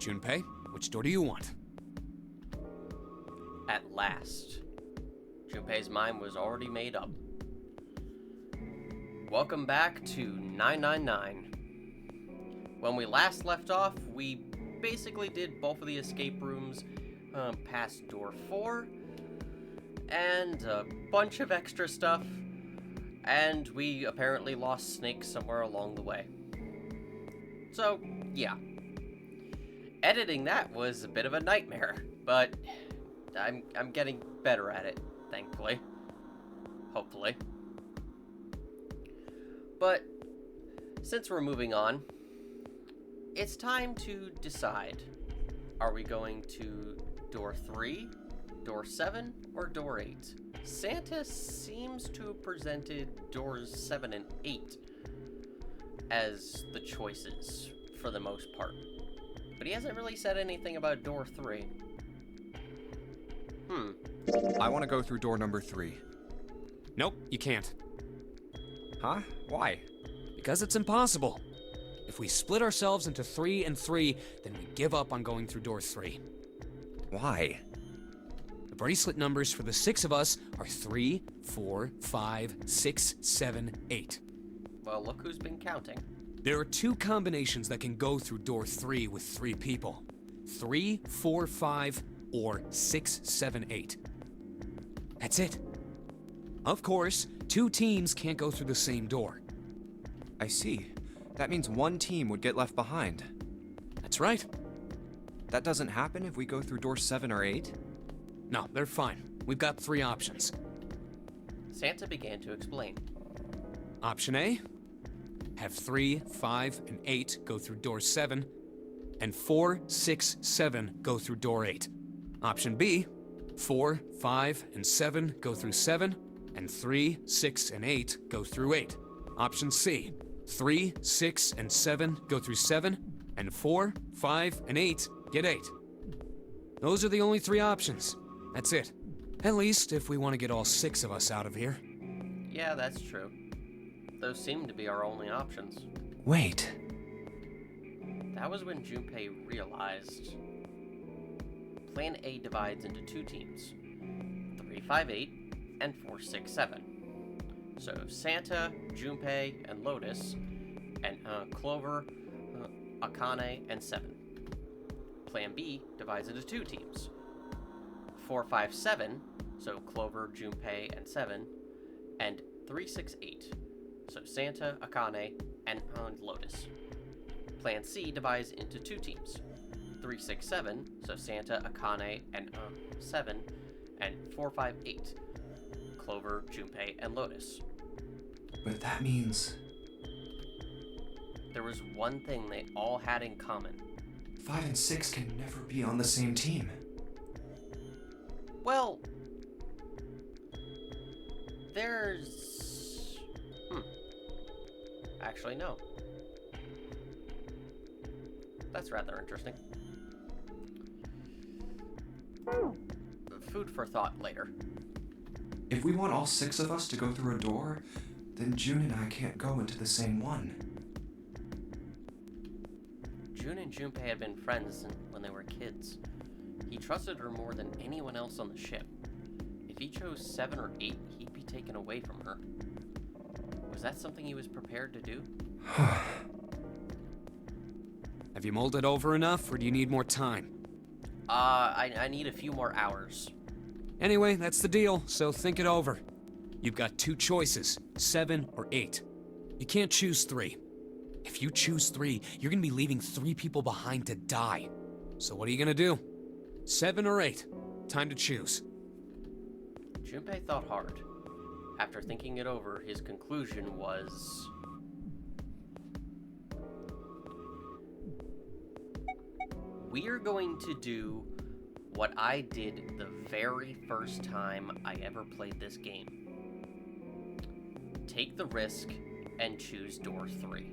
Junpei, which door do you want? At last. Junpei's mind was already made up. Welcome back to 999. When we last left off, we basically did both of the escape rooms past door 4, and a bunch of extra stuff, and we apparently lost Snake somewhere along the way. So, yeah. Editing that was a bit of a nightmare, but I'm getting better at it, thankfully. Hopefully. But, since we're moving on, it's time to decide. Are we going to door 3, door 7, or door 8? Santa seems to have presented doors 7 and 8 as the choices, for the most part. But he hasn't really said anything about door 3. I want to go through door number 3. Nope, you can't. Huh? Why? Because it's impossible. If we split ourselves into 3 and 3, then we give up on going through door 3. Why? The bracelet numbers for the 6 of us are 3, 4, 5, 6, 7, 8. Well, look who's been counting. There are 2 combinations that can go through door 3 with 3 people. 3, 4, 5, or 6, 7, 8. That's it. Of course, 2 teams can't go through the same door. I see. That means one team would get left behind. That's right. That doesn't happen if we go through door 7 or 8? No, they're fine. We've got 3 options. Santa began to explain. Option A, have 3, 5, and 8 go through door 7, and 4, 6, 7 go through door 8. Option B, 4, 5, and 7 go through 7, and 3, 6, and 8 go through 8. Option C, 3, 6, and 7 go through 7, and 4, 5, and 8 get 8. Those are the only 3 options. That's it. At least if we want to get all 6 of us out of here. Yeah, that's true. Those seem to be our only options. Wait. That was when Junpei realized Plan A divides into 2 teams. 3, 5, 8, and 4, 6, 7. So Santa, Junpei, and Lotus, and Clover, Akane, and 7. Plan B divides into 2 teams. 4, 5, 7, so Clover, Junpei, and 7, and 3, 6, 8, so Santa, Akane, and Lotus. Plan C divides into 2 teams. 3, 6, 7, so Santa, Akane, and 7, and 4, 5, 8, Clover, Junpei, and Lotus. But that means... There was one thing they all had in common. 5 and 6 can never be on the same team. Well, there's... Actually, no. That's rather interesting. Food for thought later. If we want all 6 of us to go through a door, then June and I can't go into the same one. June and Junpei had been friends when they were kids. He trusted her more than anyone else on the ship. If he chose 7 or 8, he'd be taken away from her. Was that something he was prepared to do? Have you mulled it over enough, or do you need more time? I need a few more hours. Anyway, that's the deal, so think it over. You've got 2 choices, 7 or 8. You can't choose 3. If you choose 3, you're gonna be leaving 3 people behind to die. So what are you gonna do? 7 or 8? Time to choose. Junpei thought hard. After thinking it over, his conclusion was... We're going to do what I did the very first time I ever played this game. Take the risk and choose door 3.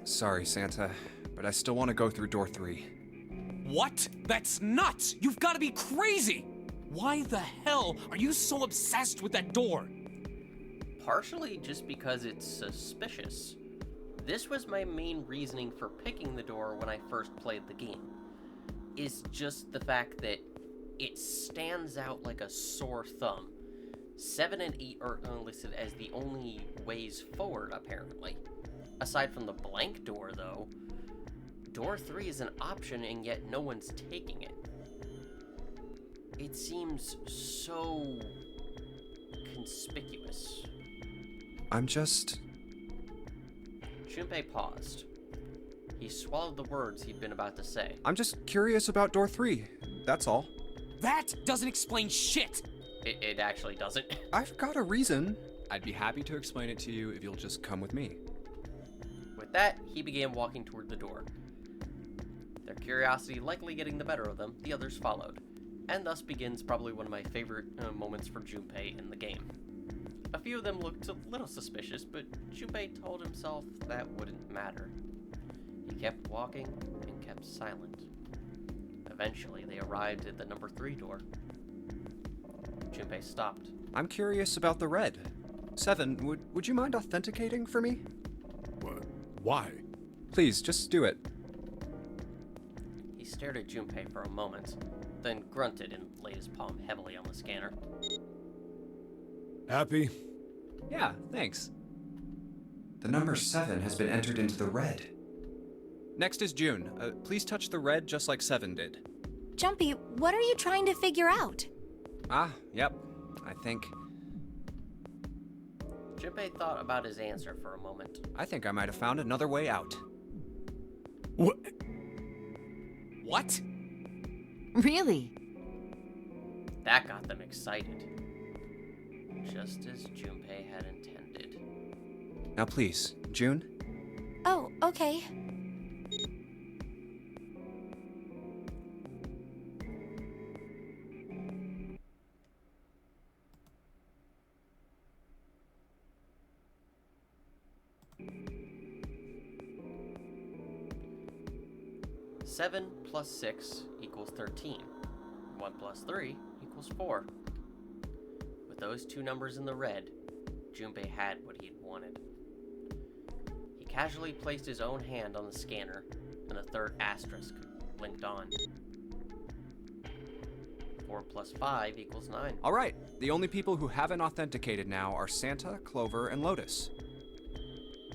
Sorry, Santa, but I still want to go through door 3. What? That's nuts! You've got to be crazy! Why the hell are you so obsessed with that door? Partially just because it's suspicious. This was my main reasoning for picking the door when I first played the game, is just the fact that it stands out like a sore thumb. 7 and 8 are listed as the only ways forward, apparently. Aside from the blank door, though, door 3 is an option and yet no one's taking it. It seems so conspicuous. I'm just... Junpei paused. He swallowed the words he'd been about to say. I'm just curious about door 3. That's all. That doesn't explain shit! It actually doesn't. I've got a reason. I'd be happy to explain it to you if you'll just come with me. With that, he began walking toward the door. Their curiosity likely getting the better of them, the others followed. And thus begins probably one of my favorite moments for Junpei in the game. A few of them looked a little suspicious, but Junpei told himself that wouldn't matter. He kept walking and kept silent. Eventually, they arrived at the number 3 door. Junpei stopped. I'm curious about the red. 7, would you mind authenticating for me? What? Why? Please, just do it. He stared at Junpei for a moment, then grunted and laid his palm heavily on the scanner. Happy? Yeah, thanks. The number 7 has been entered into the red. Next is June. Please touch the red just like 7 did. Jumpy, what are you trying to figure out? Yep. I think Junpei thought about his answer for a moment. I might have found another way out. What? What? Really? That got them excited. Just as Junpei had intended. Now please, June. Oh, okay. Seven plus 6 equals 13. 1 plus 3 equals 4. With those two numbers in the red, Junpei had what he'd wanted. He casually placed his own hand on the scanner, and a third asterisk blinked on. 4 plus 5 equals 9. All right, the only people who haven't authenticated now are Santa, Clover, and Lotus.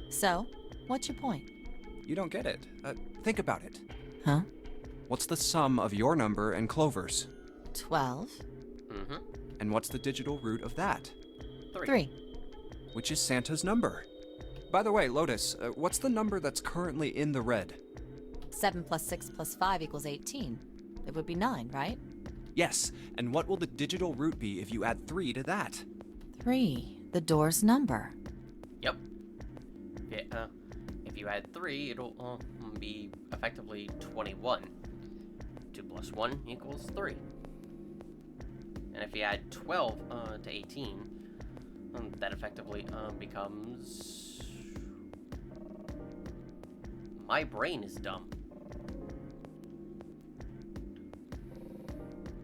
So, what's your point? You don't get it. Think about it. Huh? What's the sum of your number and Clover's? 12. Mm-hmm. And what's the digital root of that? 3. Which is Santa's number. By the way, Lotus, what's the number that's currently in the red? 7 plus 6 plus 5 equals 18. It would be 9, right? Yes, and what will the digital root be if you add 3 to that? 3. The door's number. Yep. If you add 3, it'll be effectively 21. 2 plus 1 equals 3. And if you add 12 to 18, that effectively becomes... My brain is dumb.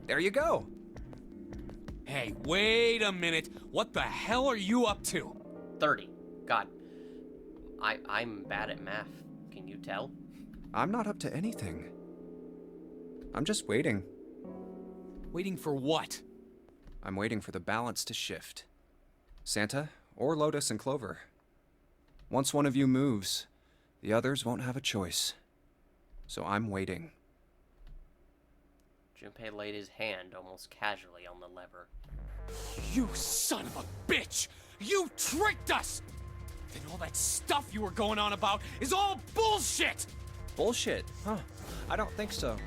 There you go. Hey, wait a minute. What the hell are you up to? 30. God. I'm bad at math. Can you tell? I'm not up to anything. I'm just waiting. Waiting for what? I'm waiting for the balance to shift. Santa, or Lotus and Clover. Once one of you moves, the others won't have a choice. So I'm waiting. Junpei laid his hand almost casually on the lever. You son of a bitch! You tricked us! Then all that stuff you were going on about is all bullshit! Bullshit, huh? I don't think so.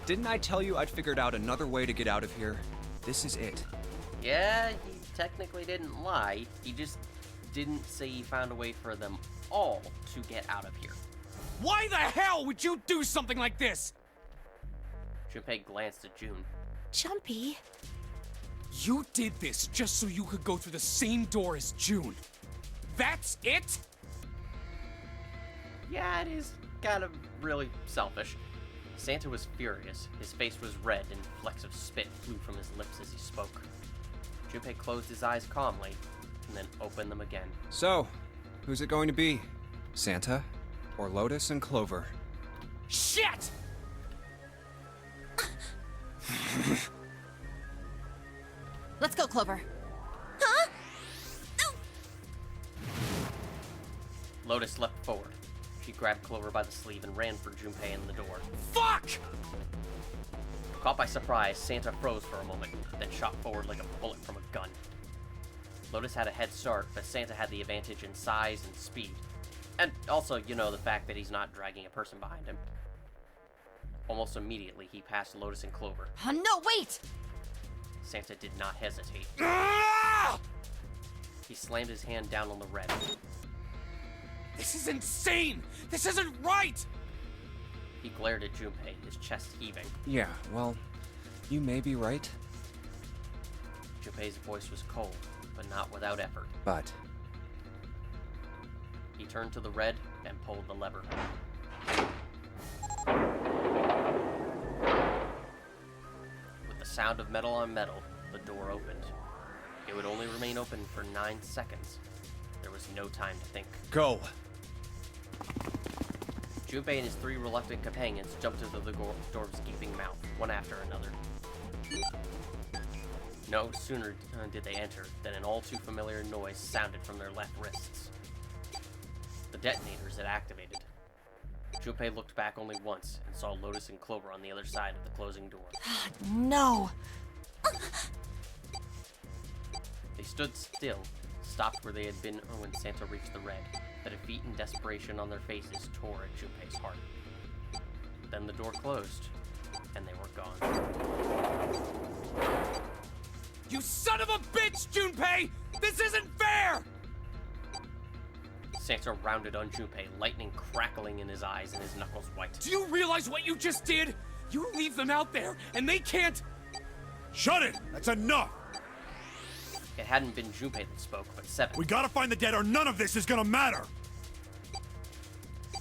Didn't I tell you I'd figured out another way to get out of here? This is it. Yeah, he technically didn't lie. He just didn't say he found a way for them all to get out of here. Why the hell would you do something like this? Junpei glanced at June. Jumpy. You did this just so you could go through the same door as June. That's it? Yeah, it is kind of really selfish. Santa was furious. His face was red and flecks of spit flew from his lips as he spoke. Junpei closed his eyes calmly and then opened them again. So, who's it going to be? Santa, or Lotus and Clover. Shit! Let's go, Clover. Huh? Oh. Lotus leapt forward. She grabbed Clover by the sleeve and ran for Junpei and the door. Fuck! Caught by surprise, Santa froze for a moment, then shot forward like a bullet from a gun. Lotus had a head start, but Santa had the advantage in size and speed. And also, you know, the fact that he's not dragging a person behind him. Almost immediately, he passed Lotus and Clover. No, wait! Santa did not hesitate. Ah! He slammed his hand down on the red. This is insane! This isn't right! He glared at Junpei, his chest heaving. Yeah, well, you may be right, Junpei's voice was cold, but not without effort. but He turned to the red and pulled the lever. With the sound of metal on metal, the door opened. It would only remain open for 9 seconds. There was no time to think. go. Junpei and his 3 reluctant companions jumped into the door's gaping mouth, one after another. No sooner did they enter than an all too familiar noise sounded from their left wrists. The detonators had activated. Junpei looked back only once and saw Lotus and Clover on the other side of the closing door. No. They stood still, stopped where they had been when Santa reached the red. The defeat and desperation on their faces tore at Junpei's heart. Then the door closed, and they were gone. You son of a bitch, Junpei! This isn't fair! Santa rounded on Junpei, lightning crackling in his eyes and his knuckles white. Do you realize what you just did? You leave them out there, and they can't... Shut it! That's enough! It hadn't been Junpei that spoke, but Seven. We gotta find the dead or none of this is gonna matter!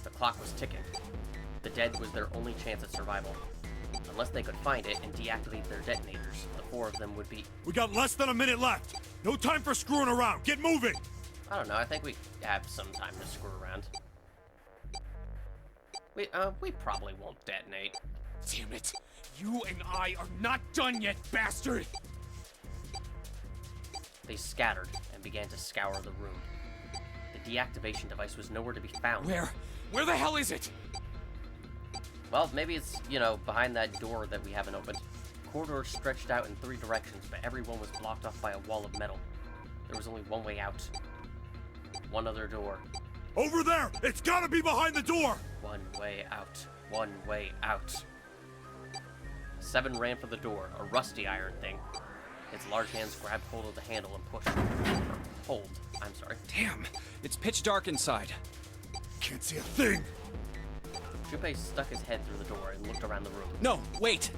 The clock was ticking. The dead was their only chance at survival. Unless they could find it and deactivate their detonators, the 4 of them would be... We got less than a minute left! No time for screwing around! Get moving! I don't know, I think we have some time to screw around. We probably won't detonate. Damn it! You and I are not done yet, bastard! They scattered and began to scour the room. The deactivation device was nowhere to be found. Where the hell is it? Well, maybe it's, you know, behind that door that we haven't opened. Corridors stretched out in 3 directions, but every one was blocked off by a wall of metal. There was only one way out. One other door. Over there! It's gotta be behind the door! One way out. One way out. Seven ran for the door, a rusty iron thing. Its large hands grabbed hold of the handle and pushed. Or hold, I'm sorry. Damn, it's pitch dark inside. Can't see a thing! Junpei stuck his head through the door and looked around the room. No, wait!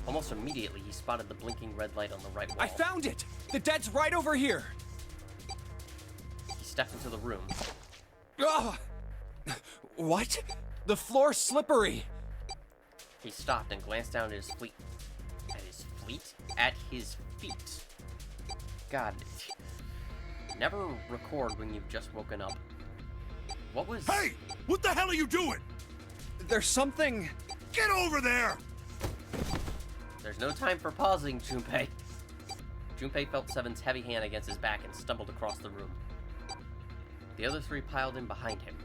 Almost immediately, he spotted the blinking red light on the right wall. I found it! The dead's right over here! He stepped into the room. Ugh! What? The floor's slippery! He stopped and glanced down at his fleet. At his feet. God. Never record when you've just woken up. What was... Hey! What the hell are you doing? There's something... Get over there! There's no time for pausing, Junpei. Junpei felt Seven's heavy hand against his back and stumbled across the room. The other 3 piled in behind him.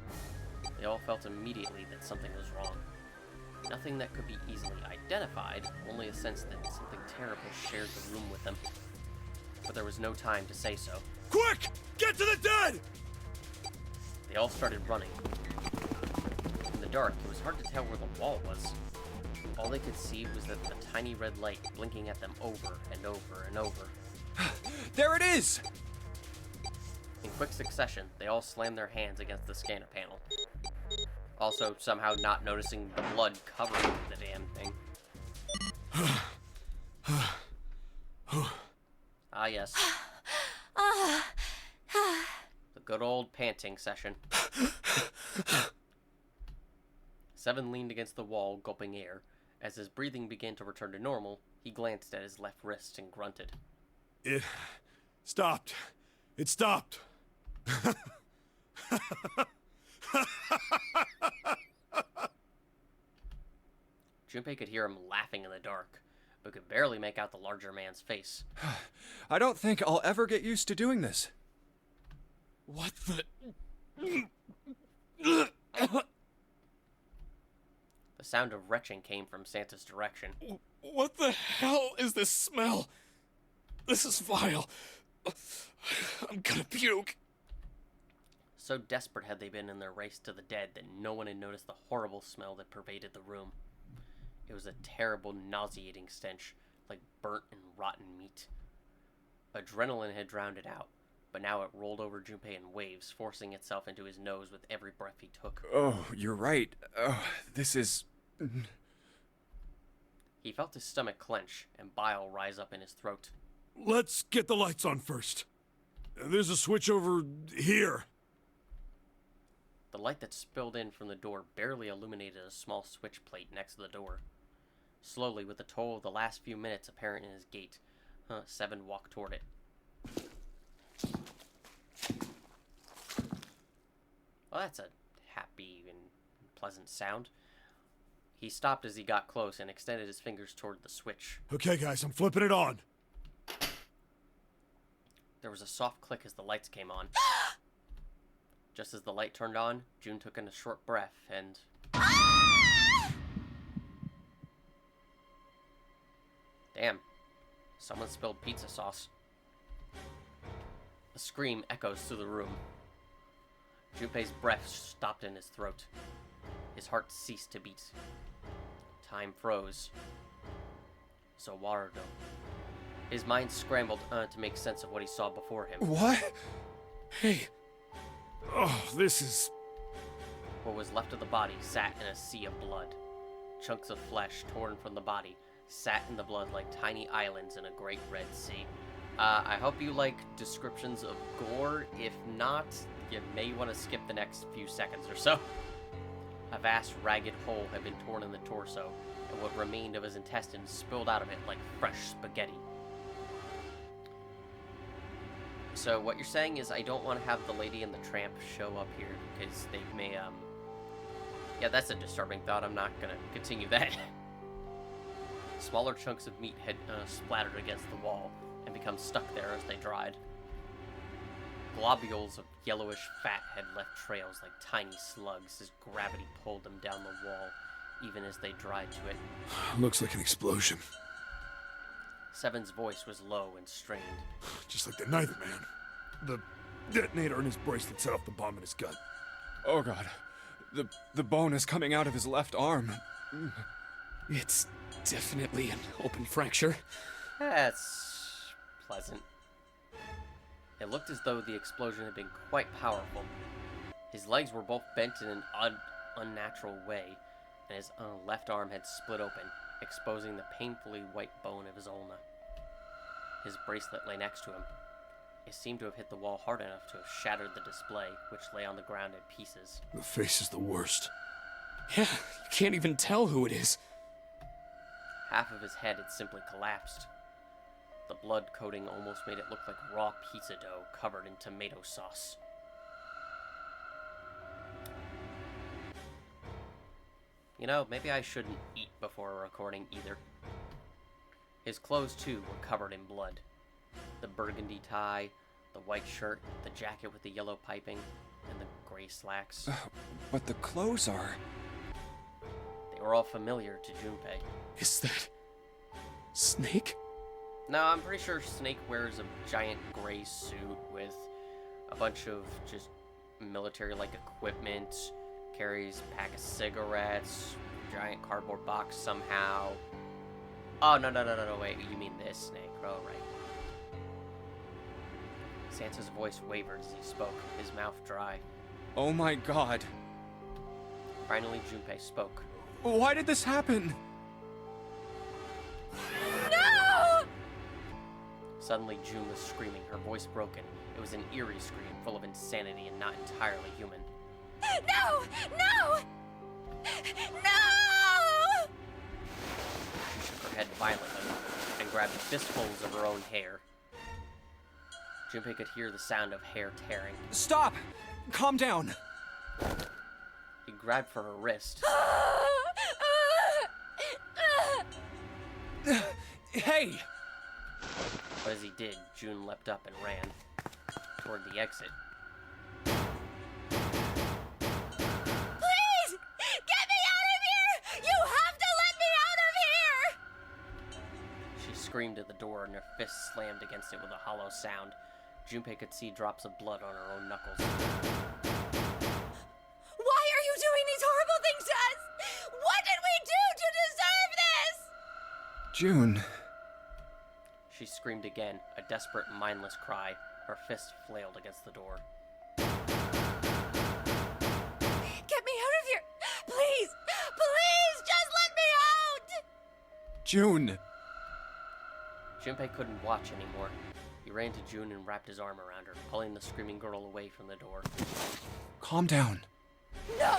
They all felt immediately that something was wrong. Nothing that could be easily identified, only a sense that something terrible shared the room with them. But there was no time to say so. Quick! Get to the dead! They all started running. In the dark, it was hard to tell where the wall was. All they could see was that the tiny red light blinking at them over and over and over. There it is! In quick succession, they all slammed their hands against the scanner panel. Also, somehow not noticing the blood covering the damn thing. Ah, yes. The good old panting session. Seven leaned against the wall, gulping air. As his breathing began to return to normal, he glanced at his left wrist and grunted. It stopped. It stopped. Junpei could hear him laughing in the dark, but could barely make out the larger man's face. I don't think I'll ever get used to doing this. What the? The sound of retching came from Santa's direction. What the hell is this smell? This is vile. I'm gonna puke. So desperate had they been in their race to the dead that no one had noticed the horrible smell that pervaded the room. It was a terrible, nauseating stench, like burnt and rotten meat. Adrenaline had drowned it out, but now it rolled over Junpei in waves, forcing itself into his nose with every breath he took. Oh, you're right. This is... He felt his stomach clench and bile rise up in his throat. Let's get the lights on first. There's a switch over here. The light that spilled in from the door barely illuminated a small switch plate next to the door. Slowly, with the toll of the last few minutes apparent in his gait, Seven walked toward it. Well, that's a happy and pleasant sound. He stopped as he got close and extended his fingers toward the switch. Okay, guys, I'm flipping it on. There was a soft click as the lights came on. Just as the light turned on, June took in a short breath and... Damn. Someone spilled pizza sauce. A scream echoes through the room. Junpei's breath stopped in his throat. His heart ceased to beat. Time froze. So Warudo. His mind scrambled to make sense of what he saw before him. What? Hey. Oh, this is... What was left of the body sat in a sea of blood. Chunks of flesh torn from the body sat in the blood like tiny islands in a great red sea. I hope you like descriptions of gore. If not, you may want to skip the next few seconds or so. A vast, ragged hole had been torn in the torso, and what remained of his intestines spilled out of it like fresh spaghetti. So what you're saying is I don't want to have the Lady and the Tramp show up here, because they may, Yeah, that's a disturbing thought. I'm not gonna continue that. Smaller chunks of meat had splattered against the wall and become stuck there as they dried. Globules of yellowish fat had left trails like tiny slugs as gravity pulled them down the wall, even as they dried to it. Looks like an explosion. Seven's voice was low and strained. Just like the Ninth Man. The detonator in his bracelet set off the bomb in his gut. Oh god. The bone is coming out of his left arm. It's definitely an open fracture. That's pleasant. It looked as though the explosion had been quite powerful. His legs were both bent in an odd, unnatural way, and his left arm had split open, exposing the painfully white bone of his ulna. His bracelet lay next to him. It seemed to have hit the wall hard enough to have shattered the display, which lay on the ground in pieces. The face is the worst. Yeah, you can't even tell who it is. Half of his head had simply collapsed. The blood coating almost made it look like raw pizza dough covered in tomato sauce. You know, maybe I shouldn't eat before a recording either. His clothes, too, were covered in blood. The burgundy tie, the white shirt, the jacket with the yellow piping, and the gray slacks. But the clothes are... They were all familiar to Junpei. Is that... Snake? No, I'm pretty sure Snake wears a giant gray suit with a bunch of just military-like equipment, carries a pack of cigarettes, giant cardboard box somehow. Oh, no, wait, you mean this Snake. Oh, right. Santa's voice wavered as he spoke, his mouth dry. Oh my god. Finally, Junpei spoke. Why did this happen? No! Suddenly, June was screaming, her voice broken. It was an eerie scream, full of insanity and not entirely human. No! No! No! She shook her head violently and grabbed fistfuls of her own hair. Junpei could hear the sound of hair tearing. Stop! Calm down. grabbed for her wrist. Hey! But as he did, June leapt up and ran toward the exit. Please! Get me out of here! You have to let me out of here! She screamed at the door and her fist slammed against it with a hollow sound. Junpei could see drops of blood on her own knuckles. Why are you doing these horrible things to us? What did we do to deserve this? June. She screamed again, a desperate, mindless cry. Her fist flailed against the door. Get me out of here! Please! Please! Just let me out! June! Junpei couldn't watch anymore. He ran to June and wrapped his arm around her, pulling the screaming girl away from the door. Calm down. No!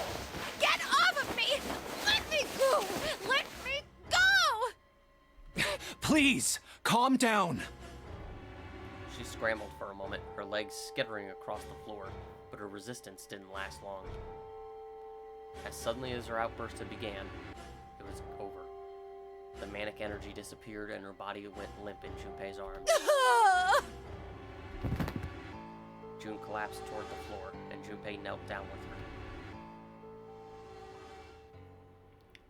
Get off of me! Let me go! Let me go! Please, calm down. She scrambled for a moment, her legs skittering across the floor, but her resistance didn't last long. As suddenly as her outburst had began, it was over. The manic energy disappeared and her body went limp in Junpei's arms. June collapsed toward the floor, and Junpei knelt down with her.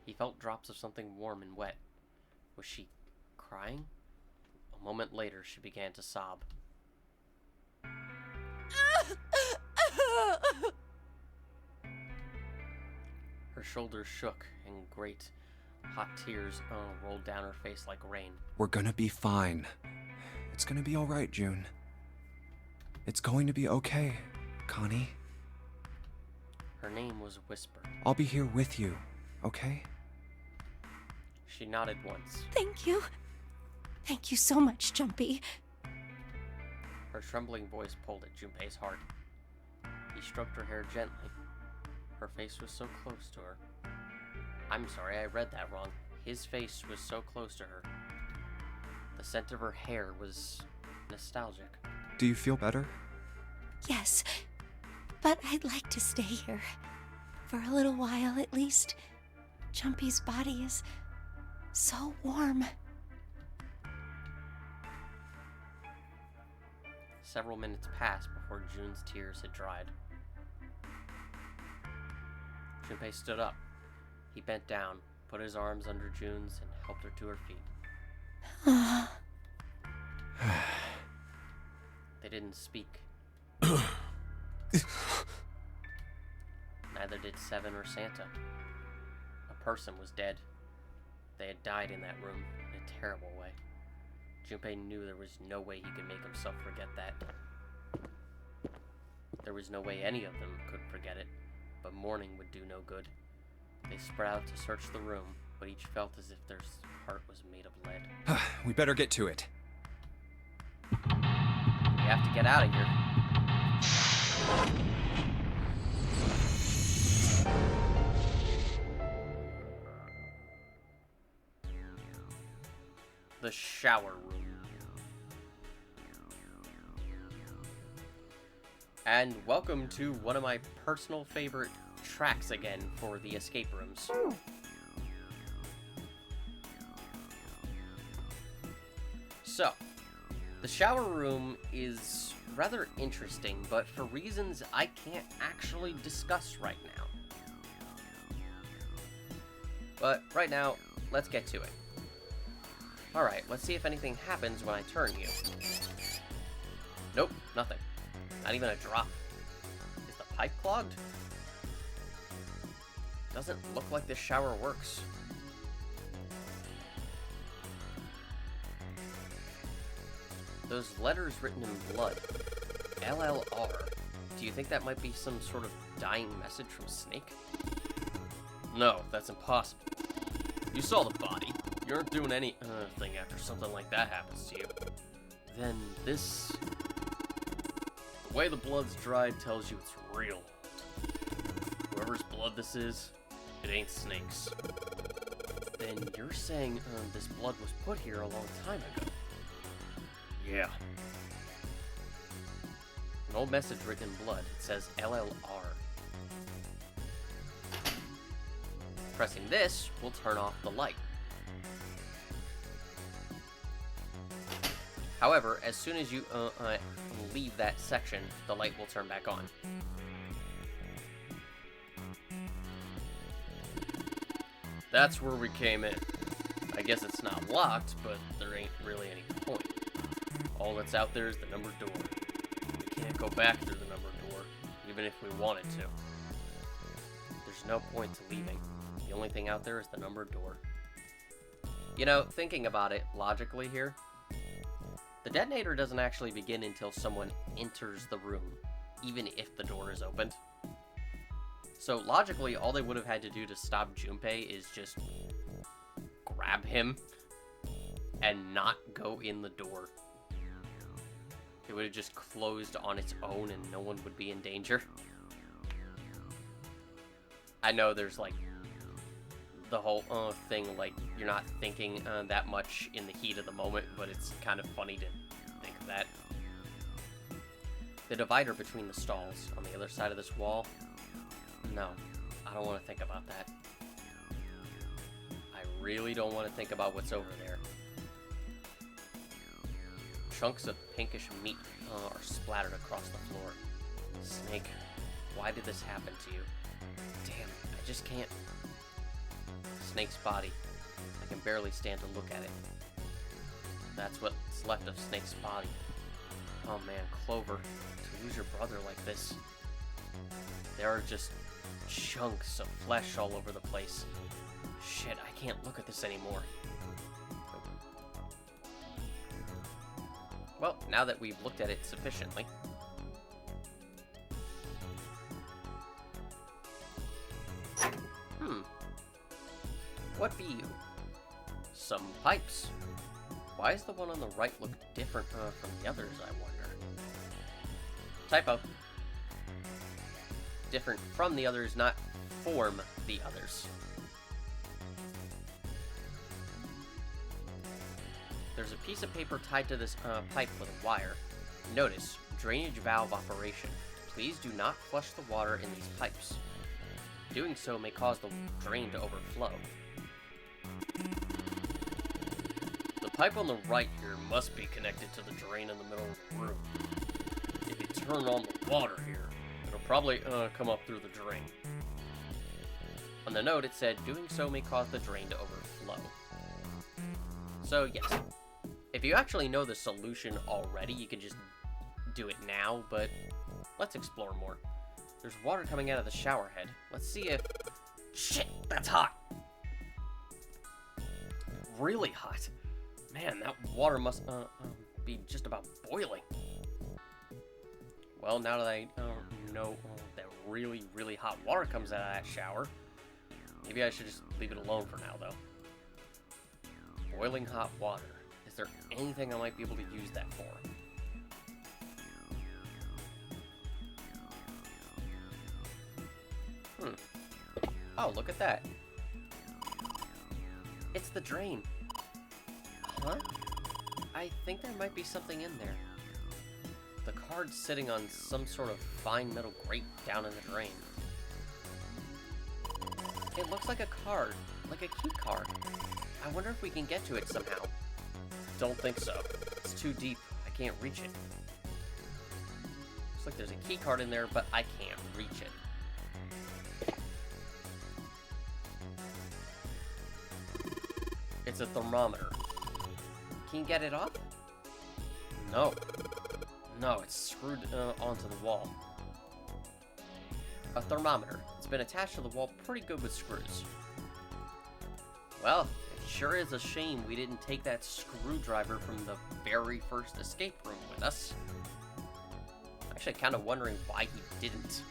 He felt drops of something warm and wet. Was she crying? A moment later, she began to sob. Her shoulders shook, and great, hot tears rolled down her face like rain. We're gonna be fine. It's gonna be all right, June. It's going to be okay, Connie. Her name was whispered. I'll be here with you, okay? She nodded once. Thank you. Thank you so much, Jumpy. Her trembling voice pulled at Junpei's heart. He stroked her hair gently. Her face was so close to her. I'm sorry, I read that wrong. His face was so close to her. The scent of her hair was nostalgic. Do you feel better? Yes, but I'd like to stay here. For a little while, at least. Jumpy's body is so warm. Several minutes passed before June's tears had dried. Junpei stood up. He bent down, put his arms under June's, and helped her to her feet. They didn't speak. Neither did Seven or Santa. A person was dead. They had died in that room in a terrible way. Junpei knew there was no way he could make himself forget that. There was no way any of them could forget it, but mourning would do no good. They spread out to search the room, but each felt as if their heart was made of lead. We better get to it. We have to get out of here. The shower room. And welcome to one of my personal favorite tracks again for the escape rooms. So, the shower room is rather interesting, but for reasons I can't actually discuss right now. But right now, let's get to it. Alright, let's see if anything happens when I turn you. Nope, nothing. Not even a drop. Is the pipe clogged? Doesn't look like this shower works. Those letters written in blood. LLR. Do you think that might be some sort of dying message from Snake? No, that's impossible. You saw the body. You aren't doing anything after something like that happens to you. Then this... The way the blood's dried tells you it's real. Whoever's blood this is, it ain't Snake's. Then you're saying this blood was put here a long time ago. Yeah. An old message written in blood. It says LLR. Pressing this will turn off the light. However, as soon as you leave that section, the light will turn back on. That's where we came in. I guess it's not locked, but there ain't really any point. All that's out there is the numbered door. We can't go back through the numbered door, even if we wanted to. There's no point to leaving. The only thing out there is the numbered door. You know, thinking about it logically here, the detonator doesn't actually begin until someone enters the room, even if the door is opened. So logically, all they would have had to do to stop Junpei is just grab him and not go in the door. It would have just closed on its own and no one would be in danger. I know there's like the whole thing, like you're not thinking that much in the heat of the moment, but it's kind of funny to think of that. The divider between the stalls on the other side of this wall, no, I don't want to think about that. I really don't want to think about what's over there. Chunks of pinkish meat are splattered across the floor. Snake, why did this happen to you? Damn, I just can't. Snake's body. I can barely stand to look at it. That's what's left of Snake's body. Oh man, Clover, to lose your brother like this. There are just chunks of flesh all over the place. Shit, I can't look at this anymore. Well, now that we've looked at it sufficiently. What be you? Some pipes. Why does the one on the right look different from the others, I wonder? Typo. Different from the others, not form the others. There's a piece of paper tied to this pipe with a wire. Notice, drainage valve operation. Please do not flush the water in these pipes. Doing so may cause the drain to overflow. The pipe on the right here must be connected to the drain in the middle of the room. If you turn on the water here, it'll probably come up through the drain. On the note, it said, doing so may cause the drain to overflow. So, yes. If you actually know the solution already, you can just do it now, but let's explore more. There's water coming out of the shower head. Let's see if... Shit, that's hot! Really hot. Man, that water must be just about boiling. Well, now that I know that really, really hot water comes out of that shower, maybe I should just leave it alone for now, though. Boiling hot water. Is there anything I might be able to use that for? Oh, look at that. It's the drain. Huh? I think there might be something in there. The card's sitting on some sort of fine metal grate down in the drain. It looks like a card, like a key card. I wonder if we can get to it somehow. Don't think so. It's too deep. I can't reach it. Looks like there's a key card in there, but I can't reach it. It's a thermometer. Can you get it off? No. No, it's screwed onto the wall. A thermometer. It's been attached to the wall pretty good with screws. Well, it sure is a shame we didn't take that screwdriver from the very first escape room with us. Actually, kind of wondering why he didn't.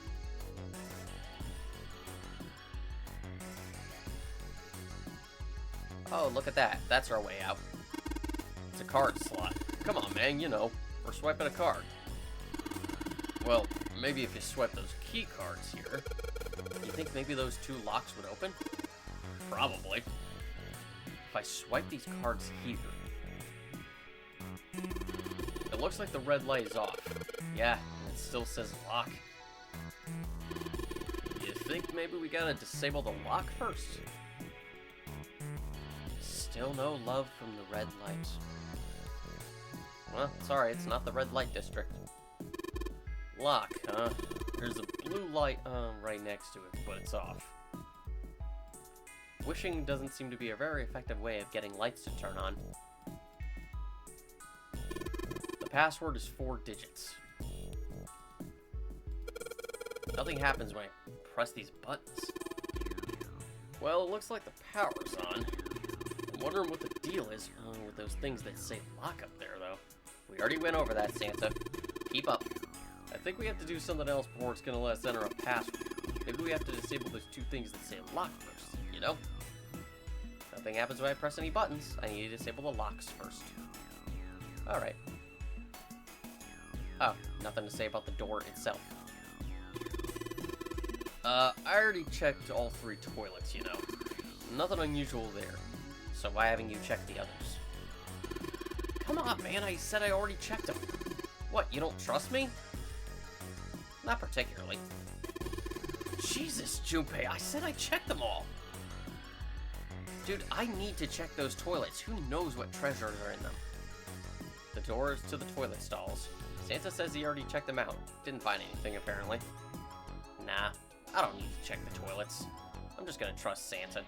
Oh, look at that. That's our way out. It's a card slot. Come on, man, you know, we're swiping a card. Well, maybe if you swipe those key cards here, you think maybe those two locks would open? Probably. If I swipe these cards here, it looks like the red light is off. Yeah, it still says lock. You think maybe we gotta disable the lock first? Still no love from the red light. Well, sorry, it's not the red light district. Lock, huh? There's a blue light right next to it, but it's off. Wishing doesn't seem to be a very effective way of getting lights to turn on. The password is 4 digits. Nothing happens when I press these buttons. Well, it looks like the power's on. I'm wondering what the deal is with those things that say lock up there, though. We already went over that, Santa. Keep up. I think we have to do something else before it's gonna let us enter a password. Maybe we have to disable those 2 things that say lock first, you know? Nothing happens when I press any buttons. I need to disable the locks first. Alright. Oh, nothing to say about the door itself. I already checked all 3 toilets, you know. Nothing unusual there. So why haven't you checked the others? Come on, man, I said I already checked them. What, you don't trust me? Not particularly. Jesus, Junpei, I said I checked them all. Dude, I need to check those toilets. Who knows what treasures are in them? The doors to the toilet stalls. Santa says he already checked them out. Didn't find anything, apparently. Nah, I don't need to check the toilets. I'm just gonna trust Santa.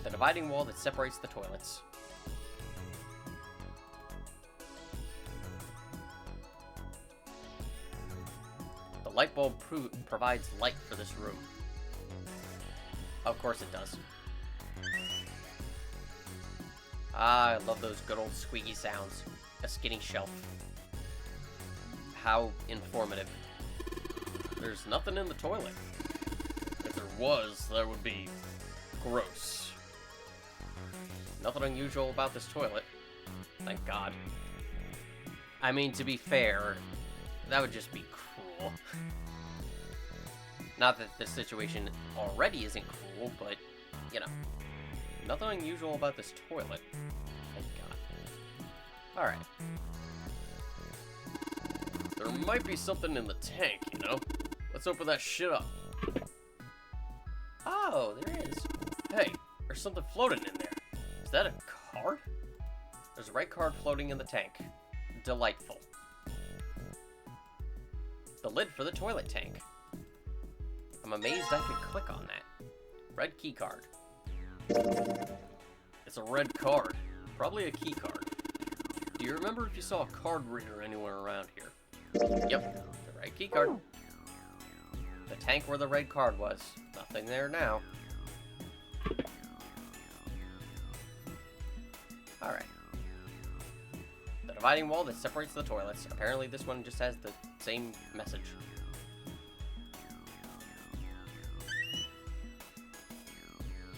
The dividing wall that separates the toilets. The light bulb provides light for this room. Of course it does. Ah, I love those good old squeaky sounds. A skinny shelf. How informative. There's nothing in the toilet. If there was, that would be gross. Nothing unusual about this toilet. Thank God. I mean, to be fair, that would just be cruel. Not that this situation already isn't cruel, but, you know. Nothing unusual about this toilet. Thank God. Alright. There might be something in the tank, you know? Let's open that shit up. Oh, there is. Hey, there's something floating in there. Is that a card? There's a red card floating in the tank. Delightful. The lid for the toilet tank. I'm amazed I could click on that. Red key card. It's a red card. Probably a key card. Do you remember if you saw a card reader anywhere around here? Yep, the red key card. The tank where the red card was. Nothing there now. Alright. The dividing wall that separates the toilets. Apparently this one just has the same message.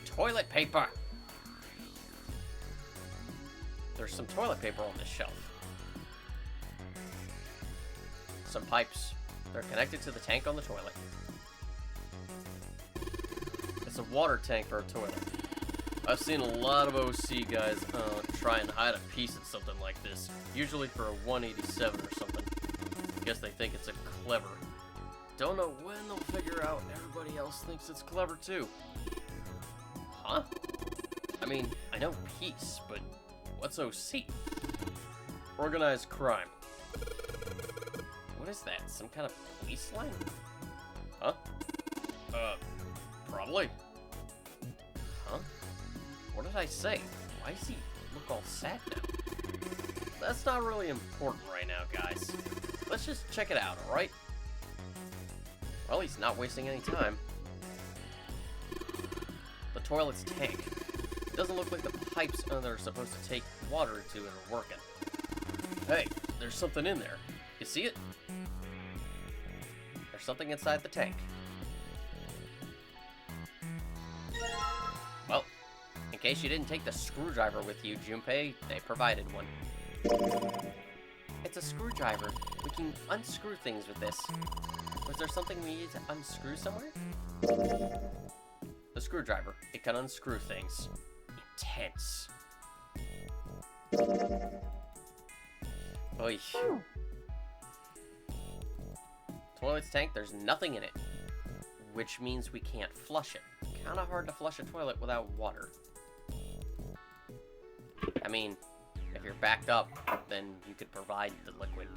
Toilet paper! There's some toilet paper on this shelf. Some pipes. They're connected to the tank on the toilet. It's a water tank for a toilet. I've seen a lot of OC guys try and hide a piece in something like this. Usually for a 187 or something. I guess they think it's a clever. Don't know when they'll figure out everybody else thinks it's clever too. Huh? I mean, I know peace, but what's OC? Organized crime. What is that? Some kind of police line? Huh? Probably. Huh? What did I say? Why does he look all sad now? That's not really important right now, guys. Let's just check it out, alright? Well, he's not wasting any time. The toilet's tank. It doesn't look like the pipes that are supposed to take water to it are working. Hey, there's something in there. You see it? There's something inside the tank. Well, in case you didn't take the screwdriver with you, Junpei, they provided one. It's a screwdriver. We can unscrew things with this. Was there something we needed to unscrew somewhere? The screwdriver. It can unscrew things. Intense. Oy. Toilet's tank, there's nothing in it. Which means we can't flush it. Kinda hard to flush a toilet without water. I mean, if you're backed up, then you could provide the liquid.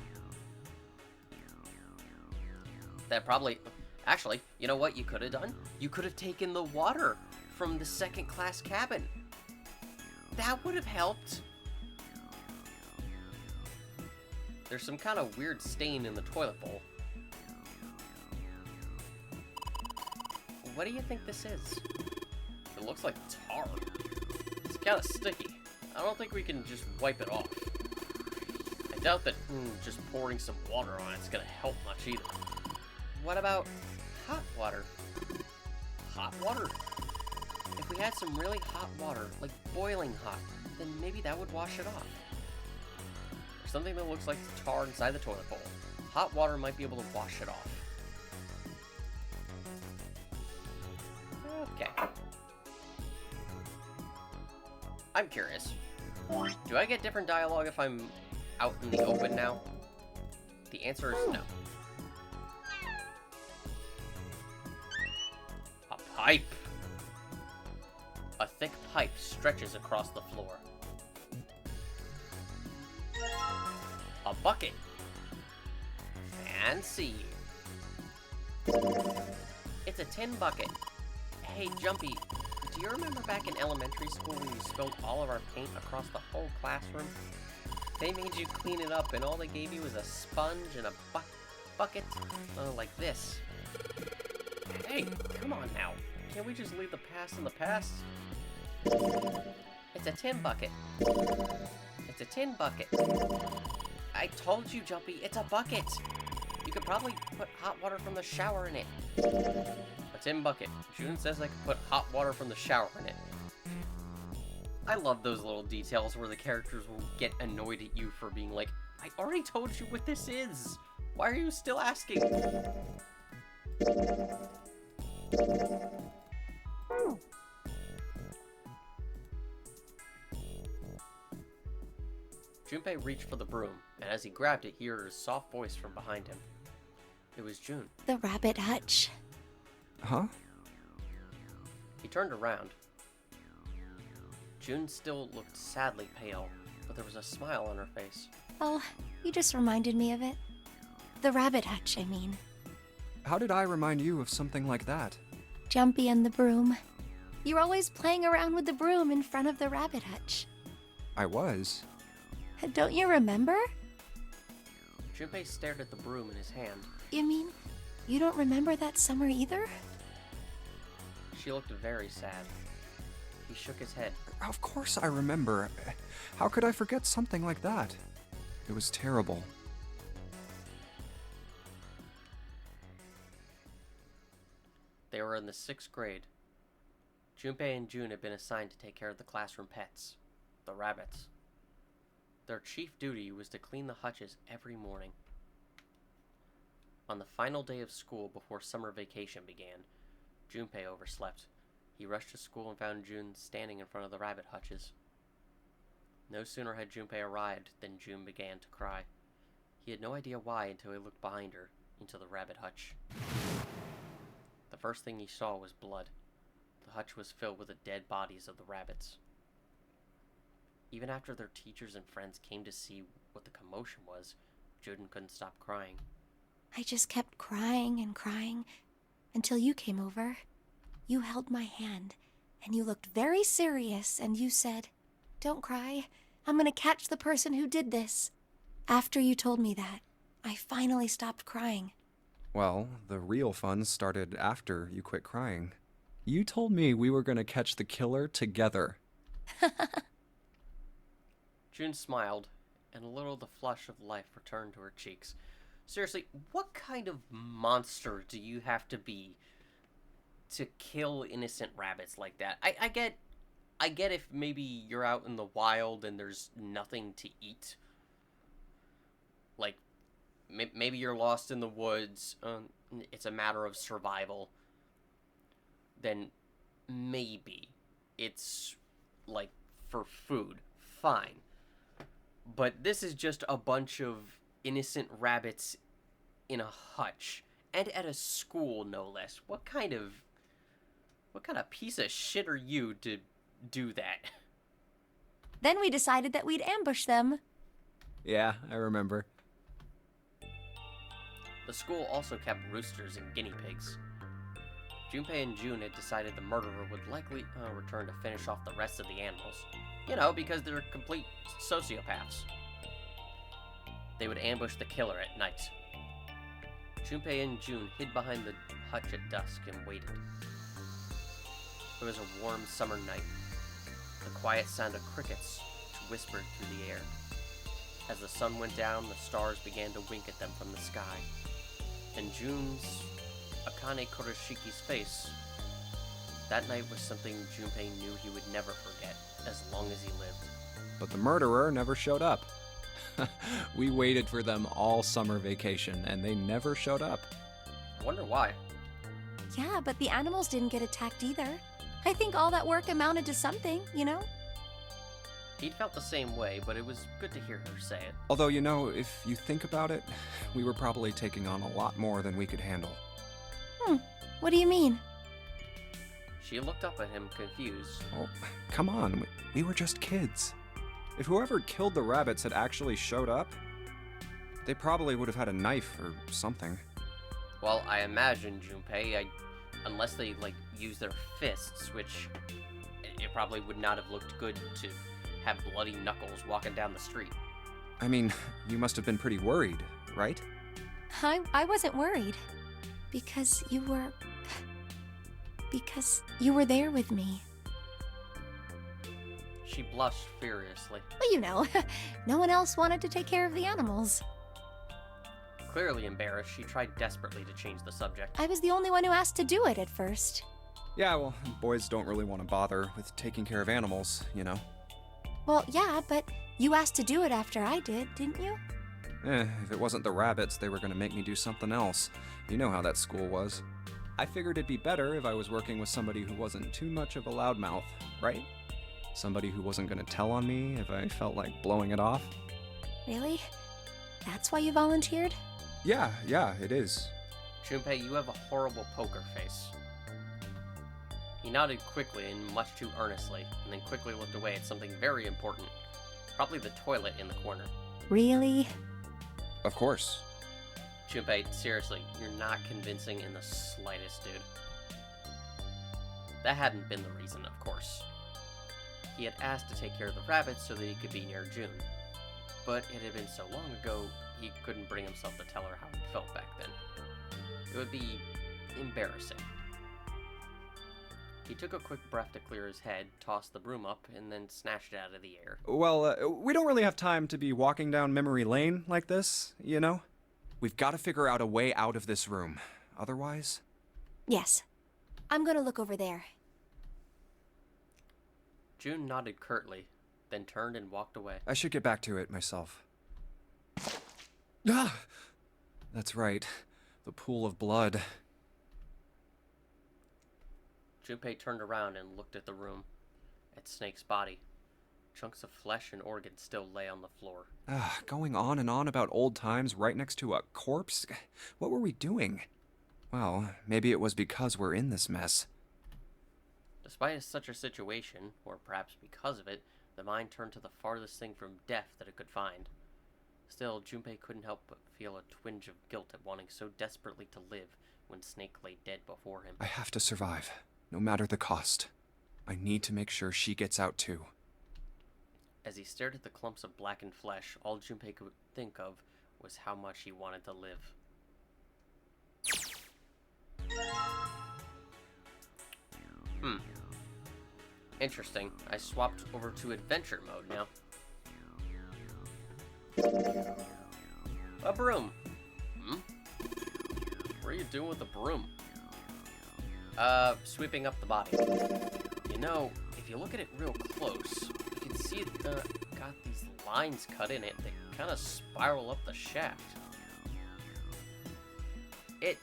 That probably... Actually, you know what you could have done? You could have taken the water from the second class cabin. That would have helped. There's some kind of weird stain in the toilet bowl. What do you think this is? It looks like tar. It's kind of sticky. I don't think we can just wipe it off. I doubt that just pouring some water on it's gonna help much either. What about hot water? Hot water? If we had some really hot water, like boiling hot, then maybe that would wash it off. Or something that looks like tar inside the toilet bowl. Hot water might be able to wash it off. Okay. I'm curious. Do I get different dialogue if I'm out in the open now? The answer is no. A pipe. A thick pipe stretches across the floor. A bucket. Fancy. It's a tin bucket. Hey, Jumpy, do you remember back in elementary school when you spilled all of our paint across the whole classroom? They made you clean it up, and all they gave you was a sponge and a bucket like this. Hey, come on now. Can't we just leave the past in the past? It's a tin bucket. It's a tin bucket. I told you, Jumpy, it's a bucket. You could probably put hot water from the shower in it. A tin bucket. June says I could put hot water from the shower in it. I love those little details where the characters will get annoyed at you for being like, I already told you what this is. Why are you still asking? Junpei reached for the broom, and as he grabbed it, he heard a soft voice from behind him. It was June. The rabbit hutch. Huh? He turned around. June still looked sadly pale, but there was a smile on her face. Oh, you just reminded me of it. The rabbit hutch, I mean. How did I remind you of something like that? Jumpy and the broom. You're always playing around with the broom in front of the rabbit hutch. I was. Don't you remember? Junpei stared at the broom in his hand. You mean, you don't remember that summer either? She looked very sad. He shook his head. Of course I remember. How could I forget something like that? It was terrible. They were in the 6th grade. Junpei and June had been assigned to take care of the classroom pets, the rabbits. Their chief duty was to clean the hutches every morning. On the final day of school before summer vacation began, Junpei overslept. He rushed to school and found June standing in front of the rabbit hutches. No sooner had Junpei arrived than June began to cry. He had no idea why until he looked behind her, into the rabbit hutch. The first thing he saw was blood. The hutch was filled with the dead bodies of the rabbits. Even after their teachers and friends came to see what the commotion was, Juden couldn't stop crying. I just kept crying and crying until you came over. You held my hand, and you looked very serious, and you said, "Don't cry. I'm gonna catch the person who did this." After you told me that, I finally stopped crying. Well, the real fun started after you quit crying. You told me we were gonna catch the killer together. June smiled, and a little of the flush of life returned to her cheeks. Seriously, what kind of monster do you have to be to kill innocent rabbits like that? I get if maybe you're out in the wild and there's nothing to eat. Like, maybe you're lost in the woods, it's a matter of survival. Then maybe it's, like, for food. Fine. But this is just a bunch of innocent rabbits in a hutch. And at a school, no less. What kind of piece of shit are you to do that? Then we decided that we'd ambush them. Yeah, I remember. The school also kept roosters and guinea pigs. Junpei and June had decided the murderer would likely return to finish off the rest of the animals. You know, because they're complete sociopaths. They would ambush the killer at night. Junpei and June hid behind the hutch at dusk and waited. It was a warm summer night. The quiet sound of crickets whispered through the air. As the sun went down, the stars began to wink at them from the sky. And June's Akane Kuroshiki's face, that night was something Junpei knew he would never forget as long as he lived. But the murderer never showed up. We waited for them all summer vacation, and they never showed up. I wonder why. Yeah, but the animals didn't get attacked either. I think all that work amounted to something, you know? He'd felt the same way, but it was good to hear her say it. Although, you know, if you think about it, we were probably taking on a lot more than we could handle. What do you mean? She looked up at him, confused. Oh, come on, we were just kids. If whoever killed the rabbits had actually showed up, they probably would have had a knife or something. Well, I imagine, Junpei, unless they, use their fists, which it probably would not have looked good to have bloody knuckles walking down the street. I mean, you must have been pretty worried, right? I wasn't worried. Because you were there with me. She blushed furiously. Well, you know, no one else wanted to take care of the animals. Clearly embarrassed, she tried desperately to change the subject. I was the only one who asked to do it at first. Yeah, well, boys don't really want to bother with taking care of animals, you know? Well, yeah, but you asked to do it after I did, didn't you? If it wasn't the rabbits, they were going to make me do something else. You know how that school was. I figured it'd be better if I was working with somebody who wasn't too much of a loudmouth, right? Somebody who wasn't going to tell on me if I felt like blowing it off. Really? That's why you volunteered? Yeah, it is. Junpei, you have a horrible poker face. He nodded quickly and much too earnestly, and then quickly looked away at something very important. Probably the toilet in the corner. Really? Of course. Junpei, seriously, you're not convincing in the slightest, dude. That hadn't been the reason, of course. He had asked to take care of the rabbits so that he could be near June. But it had been so long ago, he couldn't bring himself to tell her how he felt back then. It would be embarrassing. He took a quick breath to clear his head, tossed the broom up, and then snatched it out of the air. Well, we don't really have time to be walking down memory lane like this, you know? We've got to figure out a way out of this room. Otherwise... Yes. I'm gonna look over there. June nodded curtly, then turned and walked away. I should get back to it myself. Ah! That's right. The pool of blood. Junpei turned around and looked at the room, at Snake's body. Chunks of flesh and organs still lay on the floor. Going on and on about old times right next to a corpse? What were we doing? Well, maybe it was because we're in this mess. Despite such a situation, or perhaps because of it, the mind turned to the farthest thing from death that it could find. Still, Junpei couldn't help but feel a twinge of guilt at wanting so desperately to live when Snake lay dead before him. I have to survive, no matter the cost. I need to make sure she gets out too. As he stared at the clumps of blackened flesh, all Junpei could think of was how much he wanted to live. Interesting. I swapped over to adventure mode now. A broom. What are you doing with the broom? Sweeping up the body. You know, if you look at it real close, you can see it got these lines cut in it that kind of spiral up the shaft. It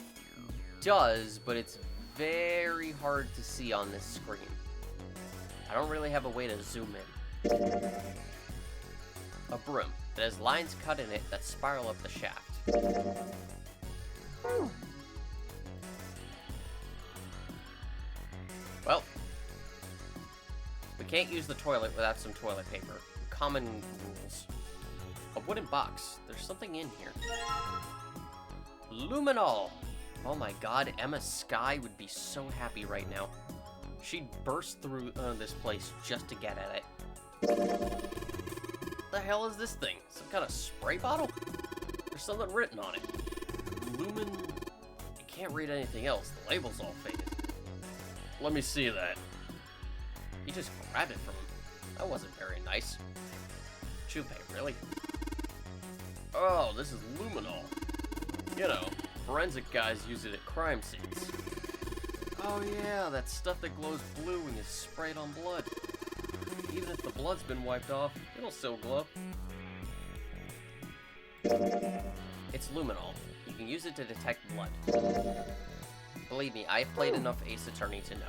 does, but it's very hard to see on this screen. I don't really have a way to zoom in. A broom that has lines cut in it that spiral up the shaft. Well, we can't use the toilet without some toilet paper. Common rules. A wooden box. There's something in here. Luminol! Oh my god, Emma Skye would be so happy right now. She'd burst through this place just to get at it. The hell is this thing? Some kind of spray bottle? There's something written on it. Lumen... I can't read anything else. The label's all faded. Let me see that. He just grabbed it from him. That wasn't very nice. Junpei, really? Oh, this is luminol. You know, forensic guys use it at crime scenes. Oh yeah, that stuff that glows blue when you spray it on blood. Even if the blood's been wiped off, it'll still glow. It's luminol. You can use it to detect blood. Believe me, I've played enough Ace Attorney to know.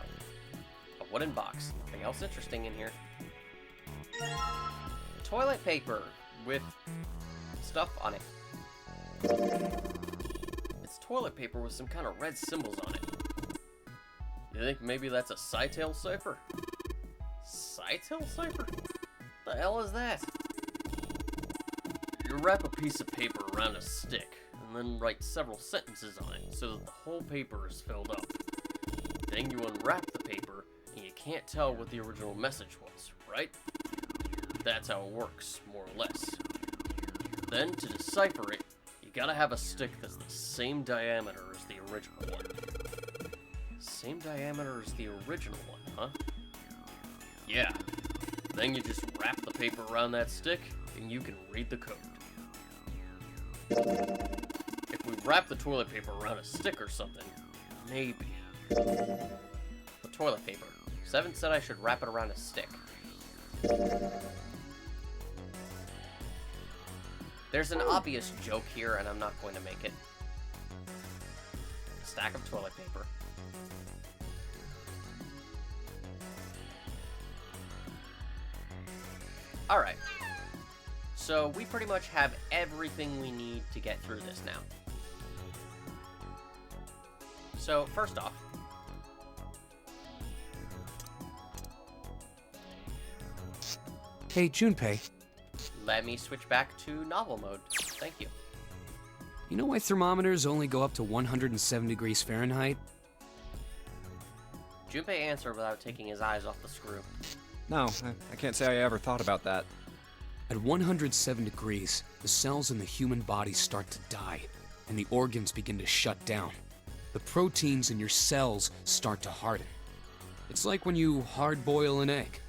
A wooden box. Nothing else interesting in here. Toilet paper with stuff on it. It's toilet paper with some kind of red symbols on it. You think maybe that's a Cytale cipher? Cytale cipher? The hell is that? You wrap a piece of paper around a stick and then write several sentences on it so that the whole paper is filled up. Then you unwrap the paper and you can't tell what the original message was, right? That's how it works, more or less. Then, to decipher it, you gotta have a stick that's the same diameter as the original one. Same diameter as the original one, huh? Yeah. Then you just wrap the paper around that stick, and you can read the code. If we wrap the toilet paper around a stick or something, maybe. The toilet paper. Seven said I should wrap it around a stick. There's an obvious joke here, and I'm not going to make it. A stack of toilet paper. Alright. So, we pretty much have everything we need to get through this now. So, first off, Hey, Junpei, let me switch back to novel mode. Thank you. you know why thermometers only go up to 107 degrees Fahrenheit? Junpei answered without taking his eyes off the screw. No, I can't say I ever thought about that. At 107 degrees, the cells in the human body start to die, and the organs begin to shut down. The proteins in your cells start to harden. It's like when you hard-boil an egg.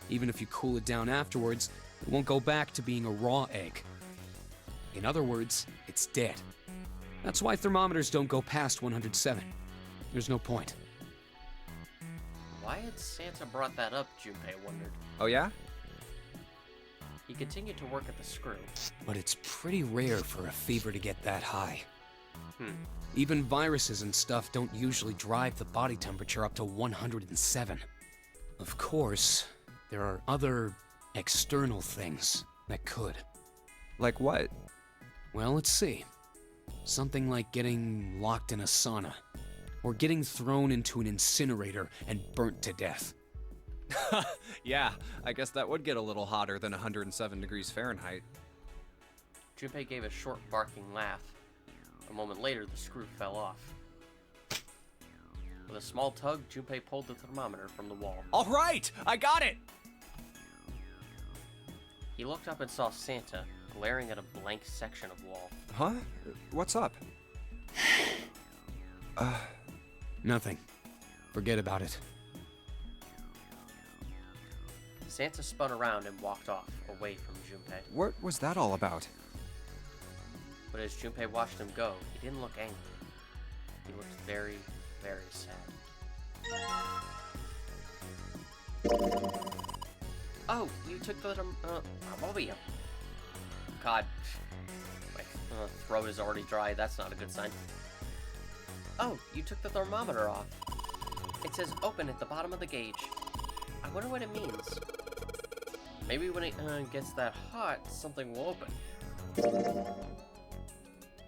Even if you cool it down afterwards, it won't go back to being a raw egg. In other words, it's dead. That's why thermometers don't go past 107. There's no point. Why had Santa brought that up, Junpei wondered. Oh yeah? He continued to work at the screw. But it's pretty rare for a fever to get that high. Even viruses and stuff don't usually drive the body temperature up to 107. Of course, there are other external things that could. Like what? Well, let's see. Something like getting locked in a sauna, or getting thrown into an incinerator and burnt to death. Yeah, I guess that would get a little hotter than 107 degrees Fahrenheit. Junpei gave a short barking laugh. A moment later, the screw fell off. With a small tug, Junpei pulled the thermometer from the wall. All right, I got it! He looked up and saw Santa glaring at a blank section of wall. Huh? What's up? Nothing. Forget about it. Santa spun around and walked off, away from Junpei. What was that all about? But as Junpei watched him go, he didn't look angry. He looked very, very sad. Oh, you took the thermometer. God, my throat is already dry. That's not a good sign. Oh, you took the thermometer off. It says open at the bottom of the gauge. I wonder what it means. Maybe when it gets that hot, something will open.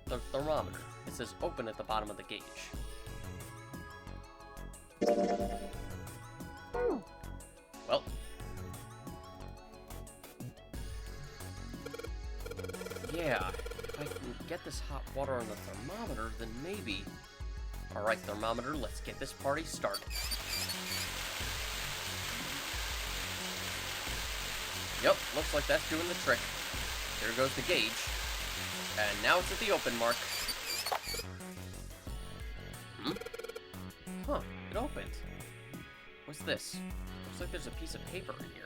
The thermometer. It says open at the bottom of the gauge. Well. Yeah, if I can get this hot water on the thermometer, then maybe... Alright, thermometer, let's get this party started. Yep, looks like that's doing the trick. Here goes the gauge. And now it's at the open mark. Huh, it opened. What's this? Looks like there's a piece of paper in here.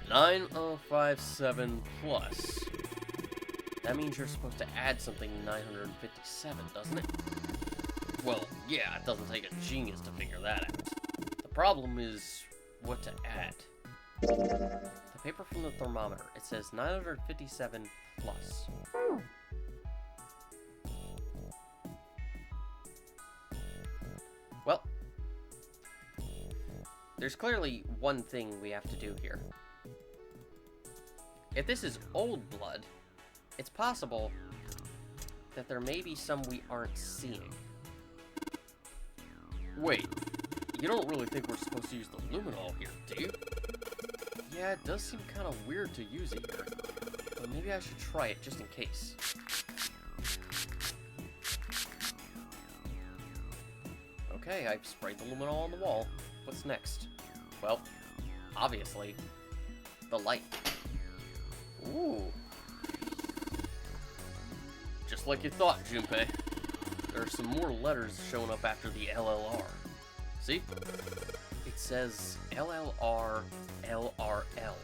9057 plus. That means you're supposed to add something to 957, doesn't it? Well, yeah, it doesn't take a genius to figure that out. The problem is what to add. The paper from the thermometer, it says 957 plus. Well, there's clearly one thing we have to do here. If this is old blood, it's possible that there may be some we aren't seeing. Wait, you don't really think we're supposed to use the luminol here, do you? Yeah, it does seem kind of weird to use it here, but maybe I should try it just in case. Okay, I've sprayed the luminol on the wall. What's next? Well, obviously, the light. Ooh. Just like you thought, Junpei. There are some more letters showing up after the LLR. See? It says LLR, LRL.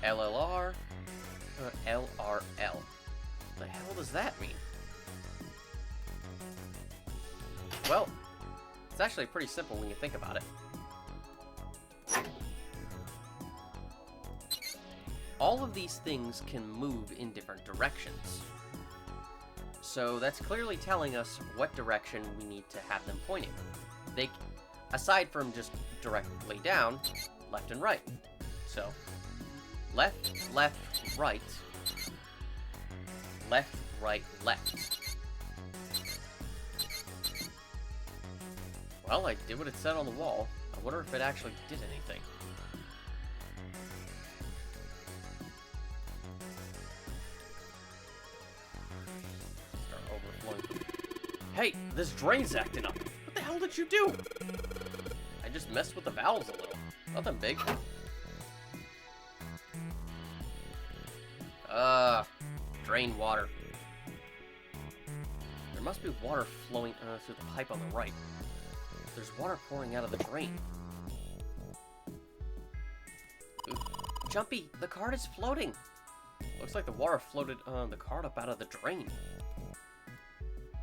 LLR, LRL. The hell does that mean? Well, it's actually pretty simple when you think about it. All of these things can move in different directions. So that's clearly telling us what direction we need to have them pointing. They, aside from just directly down, left and right. So, left, left, right. Left, right, left. Well, I did what it said on the wall. I wonder if it actually did anything. Start overflowing. Hey, this drain's acting up. What the hell did you do? I just messed with the valves a little. Nothing big. Drain water. There must be water flowing through the pipe on the right. There's water pouring out of the drain. Ooh. Jumpy, the cart is floating. Looks like the water floated the cart up out of the drain.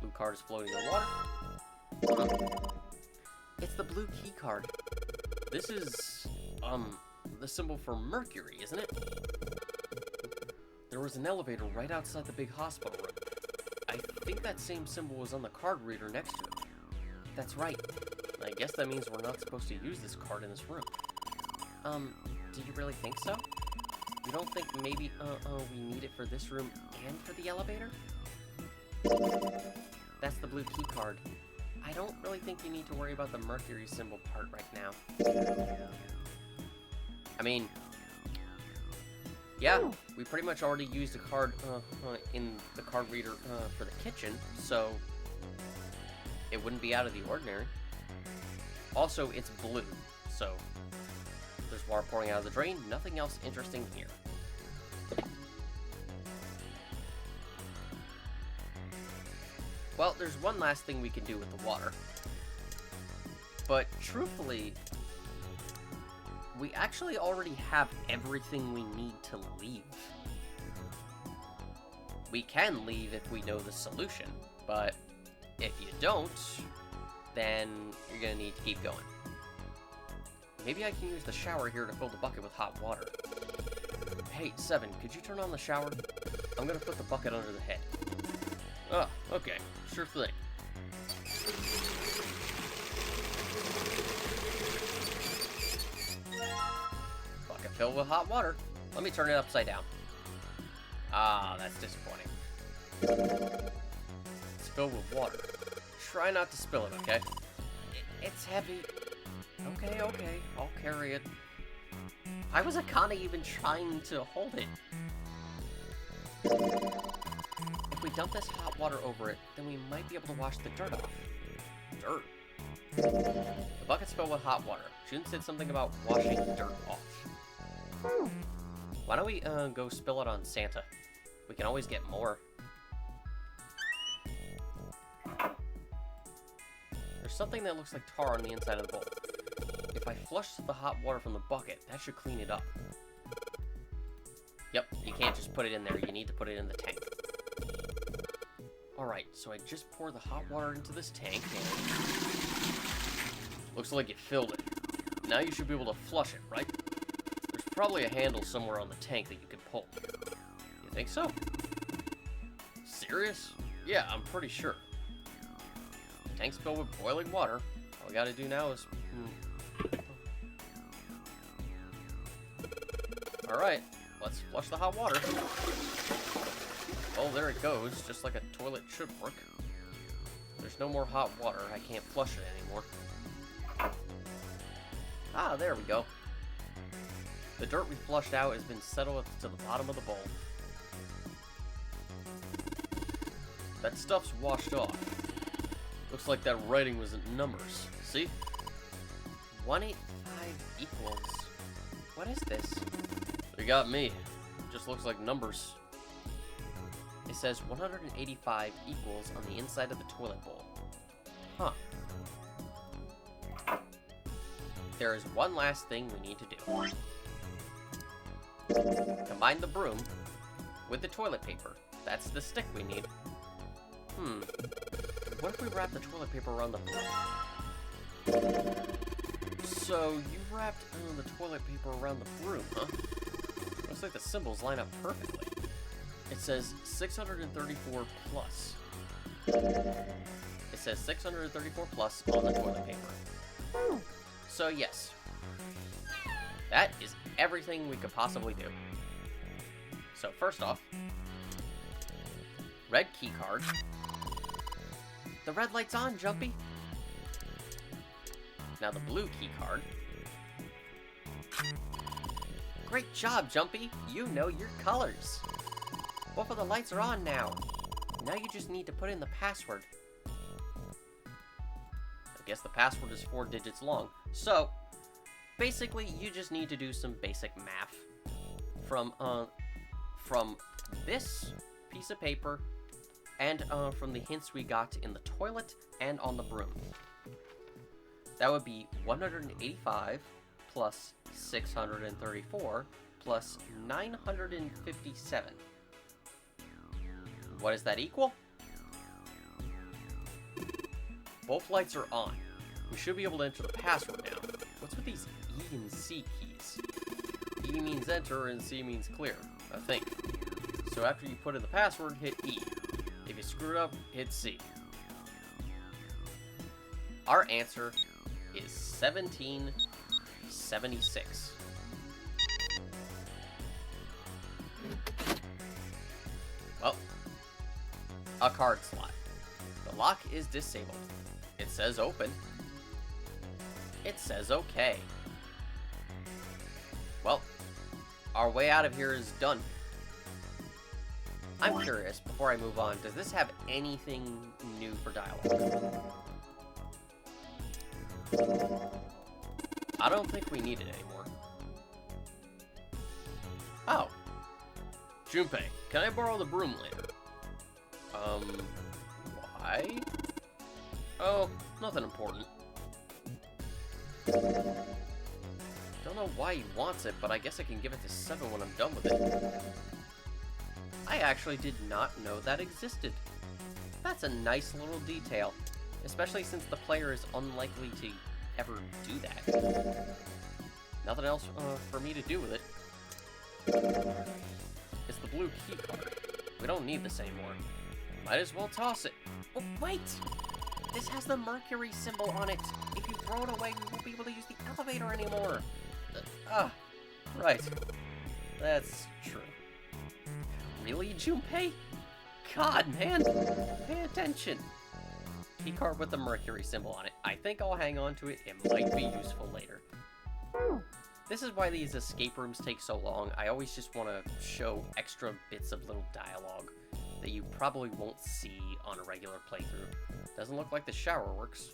Blue card is floating in the water. It's the blue key card. This is, the symbol for Mercury, isn't it? There was an elevator right outside the big hospital room. I think that same symbol was on the card reader next to it. That's right. I guess that means we're not supposed to use this card in this room. Do you really think so? You don't think maybe, we need it for this room and for the elevator? That's the blue key card. I don't really think you need to worry about the Mercury symbol part right now. I mean, yeah, we pretty much already used a card, in the card reader, for the kitchen, so it wouldn't be out of the ordinary. Also, it's blue, so there's water pouring out of the drain. Nothing else interesting here. Well, there's one last thing we can do with the water. But truthfully, we actually already have everything we need to leave. We can leave if we know the solution, but if you don't, then you're gonna need to keep going. Maybe I can use the shower here to fill the bucket with hot water. Hey, Seven, could you turn on the shower? I'm gonna put the bucket under the head. Oh, okay. Sure thing. Bucket filled with hot water. Let me turn it upside down. Ah, that's disappointing. It's filled with water. Try not to spill it, okay? It's heavy. Okay, I'll carry it. Why was Akane even trying to hold it? If we dump this hot water over it, then we might be able to wash the dirt off. Dirt? The bucket's filled with hot water. Jun said something about washing dirt off. Why don't we go spill it on Santa? We can always get more. There's something that looks like tar on the inside of the bowl. If I flush the hot water from the bucket, that should clean it up. Yep, you can't just put it in there. You need to put it in the tank. Alright, so I just poured the hot water into this tank, and looks like it filled it. Now you should be able to flush it, right? There's probably a handle somewhere on the tank that you can pull. You think so? Serious? Yeah, I'm pretty sure. Tank's filled with boiling water. All we gotta do now is... Alright, let's flush the hot water. Oh, there it goes, just like a toilet should work. There's no more hot water. I can't flush it anymore. Ah, there we go. The dirt we flushed out has been settled to the bottom of the bowl. That stuff's washed off. Looks like that writing was in numbers. See? 185 equals... What is this? You got me. It just looks like numbers. It says 185 equals on the inside of the toilet bowl. Huh. There is one last thing we need to do. Combine the broom with the toilet paper. That's the stick we need. What if we wrap the toilet paper around the broom? So, you wrapped the toilet paper around the broom, huh? Looks like the symbols line up perfectly. It says 634 plus. It says 634 plus on the toilet paper. So yes, that is everything we could possibly do. So first off, red key card. The red light's on, Jumpy. Now the blue key card. Great job, Jumpy. You know your colors. Both of the lights are on now. Now you just need to put in the password. I guess the password is 4 digits long. So, basically, you just need to do some basic math from this piece of paper and from the hints we got in the toilet and on the broom. That would be 185 plus 634 plus 957. What does that equal? Both lights are on. We should be able to enter the password now. What's with these E and C keys? E means enter and C means clear, I think. So after you put in the password, hit E. If you screw it up, hit C. Our answer is 1776. Well, a card slot. The lock is disabled. It says open. It says okay. Well, our way out of here is done. I'm curious, before I move on, does this have anything new for dialogue? I don't think we need it anymore. Oh. Junpei, can I borrow the broom later? Why? Oh, nothing important. Don't know why he wants it, but I guess I can give it to 7 when I'm done with it. I actually did not know that existed. That's a nice little detail, especially since the player is unlikely to ever do that. Nothing else for me to do with it. It's the blue key card. We don't need this anymore. Might as well toss it. Oh, wait! This has the Mercury symbol on it. If you throw it away, we won't be able to use the elevator anymore. Right. That's true. Really, Junpei? God, man. Pay attention. Keycard with the Mercury symbol on it. I think I'll hang on to it. It might be useful later. This is why these escape rooms take so long. I always just want to show extra bits of little dialogue that you probably won't see on a regular playthrough. Doesn't look like the shower works.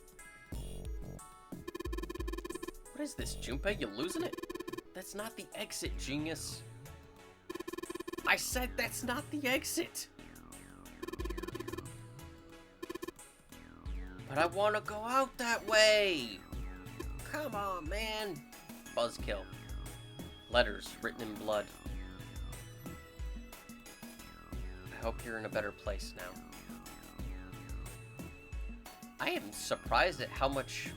What is this, Junpei? You losing it? That's not the exit, genius. I said that's not the exit. But I want to go out that way. Come on, man. Buzzkill. Letters written in blood. I hope you're in a better place now. I am surprised at how much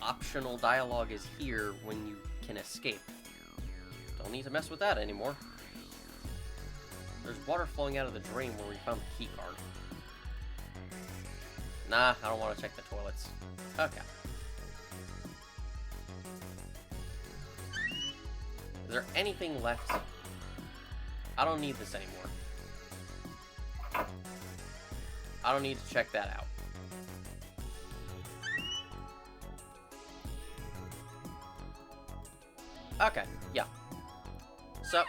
optional dialogue is here when you can escape. Don't need to mess with that anymore. There's water flowing out of the drain where we found the key card. Nah, I don't want to check the toilets. Okay. Is there anything left? I don't need this anymore. I don't need to check that out. Okay, yeah. So...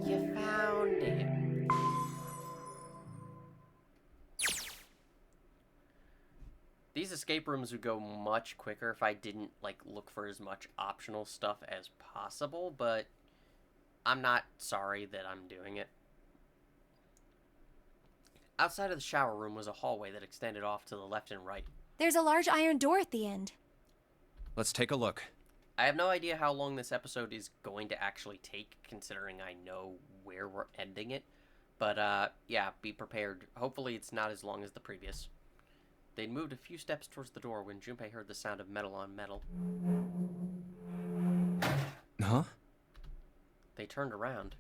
You found it. These escape rooms would go much quicker if I didn't, like, look for as much optional stuff as possible, but I'm not sorry that I'm doing it. Outside of the shower room was a hallway that extended off to the left and right. There's a large iron door at the end. Let's take a look. I have no idea how long this episode is going to actually take, considering I know where we're ending it. But, yeah, be prepared. Hopefully it's not as long as the previous. They'd moved a few steps towards the door when Junpei heard the sound of metal on metal. Huh? They turned around.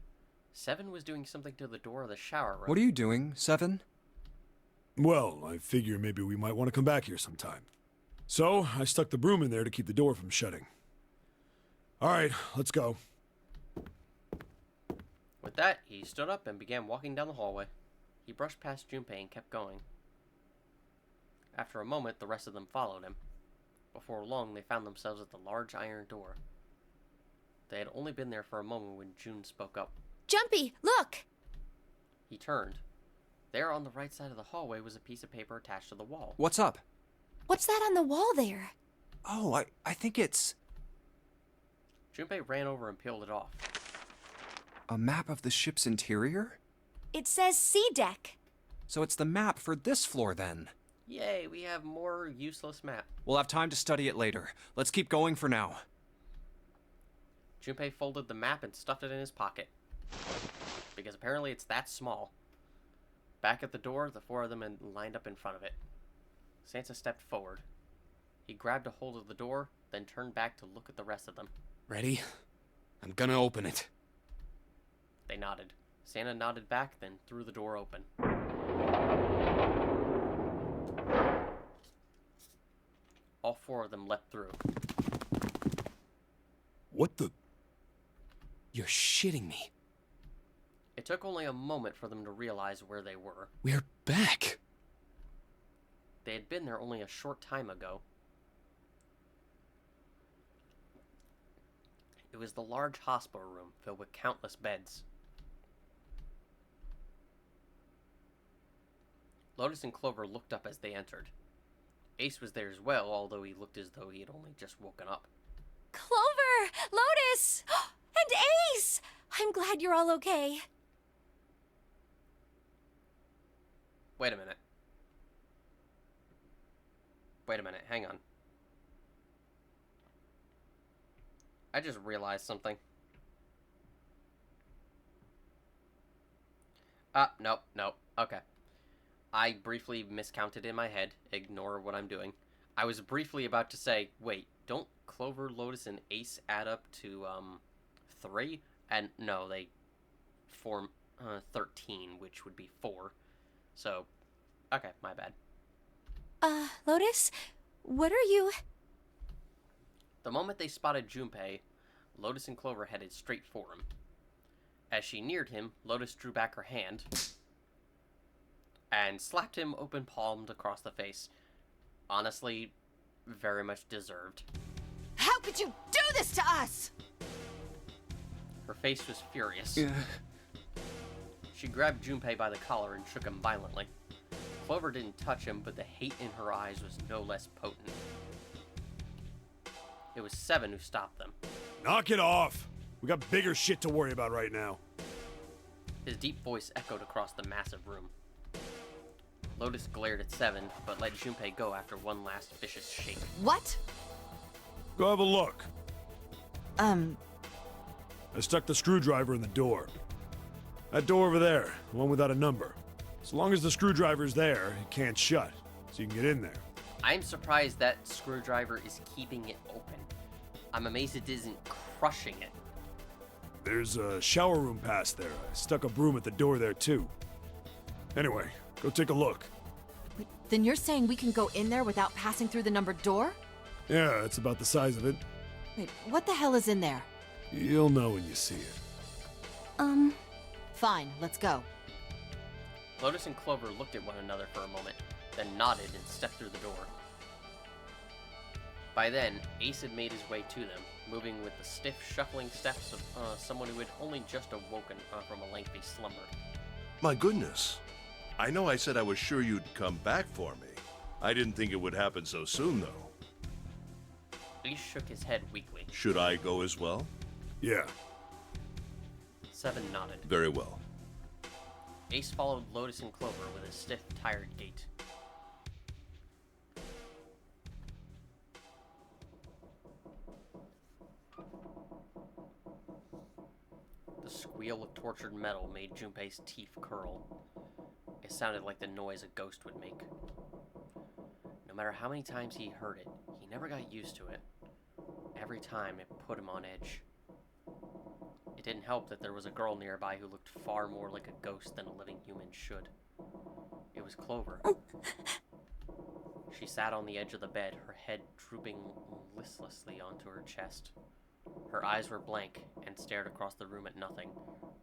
Seven was doing something to the door of the shower room. What are you doing, Seven? Well, I figure maybe we might want to come back here sometime. So, I stuck the broom in there to keep the door from shutting. Alright, let's go. With that, he stood up and began walking down the hallway. He brushed past Junpei and kept going. After a moment, the rest of them followed him. Before long, they found themselves at the large iron door. They had only been there for a moment when June spoke up. Jumpy, look! He turned. There on the right side of the hallway was a piece of paper attached to the wall. What's up? What's that on the wall there? Oh, I think it's... Junpei ran over and peeled it off. a map of the ship's interior? It says C deck. So it's the map for this floor then. Yay, we have more useless map. We'll have time to study it later. Let's keep going for now. Junpei folded the map and stuffed it in his pocket. Because apparently it's that small. Back at the door, the four of them had lined up in front of it. Sansa stepped forward. He grabbed a hold of the door, then turned back to look at the rest of them. Ready? I'm gonna open it. They nodded. Santa nodded back, then threw the door open. All four of them leapt through. What the? You're shitting me. It took only a moment for them to realize where they were. We're back. They had been there only a short time ago. It was the large hospital room filled with countless beds. Lotus and Clover looked up as they entered. Ace was there as well, although he looked as though he had only just woken up. Clover! Lotus! And Ace! I'm glad you're all okay. Wait a minute. Wait a minute, hang on. I just realized something. Nope. Okay. I briefly miscounted in my head. Ignore what I'm doing. I was briefly about to say, wait, don't Clover, Lotus, and Ace add up to, 3? And no, they form 13, which would be 4. So, okay, my bad. Lotus? What are you... The moment they spotted Junpei, Lotus and Clover headed straight for him. As she neared him, Lotus drew back her hand and slapped him open-palmed across the face. Honestly, very much deserved. How could you do this to us? Her face was furious. Yeah. She grabbed Junpei by the collar and shook him violently. Clover didn't touch him, but the hate in her eyes was no less potent. It was Seven who stopped them. Knock it off! We got bigger shit to worry about right now. His deep voice echoed across the massive room. Lotus glared at Seven, but let Junpei go after one last vicious shake. What? Go have a look. I stuck the screwdriver in the door. That door over there, the one without a number. As long as the screwdriver's there, it can't shut, so you can get in there. I'm surprised that screwdriver is keeping it open. I'm amazed it isn't crushing it. There's a shower room past there. I stuck a broom at the door there, too. Anyway, go take a look. Then you're saying we can go in there without passing through the numbered door? Yeah, it's about the size of it. Wait, what the hell is in there? You'll know when you see it. Fine, let's go. Lotus and Clover looked at one another for a moment, then nodded and stepped through the door. By then, Ace had made his way to them, moving with the stiff, shuffling steps of someone who had only just awoken from a lengthy slumber. My goodness. I know I said I was sure you'd come back for me. I didn't think it would happen so soon, though. Ace shook his head weakly. Should I go as well? Yeah. Seven nodded. Very well. Ace followed Lotus and Clover with a stiff, tired gait. The squeal of tortured metal made Junpei's teeth curl. It sounded like the noise a ghost would make. No matter how many times he heard it, he never got used to it. Every time it put him on edge. It didn't help that there was a girl nearby who looked far more like a ghost than a living human should. It was Clover. She sat on the edge of the bed, her head drooping listlessly onto her chest. Her eyes were blank and stared across the room at nothing.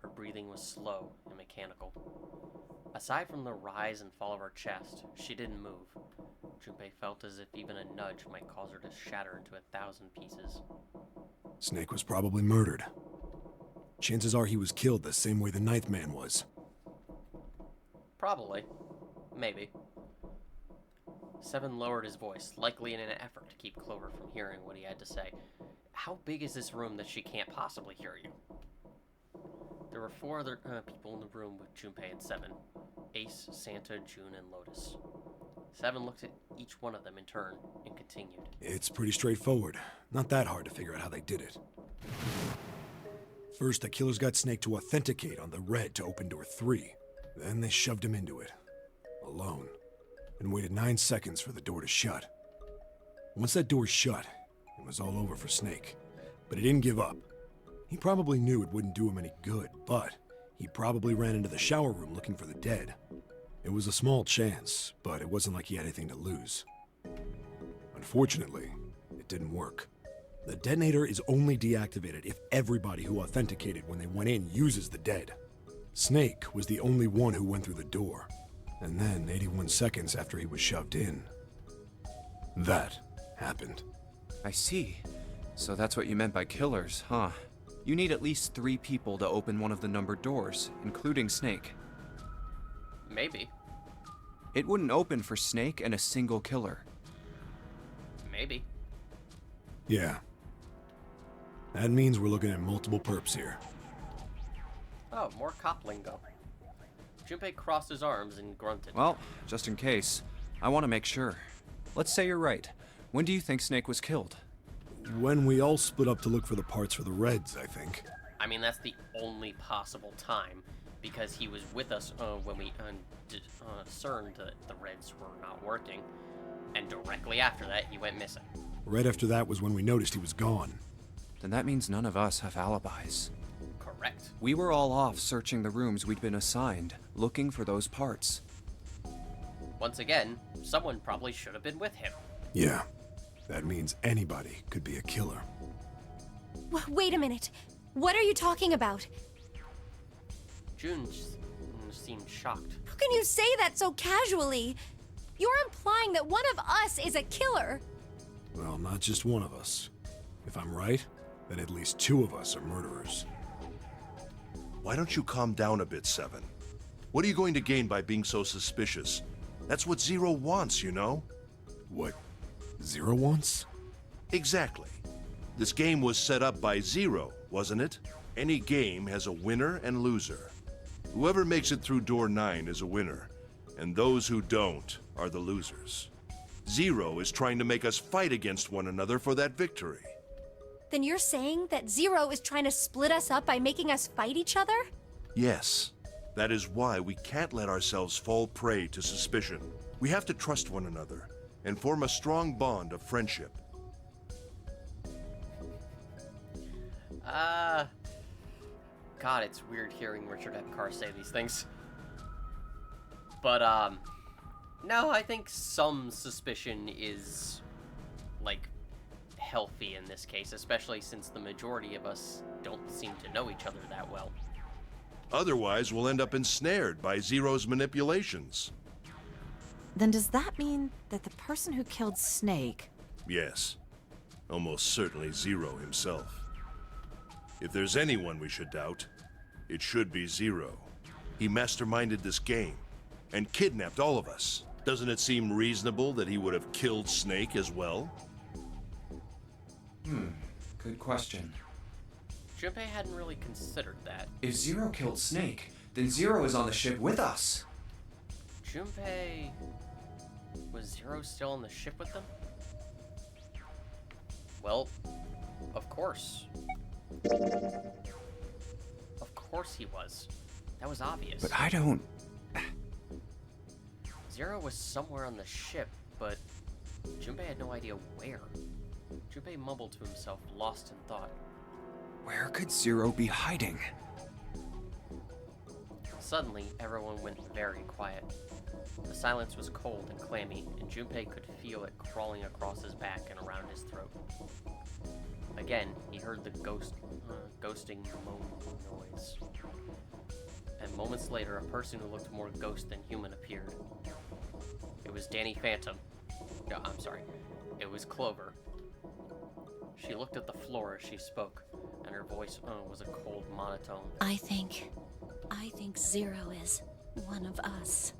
Her breathing was slow and mechanical. Aside from the rise and fall of her chest, she didn't move. Junpei felt as if even a nudge might cause her to shatter into 1,000 pieces. Snake was probably murdered. Chances are he was killed the same way the Ninth Man was. Probably. Maybe. Seven lowered his voice, likely in an effort to keep Clover from hearing what he had to say. How big is this room that she can't possibly hear you? There were 4 other people in the room with Junpei and Seven. Ace, Santa, June, and Lotus. Seven looked at each one of them in turn and continued. It's pretty straightforward. Not that hard to figure out how they did it. First, the killers got Snake to authenticate on the red to open door 3. Then they shoved him into it. Alone. And waited 9 seconds for the door to shut. Once that door shut, it was all over for Snake. But he didn't give up. He probably knew it wouldn't do him any good, but he probably ran into the shower room looking for the dead. It was a small chance, but it wasn't like he had anything to lose. Unfortunately, it didn't work. The detonator is only deactivated if everybody who authenticated when they went in uses the dead. Snake was the only one who went through the door. And then, 81 seconds after he was shoved in, that happened. I see. So that's what you meant by killers, huh? You need at least 3 people to open one of the numbered doors, including Snake. Maybe. It wouldn't open for Snake and a single killer. Maybe. Yeah. That means we're looking at multiple perps here. Oh, more cop lingo. Junpei crossed his arms and grunted. Well, just in case, I want to make sure. Let's say you're right. When do you think Snake was killed? When we all split up to look for the parts for the Reds, I think. I mean, that's the only possible time, because he was with us when we discerned that the Reds were not working, and directly after that, he went missing. Right after that was when we noticed he was gone. Then that means none of us have alibis. Correct. We were all off searching the rooms we'd been assigned, looking for those parts. Once again, someone probably should have been with him. Yeah. That means anybody could be a killer. Wait a minute. What are you talking about? June seemed shocked. How can you say that so casually? You're implying that one of us is a killer. Well, not just one of us. If I'm right, then at least 2 of us are murderers. Why don't you calm down a bit, Seven? What are you going to gain by being so suspicious? That's what Zero wants, you know? What Zero wants? Exactly. This game was set up by Zero, wasn't it? Any game has a winner and loser. Whoever makes it through door 9 is a winner, and those who don't are the losers. Zero is trying to make us fight against one another for that victory. Then you're saying that Zero is trying to split us up by making us fight each other? Yes. That is why we can't let ourselves fall prey to suspicion. We have to trust one another and form a strong bond of friendship. God, it's weird hearing Richard Epcar say these things. But, no, I think some suspicion is, like, healthy in this case, especially since the majority of us don't seem to know each other that well. Otherwise, we'll end up ensnared by Zero's manipulations. Then does that mean that the person who killed Snake... Yes. Almost certainly Zero himself. If there's anyone we should doubt, it should be Zero. He masterminded this game and kidnapped all of us. Doesn't it seem reasonable that he would have killed Snake as well? Good question. Junpei hadn't really considered that. If Zero killed Snake, then Zero is on the ship with us. Junpei... Was Zero still on the ship with them? Well, of course. Of course he was. That was obvious. But I don't... Zero was somewhere on the ship, but Junpei had no idea where. Junpei mumbled to himself, lost in thought. Where could Zero be hiding? Suddenly, everyone went very quiet. The silence was cold and clammy, and Junpei could feel it crawling across his back and around his throat. Again, he heard the ghosting moan noise. And moments later, a person who looked more ghost than human appeared. It was Danny Phantom. No, I'm sorry. It was Clover. She looked at the floor as she spoke, and her voice was a cold monotone. I think Zero is one of us.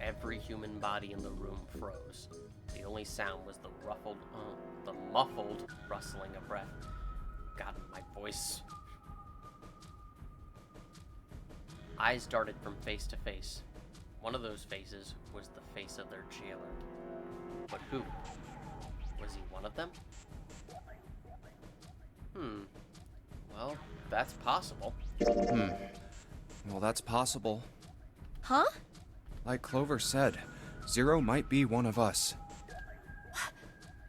Every human body in the room froze. The only sound was the muffled rustling of breath. God, my voice. Eyes darted from face to face. One of those faces was the face of their jailer. But who? Was he one of them? Well, that's possible. Well, that's possible. Huh? Like Clover said, Zero might be one of us.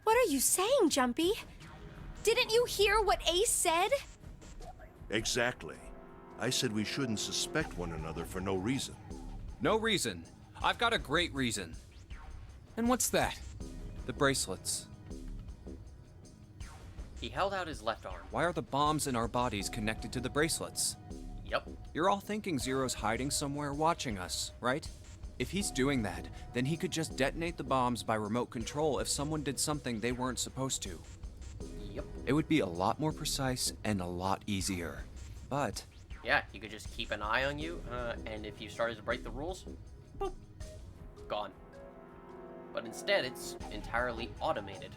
What are you saying, Jumpy? Didn't you hear what Ace said? Exactly. I said we shouldn't suspect one another for no reason. No reason. I've got a great reason. And what's that? The bracelets. He held out his left arm. Why are the bombs in our bodies connected to the bracelets? Yep. You're all thinking Zero's hiding somewhere watching us, right? If he's doing that, then he could just detonate the bombs by remote control if someone did something they weren't supposed to. Yep. It would be a lot more precise and a lot easier. But... Yeah, he could just keep an eye on you, and if you started to break the rules, boop, gone. But instead, it's entirely automated.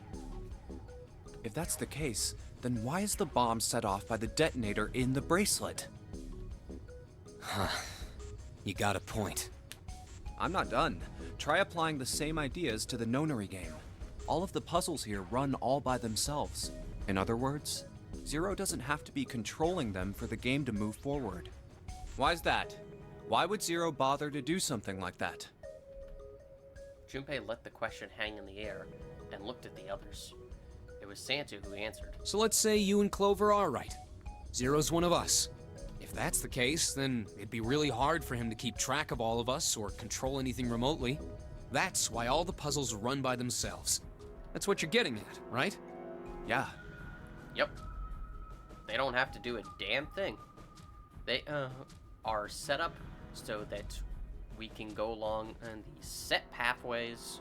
if that's the case, then why is the bomb set off by the detonator in the bracelet? You got a point. I'm not done. Try applying the same ideas to the nonary game. All of the puzzles here run all by themselves. In other words, Zero doesn't have to be controlling them for the game to move forward. Why's that? Why would Zero bother to do something like that? Junpei let the question hang in the air and looked at the others. It was Santu who answered. So let's say you and Clover are right. Zero's one of us. If that's the case, then it'd be really hard for him to keep track of all of us or control anything remotely. That's why all the puzzles run by themselves. That's what you're getting at, right? Yeah. Yep. They don't have to do a damn thing. They are set up so that we can go along in these set pathways,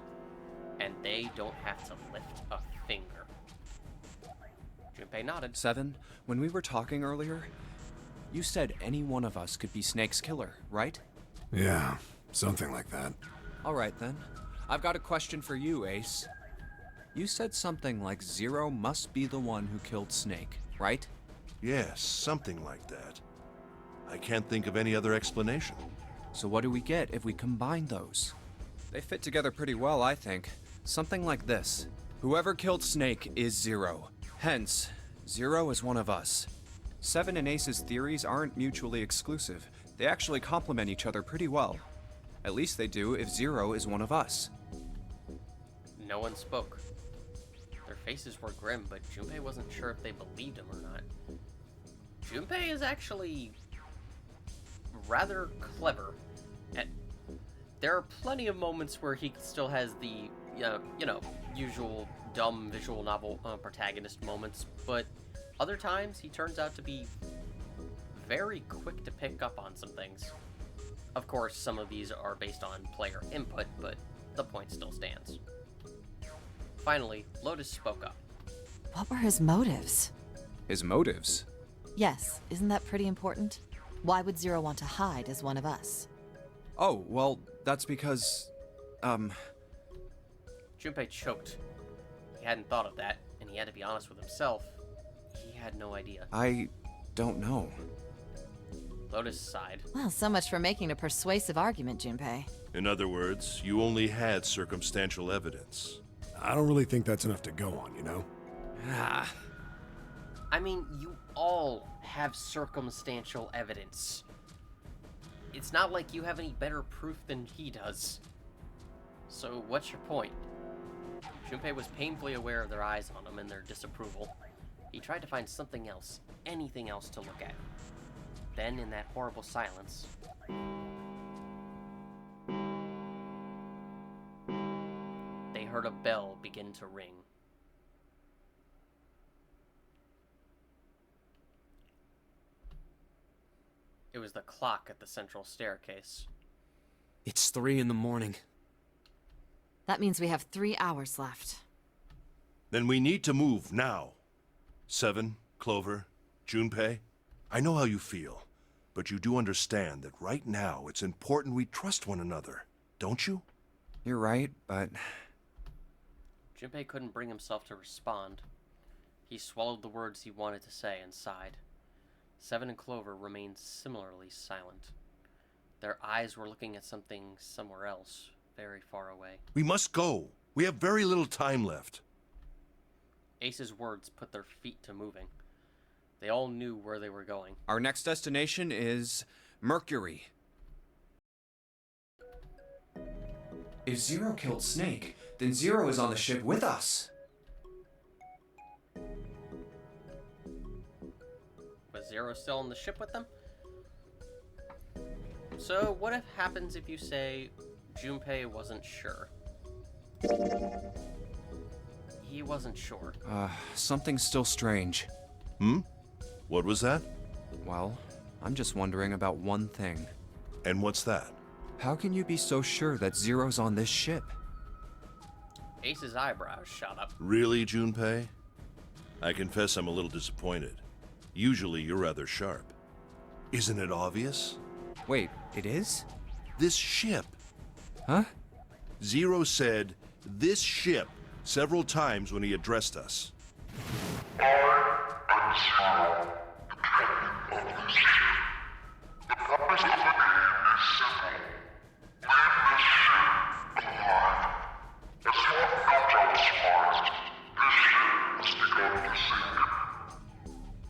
and they don't have to lift a finger. Junpei nodded. 7, when we were talking earlier, you said any one of us could be Snake's killer, right? Yeah, something like that. All right then. I've got a question for you, Ace. You said something like Zero must be the one who killed Snake, right? Yes, something like that. I can't think of any other explanation. So what do we get if we combine those? They fit together pretty well, I think. Something like this. Whoever killed Snake is Zero. Hence, Zero is one of us. 7 and Ace's theories aren't mutually exclusive. They actually complement each other pretty well. At least they do if Zero is one of us. No one spoke. Their faces were grim, but Junpei wasn't sure if they believed him or not. Junpei is actually rather clever. And there are plenty of moments where he still has the, usual dumb visual novel protagonist moments, but other times he turns out to be very quick to pick up on some things. Of course, some of these are based on player input, but the point still stands. Finally, Lotus spoke up. What were his motives? His motives? Yes, isn't that pretty important? Why would Zero want to hide as one of us? Oh, well, that's because, Junpei choked. He hadn't thought of that, and he had to be honest with himself. He had no idea. I don't know. Lotus sighed. Well, so much for making a persuasive argument, Junpei. In other words, you only had circumstantial evidence. I don't really think that's enough to go on, you know? Ah. I mean, you all have circumstantial evidence. It's not like you have any better proof than he does. So, what's your point? Junpei was painfully aware of their eyes on him and their disapproval. He tried to find something else, anything else to look at. Then, in that horrible silence, they heard a bell begin to ring. It was the clock at the central staircase. It's 3 in the morning. That means we have 3 hours left. Then we need to move now. 7, Clover, Junpei, I know how you feel, but you do understand that right now it's important we trust one another, don't you? You're right, but Junpei couldn't bring himself to respond. He swallowed the words he wanted to say and sighed. 7 and Clover remained similarly silent. Their eyes were looking at something somewhere else, very far away. We must go. We have very little time left. Ace's words put their feet to moving. They all knew where they were going. our next destination is Mercury. If Zero killed Snake, then Zero is on the ship with us. Was Zero still on the ship with them? So, what if happens if you say Junpei wasn't sure? He wasn't sure. Something's still strange. What was that? Well, I'm just wondering about one thing. And what's that? How can you be so sure that Zero's on this ship? Ace's eyebrows shot up. Really, Junpei? I confess I'm a little disappointed. Usually you're rather sharp. Isn't it obvious? Wait, it is? This ship. Huh? Zero said, "this ship," several times when he addressed us.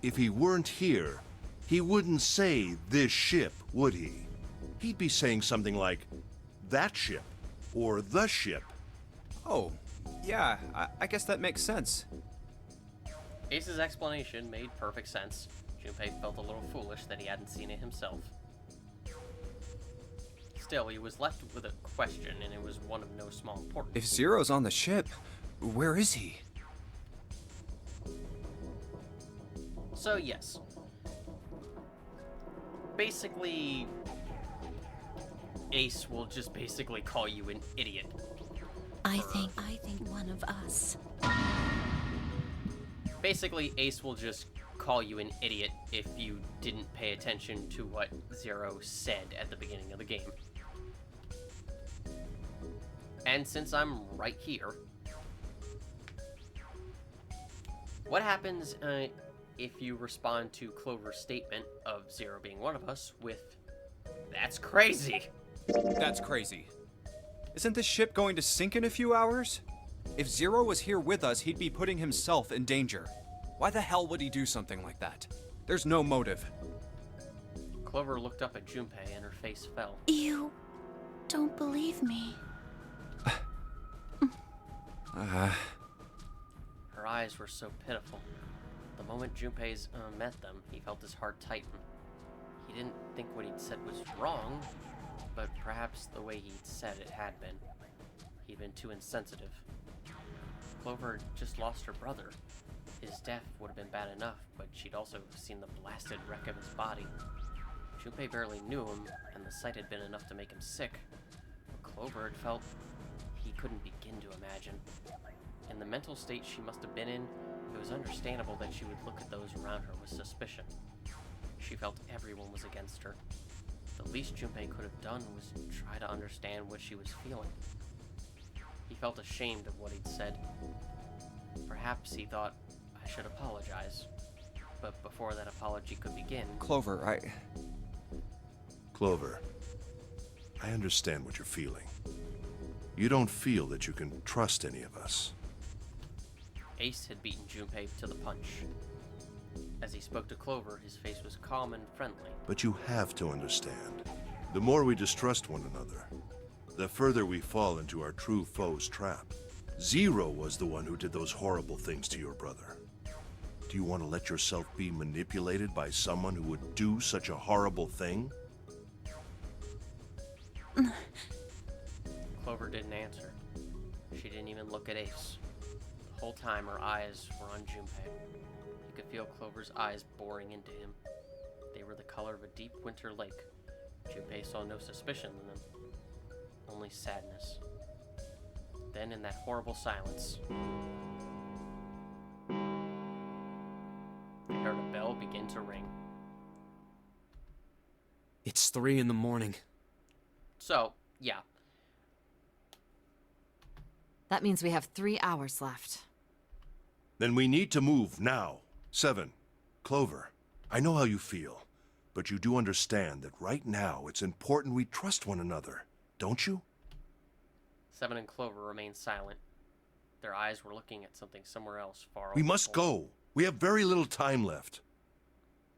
If he weren't here, he wouldn't say this ship, would he? He'd be saying something like, that ship, or the ship. Oh, yeah, I guess that makes sense. Ace's explanation made perfect sense. Junpei felt a little foolish that he hadn't seen it himself. Still, he was left with a question, and it was one of no small importance. If Zero's on the ship, where is he? So, yes. Basically, Ace will just basically call you an idiot. I think one of us. Basically, Ace will just call you an idiot if you didn't pay attention to what Zero said at the beginning of the game. And since I'm right here, what happens if you respond to Clover's statement of Zero being one of us with, "That's crazy"? That's crazy. Isn't this ship going to sink in a few hours? If Zero was here with us, he'd be putting himself in danger. Why the hell would he do something like that? There's no motive. Clover looked up at Junpei and her face fell. You don't believe me. Her eyes were so pitiful. The moment Junpei's met them, he felt his heart tighten. He didn't think what he'd said was wrong, but perhaps the way he'd said it had been. He'd been too insensitive. Clover had just lost her brother. His death would have been bad enough, but she'd also seen the blasted wreck of his body. Junpei barely knew him, and the sight had been enough to make him sick. But Clover had felt he couldn't begin to imagine. In the mental state she must have been in, it was understandable that she would look at those around her with suspicion. She felt everyone was against her. The least Junpei could have done was try to understand what she was feeling. He felt ashamed of what he'd said. Perhaps he thought, I should apologize. But before that apology could begin... Clover, Clover, I understand what you're feeling. You don't feel that you can trust any of us. Ace had beaten Junpei to the punch. As he spoke to Clover, his face was calm and friendly. But you have to understand. The more we distrust one another, the further we fall into our true foe's trap. Zero was the one who did those horrible things to your brother. Do you want to let yourself be manipulated by someone who would do such a horrible thing? Clover didn't answer. She didn't even look at Ace. The whole time her eyes were on Junpei. He could feel Clover's eyes boring into him. They were the color of a deep winter lake. Junpei saw no suspicion in them, only sadness. Then in that horrible silence, they heard a bell begin to ring. It's 3 in the morning. So, yeah. That means we have 3 hours left. Then we need to move now. 7. Clover, I know how you feel, but you do understand that right now it's important we trust one another, don't you? 7 and Clover remained silent. Their eyes were looking at something somewhere else far We off must before. go. We have very little time left.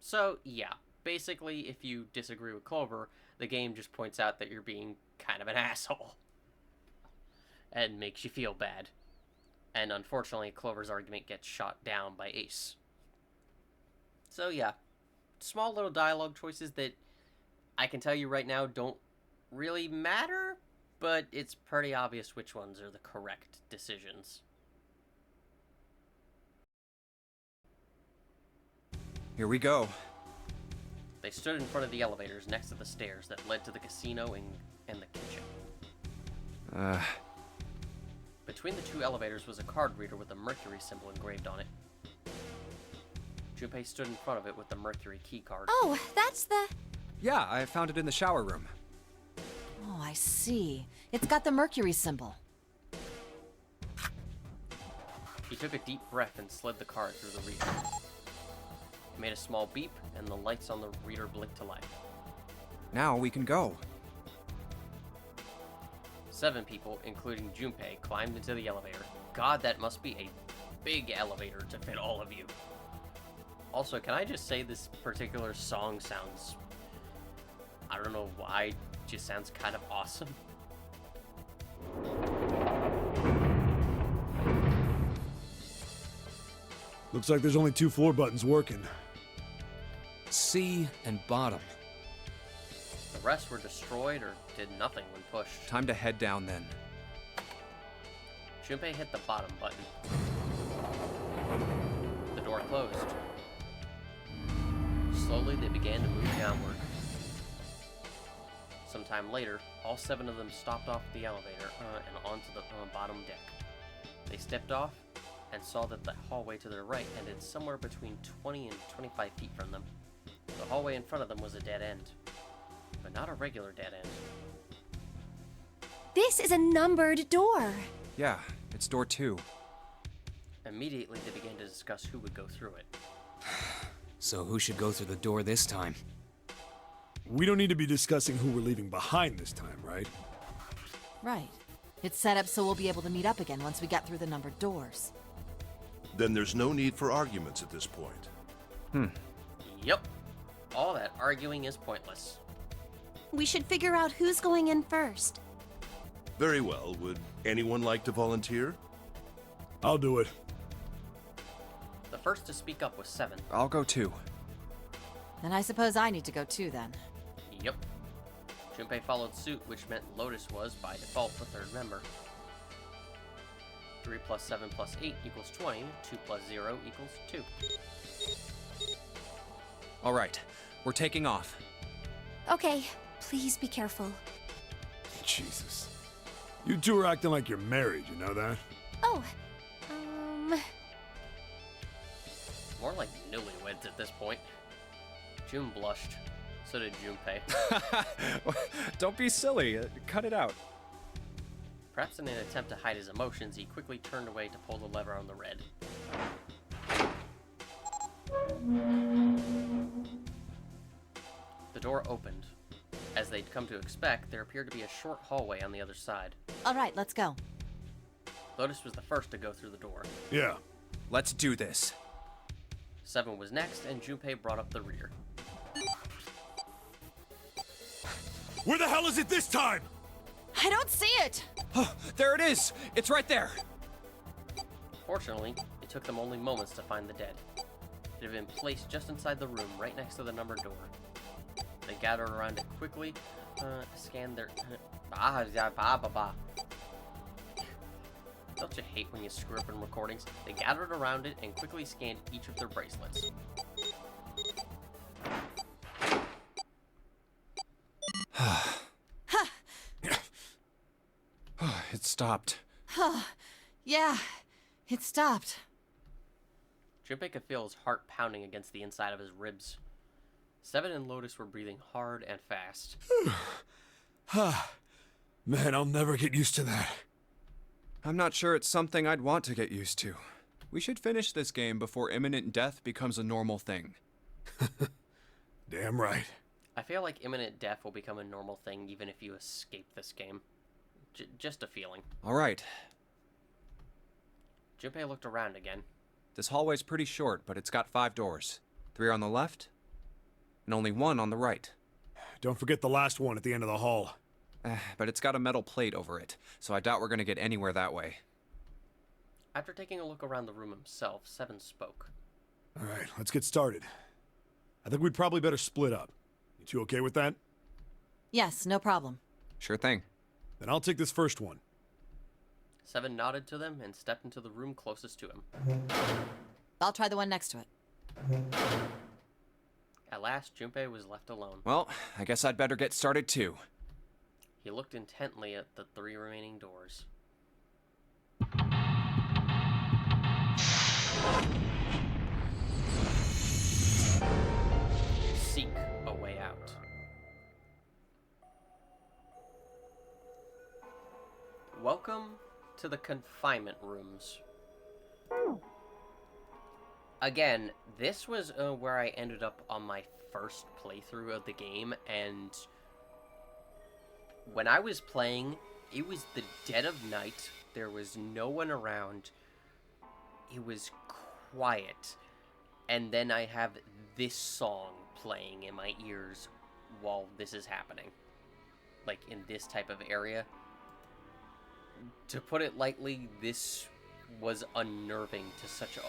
So, yeah. Basically, if you disagree with Clover, the game just points out that you're being kind of an asshole. And makes you feel bad. And unfortunately, Clover's argument gets shot down by Ace. So, yeah. Small little dialogue choices that I can tell you right now don't really matter, but it's pretty obvious which ones are the correct decisions. Here we go. They stood in front of the elevators next to the stairs that led to the casino and the kitchen. Between the two elevators was a card reader with a Mercury symbol engraved on it. Junpei stood in front of it with the Mercury key card. Oh, that's the... Yeah, I found it in the shower room. Oh, I see. It's got the Mercury symbol. He took a deep breath and slid the card through the reader. It made a small beep, and the lights on the reader blinked to life. Now we can go. 7 people, including Junpei, climbed into the elevator. God, that must be a big elevator to fit all of you. Also, can I just say this particular song sounds... I don't know why, it just sounds kind of awesome. Looks like there's only 2 floor buttons working. C and bottom. rest were destroyed or did nothing when pushed. Time to head down then. Junpei hit the bottom button. The door closed. Slowly, they began to move downward. Sometime later, all 7 of them stopped off the elevator and onto the bottom deck. They stepped off and saw that the hallway to their right ended somewhere between 20 and 25 feet from them. The hallway in front of them was a dead end, but not a regular dead end. This is a numbered door. Yeah, it's door 2. Immediately, they began to discuss who would go through it. So who should go through the door this time? We don't need to be discussing who we're leaving behind this time, right? Right. It's set up so we'll be able to meet up again once we get through the numbered doors. Then there's no need for arguments at this point. Yep. All that arguing is pointless. We should figure out who's going in first. Very well. Would anyone like to volunteer? I'll do it. The first to speak up was 7. I'll go too. Then I suppose I need to go too then. Yep. Junpei followed suit, which meant Lotus was, by default, the third member. 3 plus 7 plus 8 equals 20. 2 plus 0 equals 2. All right, we're taking off. Okay, please be careful. Jesus. You two are acting like you're married, you know that? Oh, More like newlyweds at this point. June blushed. So did Junpei. Don't be silly. Cut it out. Perhaps in an attempt to hide his emotions, he quickly turned away to pull the lever on the red. The door opened. As they'd come to expect, there appeared to be a short hallway on the other side. All right, let's go. Lotus was the first to go through the door. Yeah. Let's do this. 7 was next, and Junpei brought up the rear. Where the hell is it this time? I don't see it! Oh, there it is! It's right there! Fortunately, it took them only moments to find the dead. It had been placed just inside the room, right next to the numbered door. They gathered around it quickly, scanned their... Don't you hate when you screw up in recordings? They gathered around it and quickly scanned each of their bracelets. It stopped. Yeah, it stopped. Junpei could feel his heart pounding against the inside of his ribs. 7 and Lotus were breathing hard and fast. Man, I'll never get used to that. I'm not sure it's something I'd want to get used to. We should finish this game before imminent death becomes a normal thing. Damn right. I feel like imminent death will become a normal thing even if you escape this game. Just a feeling. All right. Junpei looked around again. This hallway's pretty short, but it's got 5 doors. 3 on the left, and only 1 on the right. Don't forget the last one at the end of the hall. But it's got a metal plate over it, so I doubt we're gonna get anywhere that way. After taking a look around the room himself, 7 spoke. All right, let's get started. I think we'd probably better split up. You two okay with that? Yes, no problem. Sure thing. Then I'll take this first one. 7 nodded to them and stepped into the room closest to him. I'll try the one next to it. At last, Junpei was left alone. Well, I guess I'd better get started too. He looked intently at the 3 remaining doors. Seek a way out. Welcome to the Confinement Rooms. Again, this was where I ended up on my first playthrough of the game, and when I was playing, it was the dead of night. There was no one around. It was quiet. And then I have this song playing in my ears while this is happening. Like, in this type of area. To put it lightly, this was unnerving to such a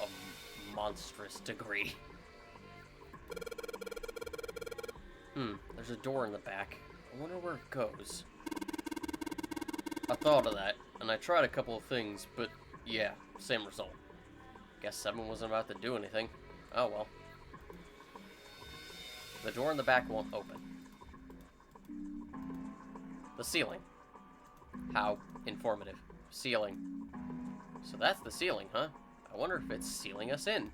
monstrous degree. There's a door in the back. I wonder where it goes. I thought of that, and I tried a couple of things, but yeah, same result. Guess 7 wasn't about to do anything. Oh well. The door in the back won't open. The ceiling. How informative. Ceiling. So that's the ceiling, huh? I wonder if it's sealing us in.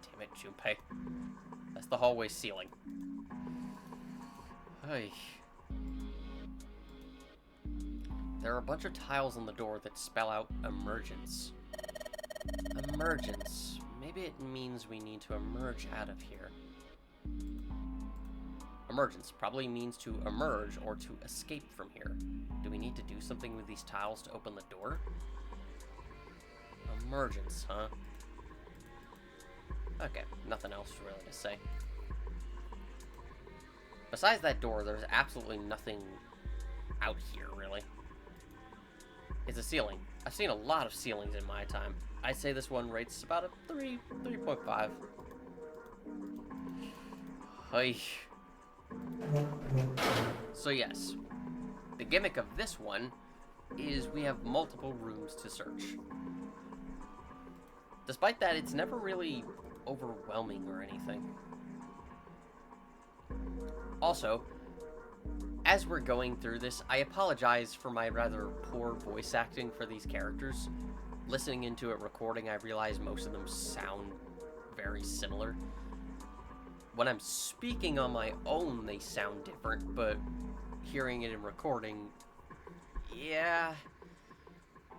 Damn it, Junpei. That's the hallway ceiling. Hey. There are a bunch of tiles on the door that spell out emergence. Emergence. Maybe it means we need to emerge out of here. Emergence probably means to emerge or to escape from here. Do we need to do something with these tiles to open the door? Emergence, huh? Okay, nothing else really to say. Besides that door, there's absolutely nothing out here, really. It's a ceiling. I've seen a lot of ceilings in my time. I'd say this one rates about a 3.5. Hey. So yes, the gimmick of this one is we have multiple rooms to search. Despite that, it's never really overwhelming or anything. Also, as we're going through this, I apologize for my rather poor voice acting for these characters. Listening into it recording, I realize most of them sound very similar. When I'm speaking on my own, they sound different, but hearing it in recording, yeah.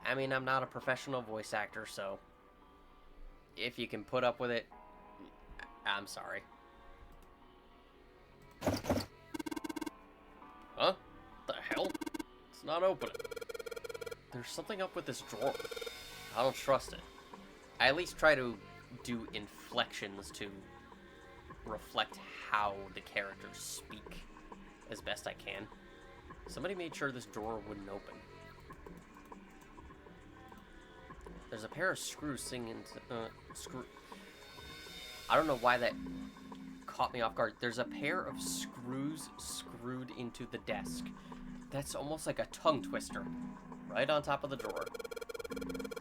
I mean, I'm not a professional voice actor, so if you can put up with it, I'm sorry. Huh? The hell? It's not opening. There's something up with this drawer. I don't trust it. I at least try to do inflections to reflect how the characters speak as best I can. Somebody made sure this drawer wouldn't open. There's a pair of screws singing screw. I don't know why that caught me off guard. There's a pair of screws screwed into the desk. That's almost like a tongue twister. Right on top of the drawer.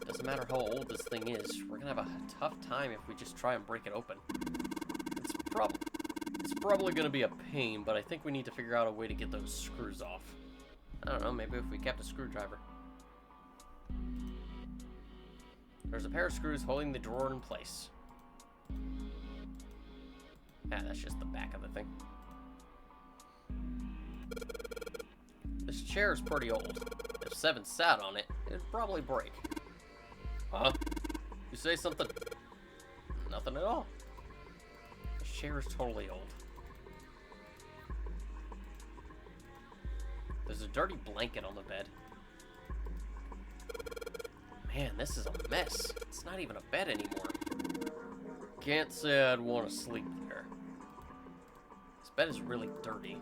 Doesn't matter how old this thing is, we're gonna have a tough time if we just try and break it open. It's probably gonna be a pain, but I think we need to figure out a way to get those screws off. I don't know, maybe if we kept a screwdriver. There's a pair of screws holding the drawer in place. Ah, that's just the back of the thing. This chair is pretty old. If 7 sat on it, it'd probably break. Huh? You say something? Nothing at all. This chair is totally old. There's a dirty blanket on the bed. Man, this is a mess. It's not even a bed anymore. Can't say I'd want to sleep there. This bed is really dirty.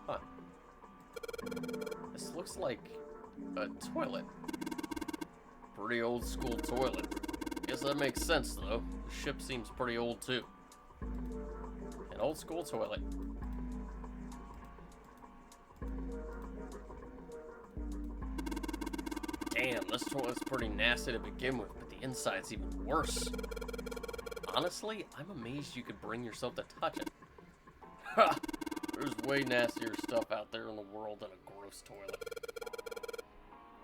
Huh. This looks like a toilet. Pretty old school toilet. Guess that makes sense though. The ship seems pretty old too. An old school toilet. Damn, this toilet's pretty nasty to begin with, but the inside's even worse. Honestly, I'm amazed you could bring yourself to touch it. Ha! There's way nastier stuff out there in the world than a gross toilet.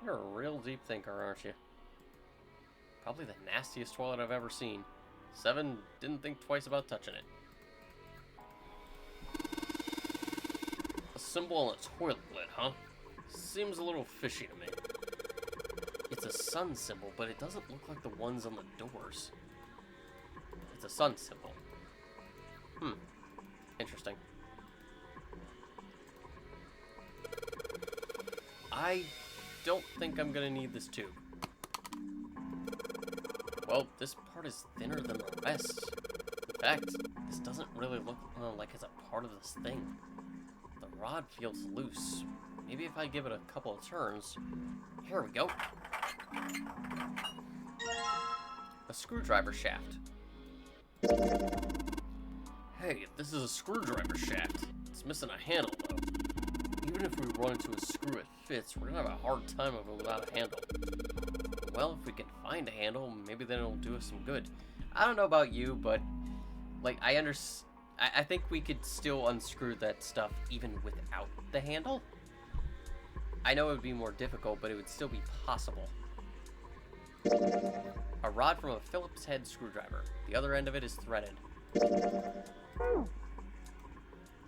You're a real deep thinker, aren't you? Probably the nastiest toilet I've ever seen. 7 didn't think twice about touching it. A symbol on a toilet lid, huh? Seems a little fishy to me. It's a sun symbol, but it doesn't look like the ones on the doors. It's a sun symbol. Interesting. I don't think I'm gonna need this tube. Well, this part is thinner than the rest. In fact, this doesn't really look like it's a part of this thing. The rod feels loose. Maybe if I give it a couple of turns. Here we go. A screwdriver shaft. Hey, this is a screwdriver shaft. It's missing a handle, though. Even if we run into a screw it fits, we're gonna have a hard time of it without a handle. Well, if we can find a handle, maybe then it'll do us some good. I don't know about you, but, like, I think we could still unscrew that stuff even without the handle. I know it would be more difficult, but it would still be possible. A rod from a Phillips head screwdriver. The other end of it is threaded.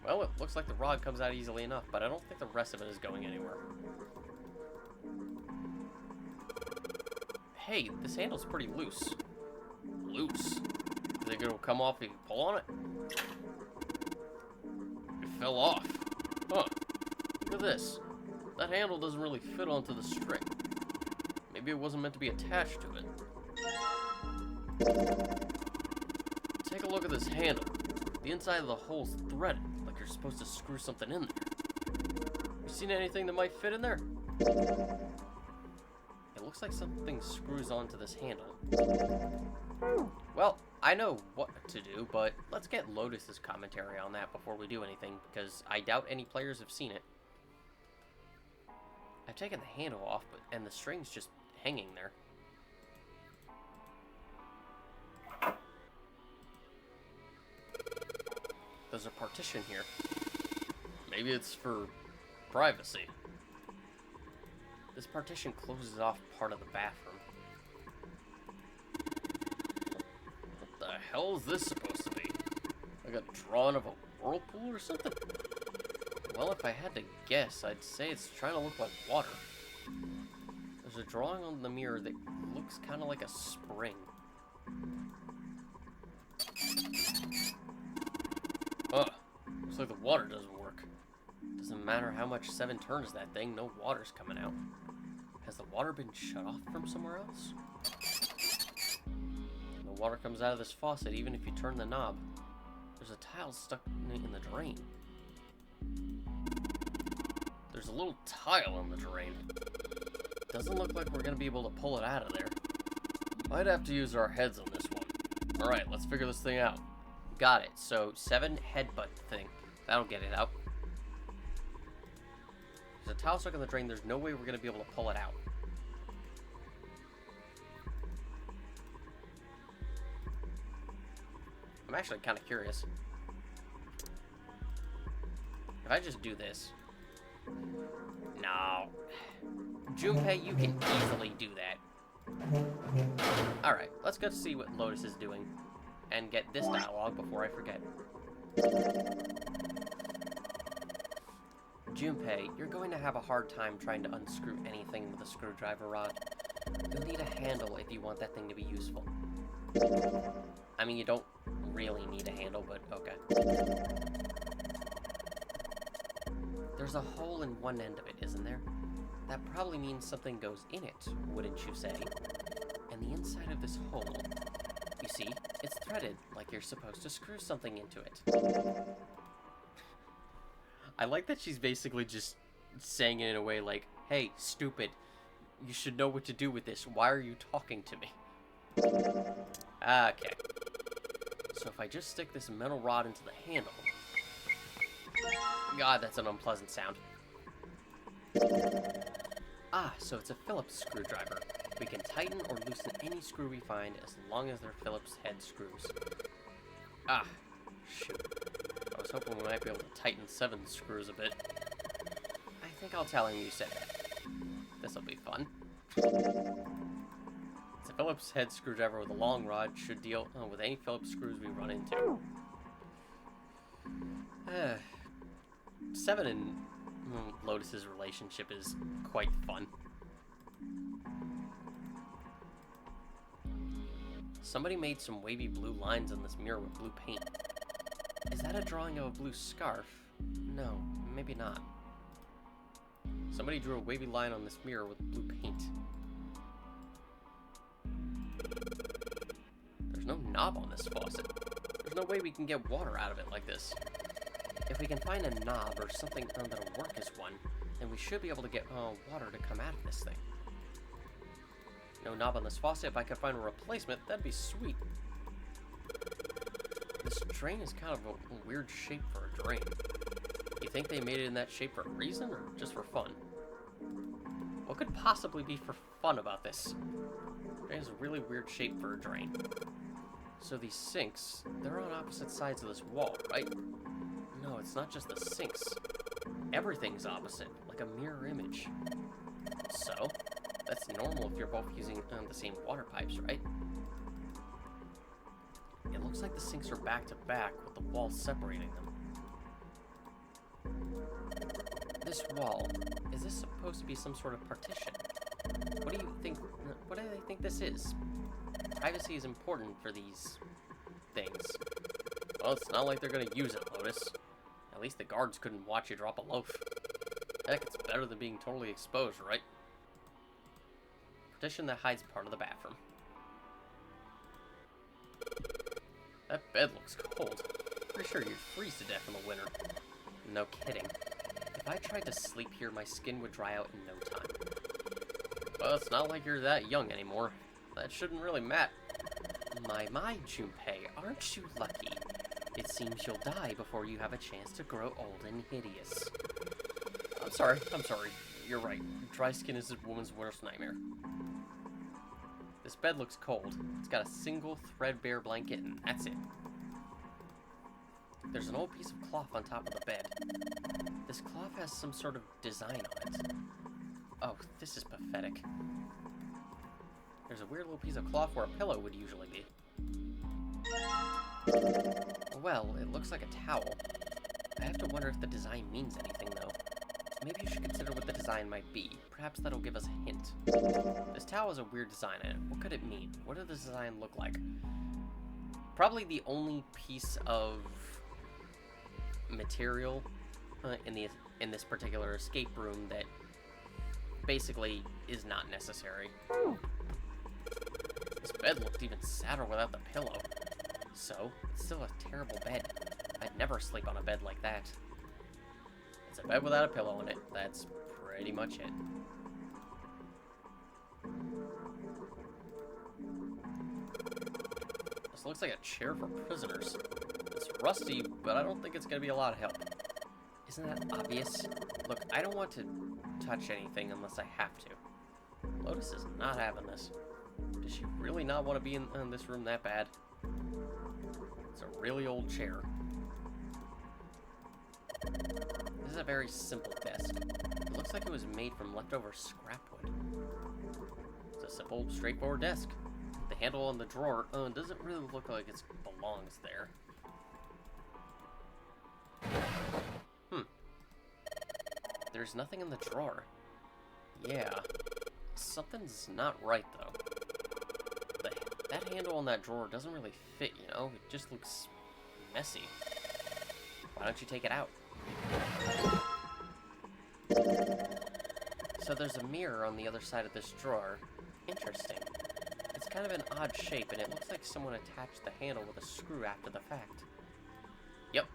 Well, it looks like the rod comes out easily enough, but I don't think the rest of it is going anywhere. Hey, this handle's pretty loose. Loose? You think it'll come off if you pull on it? It fell off. Huh. Look at this. That handle doesn't really fit onto the string. Maybe it wasn't meant to be attached to it. Take a look at this handle. The inside of the hole's threaded, like you're supposed to screw something in there. You seen anything that might fit in there? It looks like something screws onto this handle. Well, I know what to do, but let's get Lotus's commentary on that before we do anything, because I doubt any players have seen it. I've taken the handle off, and the string's just hanging there. There's a partition here. Maybe it's for privacy. This partition closes off part of the bathroom. What the hell is this supposed to be? Like a drawing of a whirlpool or something? Well, if I had to guess, I'd say it's trying to look like water. There's a drawing on the mirror that looks kind of like a spring. Huh. Looks like the water doesn't work. Doesn't matter how much 7 turns that thing, no water's coming out. Has the water been shut off from somewhere else? No water comes out of this faucet even if you turn the knob. There's a tile stuck in the drain. There's a little tile in the drain. Doesn't look like we're gonna be able to pull it out of there. Might have to use our heads on this one. Alright, let's figure this thing out. Got it. So, 7 headbutt thing. That'll get it out. There's a tile stuck in the drain. There's no way we're gonna be able to pull it out. I'm actually kind of curious. If I just do this... No. Junpei, you can easily do that. Alright, let's go see what Lotus is doing. And get this dialogue before I forget. Junpei, you're going to have a hard time trying to unscrew anything with a screwdriver rod. You'll need a handle if you want that thing to be useful. I mean, you don't really need a handle, but okay. There's a hole in one end of it, isn't there? That probably means something goes in it, wouldn't you say? And the inside of this hole, you see, it's threaded like you're supposed to screw something into it. I like that she's basically just saying it in a way like, hey, stupid, you should know what to do with this. Why are you talking to me? Okay. So if I just stick this metal rod into the handle... God, that's an unpleasant sound. Ah, so it's a Phillips screwdriver. We can tighten or loosen any screw we find as long as they're Phillips head screws. Ah, shoot. I was hoping we might be able to tighten 7 screws a bit. I think I'll tell him you said that. This'll be fun. It's a Phillips head screwdriver with a long rod. Should deal with any Phillips screws we run into. 7 and Lotus's relationship is quite fun. Somebody made some wavy blue lines on this mirror with blue paint. Is that a drawing of a blue scarf? No, maybe not. Somebody drew a wavy line on this mirror with blue paint. There's no knob on this faucet. There's no way we can get water out of it like this. If we can find a knob or something that'll work as one, then we should be able to get water to come out of this thing. No knob on this faucet. If I could find a replacement, that'd be sweet. This drain is kind of a weird shape for a drain. You think they made it in that shape for a reason, or just for fun? What could possibly be for fun about this? Drain is a really weird shape for a drain. So these sinks, they're on opposite sides of this wall, right? No, it's not just the sinks. Everything's opposite, like a mirror image. So, that's normal if you're both using the same water pipes, right? It looks like the sinks are back to back with the wall separating them. This wall, is this supposed to be some sort of partition? What do they think this is? Privacy is important for these things. Well, it's not like they're gonna use it, Lotus. At least the guards couldn't watch you drop a loaf. Heck, it's better than being totally exposed, right? Partition that hides part of the bathroom. That bed looks cold. Pretty sure you'd freeze to death in the winter. No kidding. If I tried to sleep here, my skin would dry out in no time. Well, it's not like you're that young anymore. That shouldn't really matter. My, Junpei, aren't you lucky? It seems you'll die before you have a chance to grow old and hideous. I'm sorry. You're right. Dry skin is a woman's worst nightmare. This bed looks cold. It's got a single threadbare blanket, and that's it. There's an old piece of cloth on top of the bed. This cloth has some sort of design on it. Oh, this is pathetic. There's a weird little piece of cloth where a pillow would usually be. Well, it looks like a towel. I have to wonder if the design means anything, though. Maybe you should consider what the design might be. Perhaps that'll give us a hint. This towel has a weird design in it. What could it mean? What does the design look like? Probably the only piece of material in this particular escape room that basically is not necessary. This bed looked even sadder without the pillow. So, it's still a terrible bed. I'd never sleep on a bed like that. It's a bed without a pillow in it. That's pretty much it. This looks like a chair for prisoners. It's rusty, but I don't think it's going to be a lot of help. Isn't that obvious? Look, I don't want to touch anything unless I have to. Lotus is not having this. Does she really not want to be in this room that bad? It's a really old chair. This is a very simple desk. It looks like it was made from leftover scrap wood. It's a simple, straightforward desk. The handle on the drawer doesn't really look like it belongs there. There's nothing in the drawer. Yeah. Something's not right, though. That handle on that drawer doesn't really fit, you know? It just looks messy. Why don't you take it out? So there's a mirror on the other side of this drawer. Interesting. It's kind of an odd shape, and it looks like someone attached the handle with a screw after the fact. Yep.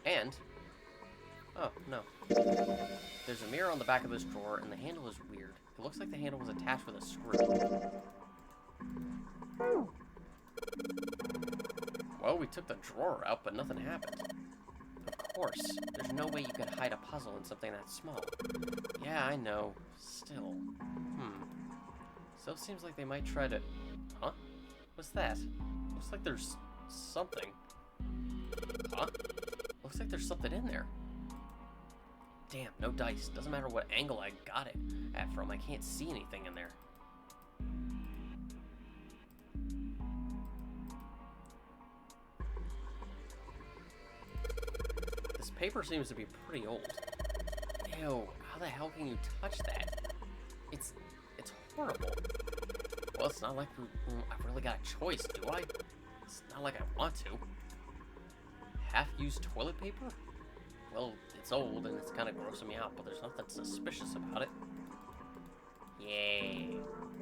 And... oh, no. There's a mirror on the back of this drawer, and the handle is weird. It looks like the handle was attached with a screw. Well, we took the drawer out, but nothing happened. Of course. There's no way you could hide a puzzle in something that small. Yeah, I know. Still. Still seems like they might try to... huh? What's that? Looks like there's something. Huh? Looks like there's something in there. Damn, no dice. Doesn't matter what angle I got it at from. I can't see anything in there. This paper seems to be pretty old. Ew, how the hell can you touch that? It's horrible. Well, it's not like I've really got a choice, do I? It's not like I want to. Half-used toilet paper? Well, it's old and it's kind of grossing me out, but there's nothing suspicious about it. Yay,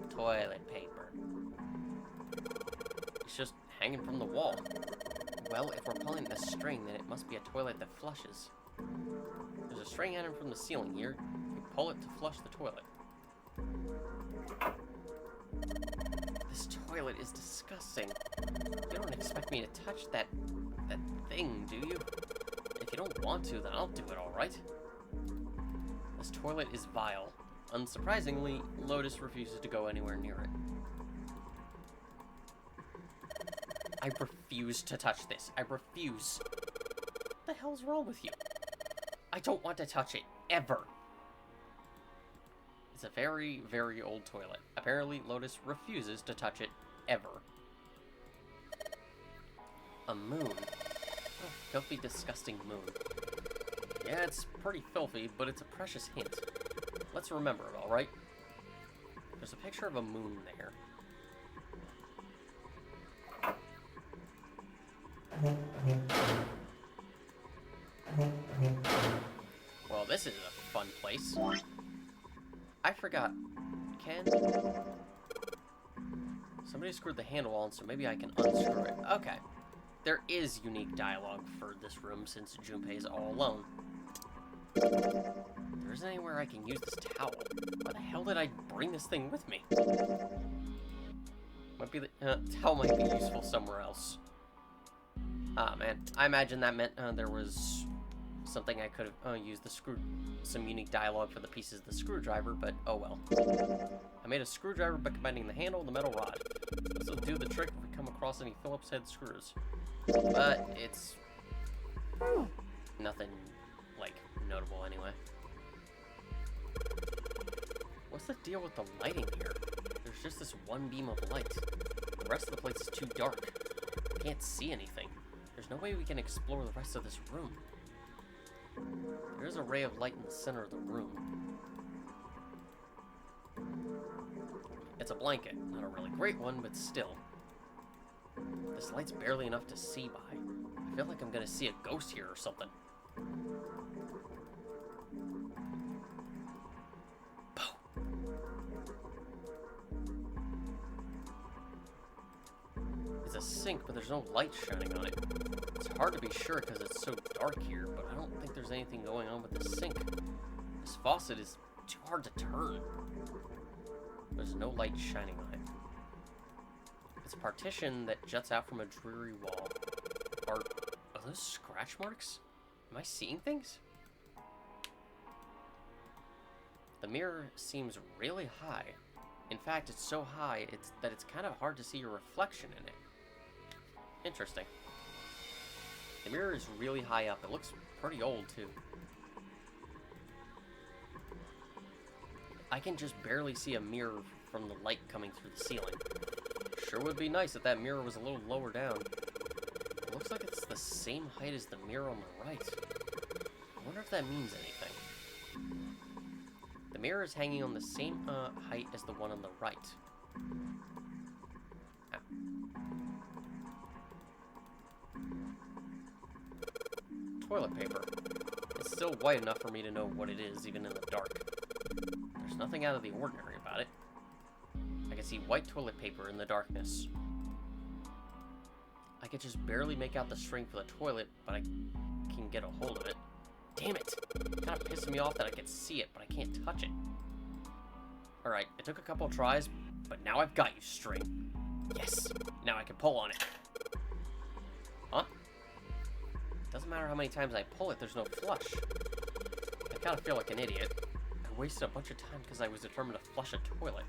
toilet paper. It's just hanging from the wall. Well, if we're pulling this string, then it must be a toilet that flushes. There's a string hanging from the ceiling here. You pull it to flush the toilet. This toilet is disgusting. You don't expect me to touch that thing, do you? If you don't want to, then I'll do it, alright? This toilet is vile. Unsurprisingly, Lotus refuses to go anywhere near it. I refuse to touch this. I refuse. What the hell's wrong with you? I don't want to touch it, ever. It's a very, very old toilet. Apparently, Lotus refuses to touch it, ever. A moon. Oh, filthy, disgusting moon. Yeah, it's pretty filthy, but it's a precious hint. Let's remember it, alright? There's a picture of a moon there. Well, this is a fun place. I forgot. Somebody screwed the handle on, so maybe I can unscrew it. Okay. There is unique dialogue for this room since Junpei is all alone. There isn't anywhere I can use this towel. Why the hell did I bring this thing with me? Might be the towel might be useful somewhere else. Ah, man. I imagine that meant there was something I could have used some unique dialogue for the pieces of the screwdriver, but oh well. I made a screwdriver by combining the handle and the metal rod. This will do the trick if we come across any Phillips head screws. But it's nothing, like, notable anyway. What's the deal with the lighting here? There's just this one beam of light. The rest of the place is too dark. I can't see anything. There's no way we can explore the rest of this room. There is a ray of light in the center of the room. It's a blanket. Not a really great one, but still. This light's barely enough to see by. I feel like I'm gonna see a ghost here or something. It's a sink, but there's no light shining on it. It's hard to be sure because it's so dark here, but I don't think there's anything going on with the sink. This faucet is too hard to turn. There's no light shining on it. It's a partition that juts out from a dreary wall. Are those scratch marks? Am I seeing things? The mirror seems really high. In fact, it's so high that it's kind of hard to see your reflection in it. Interesting. The mirror is really high up. It looks pretty old, too. I can just barely see a mirror from the light coming through the ceiling. Sure would be nice if that mirror was a little lower down. It looks like it's the same height as the mirror on the right. I wonder if that means anything. The mirror is hanging on the same height as the one on the right. Ah. Toilet paper. It's still white enough for me to know what it is, even in the dark. There's nothing out of the ordinary about it. I can see white toilet paper in the darkness. I can just barely make out the string for the toilet, but I can get a hold of it. Damn it! It's kind of pissing me off that I can see it, but I can't touch it. Alright, it took a couple tries, but now I've got you, string. Yes! Now I can pull on it. Huh? Doesn't matter how many times I pull it, there's no flush. I kind of feel like an idiot. I wasted a bunch of time because I was determined to flush a toilet.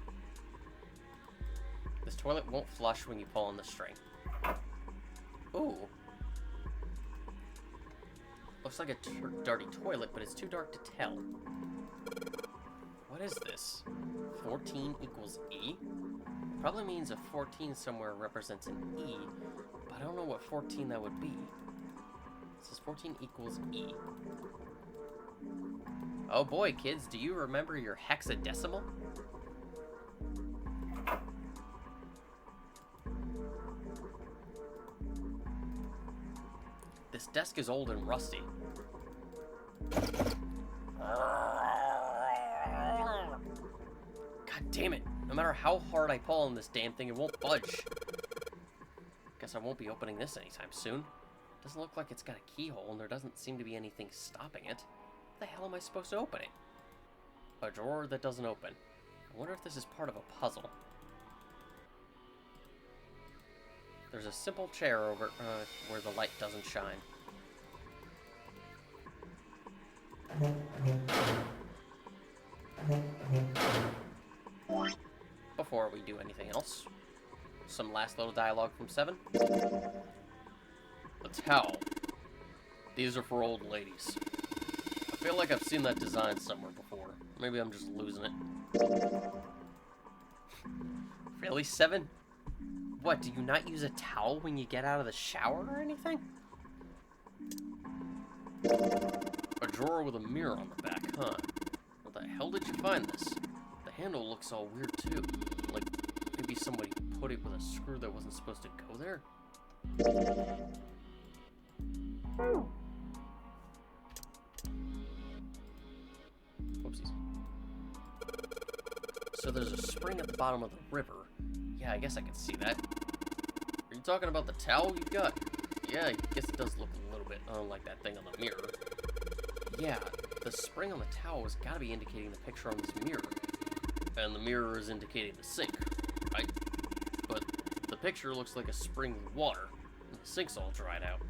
This toilet won't flush when you pull on the string. Ooh. Looks like a dirty toilet, but it's too dark to tell. What is this? 14 equals E? Probably means a 14 somewhere represents an E, but I don't know what 14 that would be. It says 14 equals E. Oh boy, kids, do you remember your hexadecimal? This desk is old and rusty. God damn it. No matter how hard I pull on this damn thing, it won't budge. Guess I won't be opening this anytime soon. Doesn't look like it's got a keyhole, and there doesn't seem to be anything stopping it. How the hell am I supposed to open it? A drawer that doesn't open. I wonder if this is part of a puzzle. There's a simple chair over where the light doesn't shine. Before we do anything else, some last little dialogue from 7. A towel. These are for old ladies. I feel like I've seen that design somewhere before. Maybe I'm just losing it. Really, 7? What, do you not use a towel when you get out of the shower or anything? A drawer with a mirror on the back, huh? Where the hell did you find this? The handle looks all weird too. Like, maybe somebody put it with a screw that wasn't supposed to go there? Whoopsies. So there's a spring at the bottom of the river. Yeah, I guess I can see that. Are you talking about the towel you got? Yeah, I guess it does look a little bit like that thing on the mirror. Yeah, the spring on the towel has got to be indicating the picture on this mirror. And the mirror is indicating the sink, right? But the picture looks like a spring with water, and the sink's all dried out.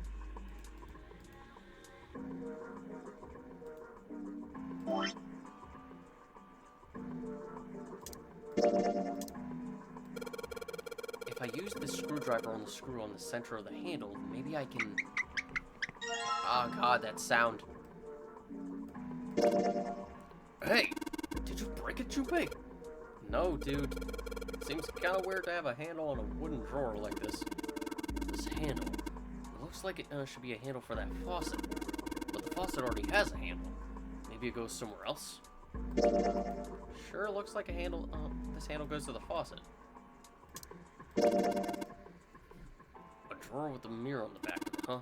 If I use this screwdriver on the screw on the center of the handle, maybe I can... Oh god, that sound. Hey! Did you break it, Junpei? No, dude. Seems kind of weird to have a handle on a wooden drawer like this. This handle. It looks like it should be a handle for that faucet. But the faucet already has a handle. Maybe it goes somewhere else? Sure looks like a handle. This handle goes to the faucet. A drawer with a mirror on the back of it, huh?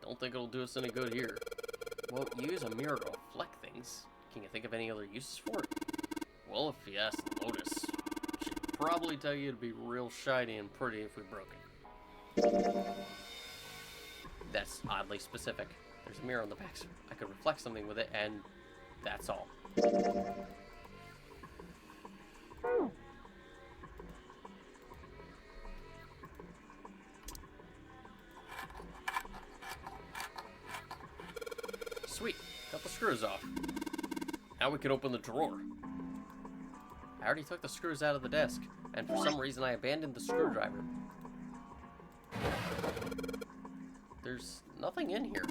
Don't think it'll do us any good here. Well, you use a mirror to reflect things. Can you think of any other uses for it? Well, if you ask Lotus, she'd probably tell you it'd be real shiny and pretty if we broke it. That's oddly specific. There's a mirror on the back, so I could reflect something with it, and that's all. Sweet, got the screws off. Now we can open the drawer. I already took the screws out of the desk, and for some reason I abandoned the screwdriver. There's nothing in here.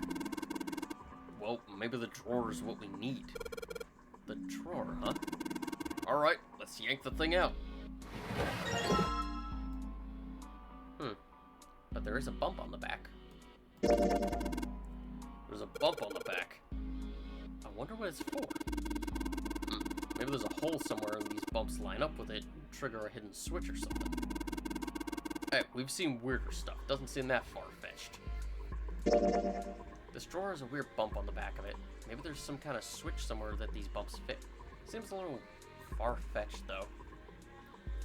Well, maybe the drawer is what we need. The drawer, huh? Alright, let's yank the thing out. But there is a bump on the back. There's a bump on the back. I wonder what it's for. Maybe there's a hole somewhere and these bumps line up with it and trigger a hidden switch or something. Hey, we've seen weirder stuff. Doesn't seem that far-fetched. This drawer has a weird bump on the back of it. Maybe there's some kind of switch somewhere that these bumps fit. Seems a little far-fetched, though.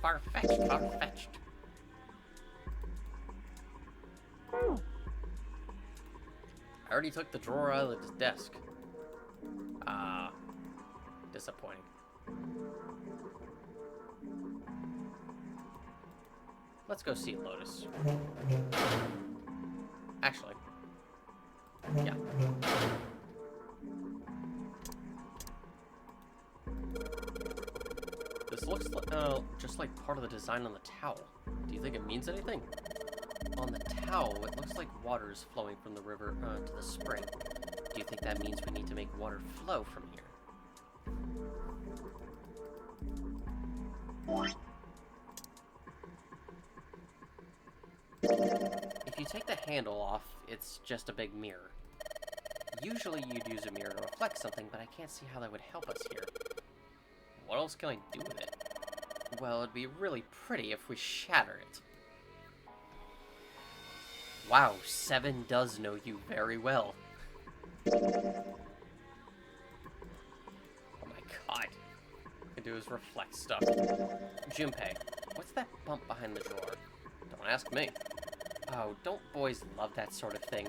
Far-fetched, far-fetched. I already took the drawer out of the desk. Disappointing. Let's go see Lotus. Actually. Yeah. This looks like, just like part of the design on the towel. Do you think it means anything? On the towel, it looks like water is flowing from the river to the spring. Do you think that means we need to make water flow from here? If you take the handle off, it's just a big mirror. Usually you'd use a mirror to reflect something, but I can't see how that would help us here. What else can I do with it? Well, it'd be really pretty if we shatter it. Wow, 7 does know you very well. Oh my god. All I can do is reflect stuff. Junpei, what's that bump behind the drawer? Don't ask me. Oh, don't boys love that sort of thing?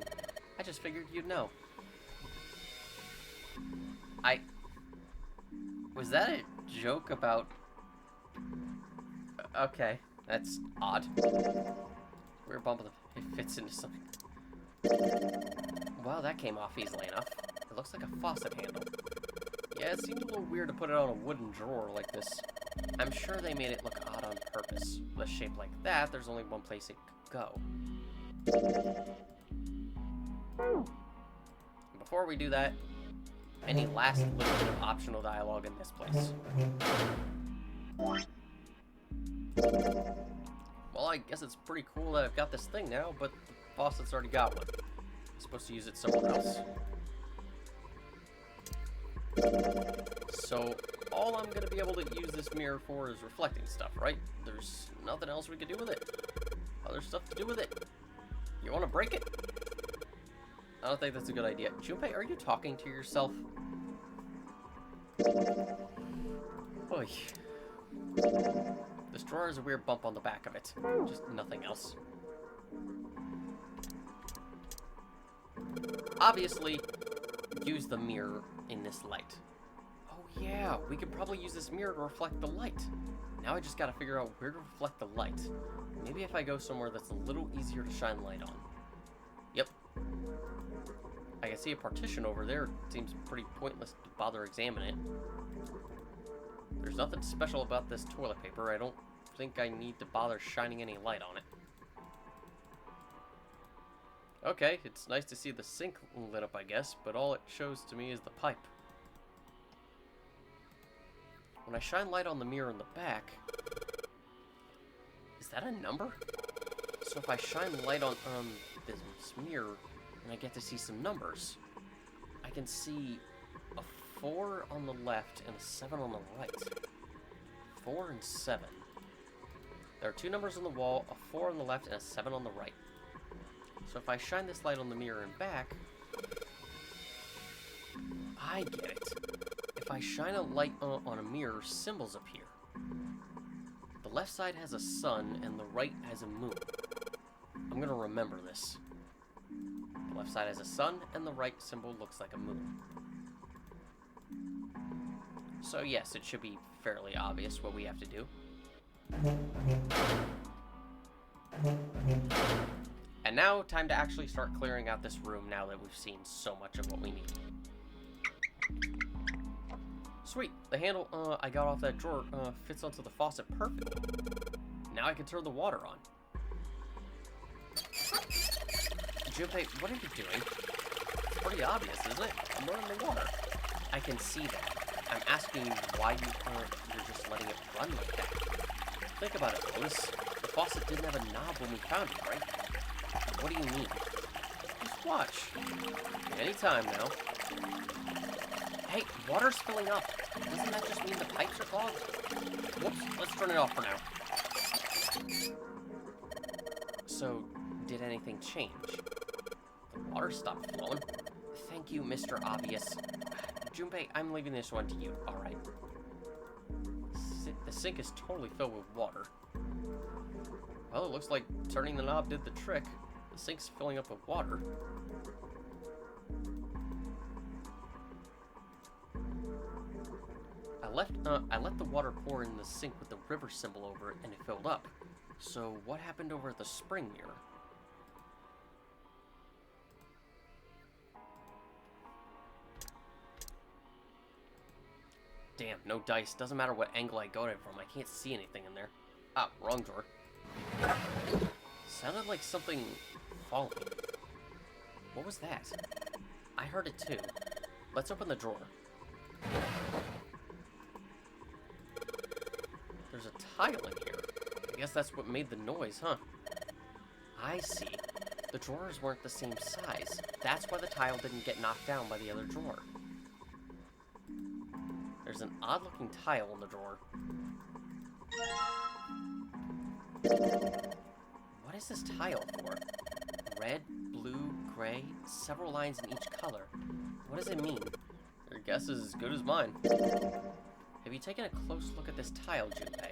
I just figured you'd know. Was that a joke about... Okay, that's odd. Weird bump. It fits into something. Well, that came off easily enough. It looks like a faucet handle. Yeah, it seemed a little weird to put it on a wooden drawer like this. I'm sure they made it look odd on purpose. With a shape like that, there's only one place it could go. Before we do that, any last little bit of optional dialogue in this place? Well, I guess it's pretty cool that I've got this thing now, but the faucet's already got one. I'm supposed to use it somewhere else. So, all I'm going to be able to use this mirror for is reflecting stuff, right? There's nothing else we can do with it. Other stuff to do with it. You want to break it? I don't think that's a good idea. Junpei, are you talking to yourself? Oy. This drawer has a weird bump on the back of it. Just nothing else. Obviously, use the mirror in this light. Oh yeah, we could probably use this mirror to reflect the light. Now I just gotta figure out where to reflect the light. Maybe if I go somewhere that's a little easier to shine light on. Yep. I can see a partition over there. It seems pretty pointless to bother examining it. There's nothing special about this toilet paper. I don't think I need to bother shining any light on it. Okay, it's nice to see the sink lit up, I guess, but all it shows to me is the pipe. When I shine light on the mirror in the back... Is that a number? So if I shine light on this mirror, and I get to see some numbers, I can see a 4 on the left and a 7 on the right. 4 and 7. There are 2 numbers on the wall, a 4 on the left and a 7 on the right. So if I shine this light on the mirror and back, I get it. If I shine a light on a mirror, symbols appear. The left side has a sun and the right has a moon. I'm gonna remember this. The left side has a sun and the right symbol looks like a moon. So yes, it should be fairly obvious what we have to do. And now, time to actually start clearing out this room now that we've seen so much of what we need. Sweet, the handle I got off that drawer fits onto the faucet perfectly. Now I can turn the water on. Junpei, what are you doing? It's pretty obvious, isn't it? I'm running the water. I can see that. I'm asking you why you're just letting it run like that. Think about it, Lotus. The faucet didn't have a knob when we found it, right? What do you mean? Just watch. Anytime now. Hey, water's filling up. Doesn't that just mean the pipes are clogged? Whoops, let's turn it off for now. So, did anything change? The water stopped flowing. Thank you, Mr. Obvious. Junpei, I'm leaving this one to you, alright? The sink is totally filled with water. Well, it looks like turning the knob did the trick. The sink's filling up with water. I let the water pour in the sink with the river symbol over it, and it filled up. So, what happened over at the spring mirror? Damn, no dice. Doesn't matter what angle I got it from. I can't see anything in there. Ah, wrong drawer. Sounded like something falling. What was that? I heard it too. Let's open the drawer. There's a tile in here. I guess that's what made the noise, huh? I see. The drawers weren't the same size. That's why the tile didn't get knocked down by the other drawer. There's an odd-looking tile in the drawer. What is this tile for? Red, blue, gray, several lines in each color. What does it mean? Your guess is as good as mine. Have you taken a close look at this tile, Junpei?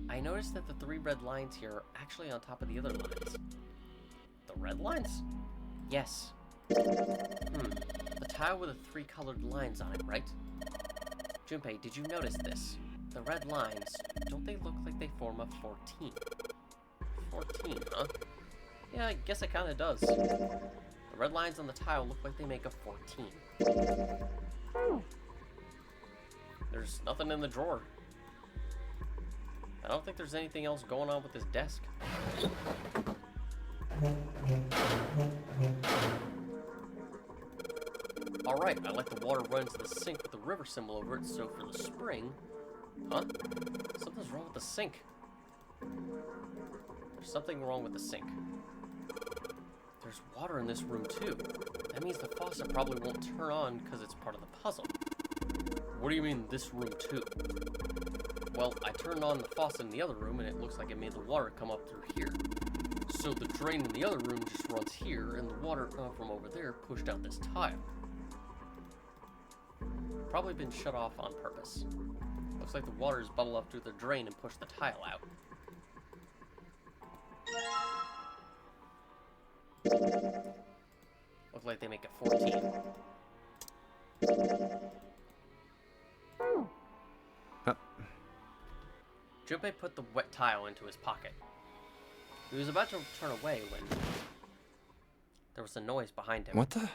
I noticed that the 3 red lines here are actually on top of the other lines. The red lines? Yes. The tile with the 3 colored lines on it, right? Junpei, did you notice this? The red lines, don't they look like they form a 14? 14, huh? Yeah, I guess it kind of does. The red lines on the tile look like they make a 14. There's nothing in the drawer. I don't think there's anything else going on with this desk. Alright, I let the water run to the sink with the river symbol over it, so for the spring... Huh? Something's wrong with the sink. There's something wrong with the sink. There's water in this room too. That means the faucet probably won't turn on because it's part of the puzzle. What do you mean, this room too? Well, I turned on the faucet in the other room and it looks like it made the water come up through here. So the drain in the other room just runs here and the water from over there pushed out this tile. Probably been shut off on purpose. Looks like the water's bubbled up through the drain and pushed the tile out. Look like they make it 14. Junpei put the wet tile into his pocket. He was about to turn away when there was a noise behind him. What the?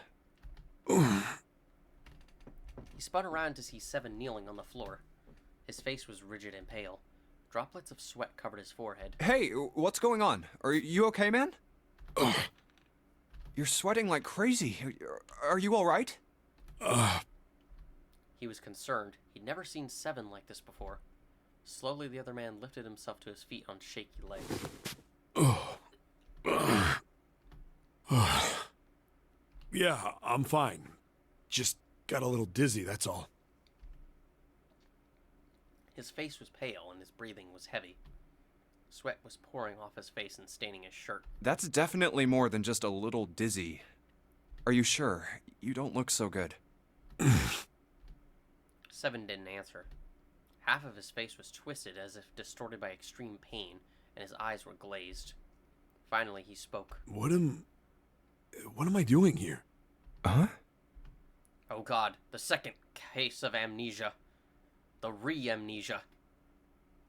He spun around to see Seven kneeling on the floor. His face was rigid and pale. Droplets of sweat covered his forehead. Hey, what's going on? Are you okay, man? You're sweating like crazy. Are you all right? He was concerned. He'd never seen Seven like this before. Slowly, the other man lifted himself to his feet on shaky legs. Yeah, I'm fine. Just got a little dizzy, that's all. His face was pale and his breathing was heavy. Sweat was pouring off his face and staining his shirt. That's definitely more than just a little dizzy. Are you sure? You don't look so good. Seven didn't answer. Half of his face was twisted as if distorted by extreme pain, and his eyes were glazed. Finally, he spoke. What am I doing here? Huh? Oh God, the second case of amnesia. The re-amnesia.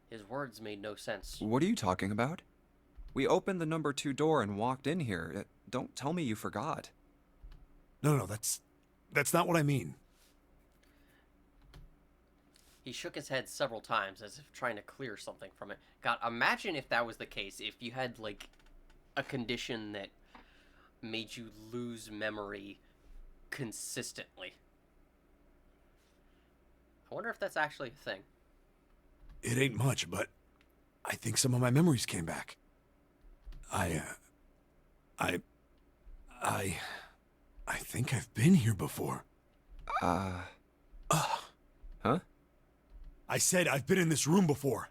His words made no sense. What are you talking about? We opened the number 2 door and walked in here. Don't tell me you forgot. No, that's not what I mean. He shook his head several times as if trying to clear something from it. God, imagine if that was the case. If you had, like, a condition that made you lose memory consistently. I wonder if that's actually a thing. It ain't much, but I think some of my memories came back. I think I've been here before. Huh? I said I've been in this room before.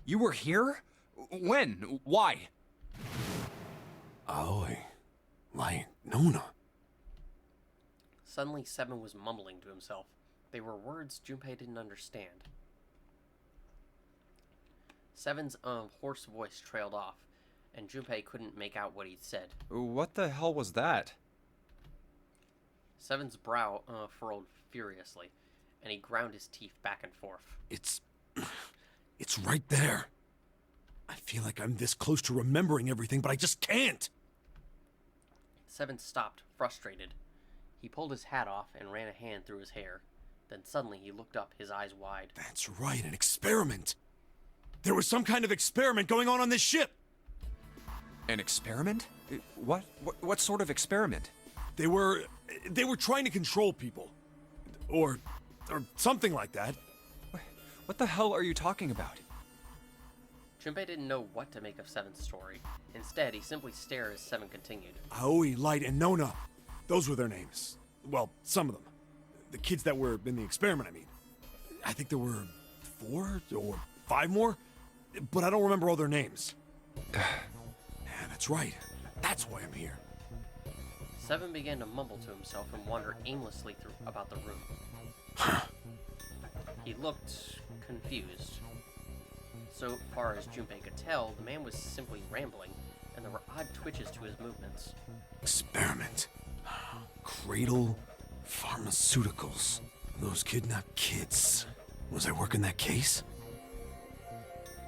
You were here? When? Why? Aoi. Like, Nona. Suddenly, Seven was mumbling to himself. They were words Junpei didn't understand. Seven's hoarse voice trailed off, and Junpei couldn't make out what he'd said. What the hell was that? Seven's brow furrowed furiously, and he ground his teeth back and forth. It's right there. I feel like I'm this close to remembering everything, but I just can't. Seven stopped, frustrated. He pulled his hat off and ran a hand through his hair. Then suddenly he looked up, his eyes wide. That's right, an experiment. There was some kind of experiment going on this ship. An experiment? What sort of experiment? They were trying to control people. Or something like that. What the hell are you talking about? Junpei didn't know what to make of Seven's story. Instead, he simply stared as Seven continued. Aoi, Light, and Nona. Those were their names. Well, some of them. The kids that were in the experiment, I mean. I think there were 4 or 5 more, but I don't remember all their names. Yeah, that's right. That's why I'm here. Seven began to mumble to himself and wander aimlessly about the room. He looked confused. So far as Junpei could tell, the man was simply rambling, and there were odd twitches to his movements. Experiment. Cradle Pharmaceuticals. Those kidnapped kids. Was I working that case?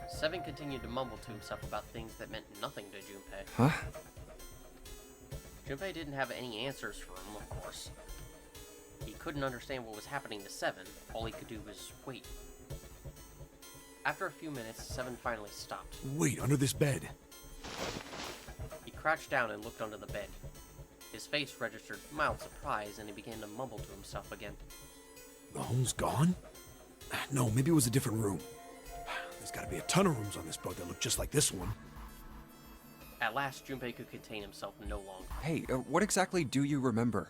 Seven continued to mumble to himself about things that meant nothing to Junpei. Huh? Junpei didn't have any answers for him, of course. He couldn't understand what was happening to Seven. All he could do was wait. After a few minutes, Seven finally stopped. Wait, under this bed. He crouched down and looked under the bed. His face registered mild surprise, and he began to mumble to himself again. The hole's gone? No, maybe it was a different room. There's gotta be a ton of rooms on this boat that look just like this one. At last, Junpei could contain himself no longer. Hey, what exactly do you remember?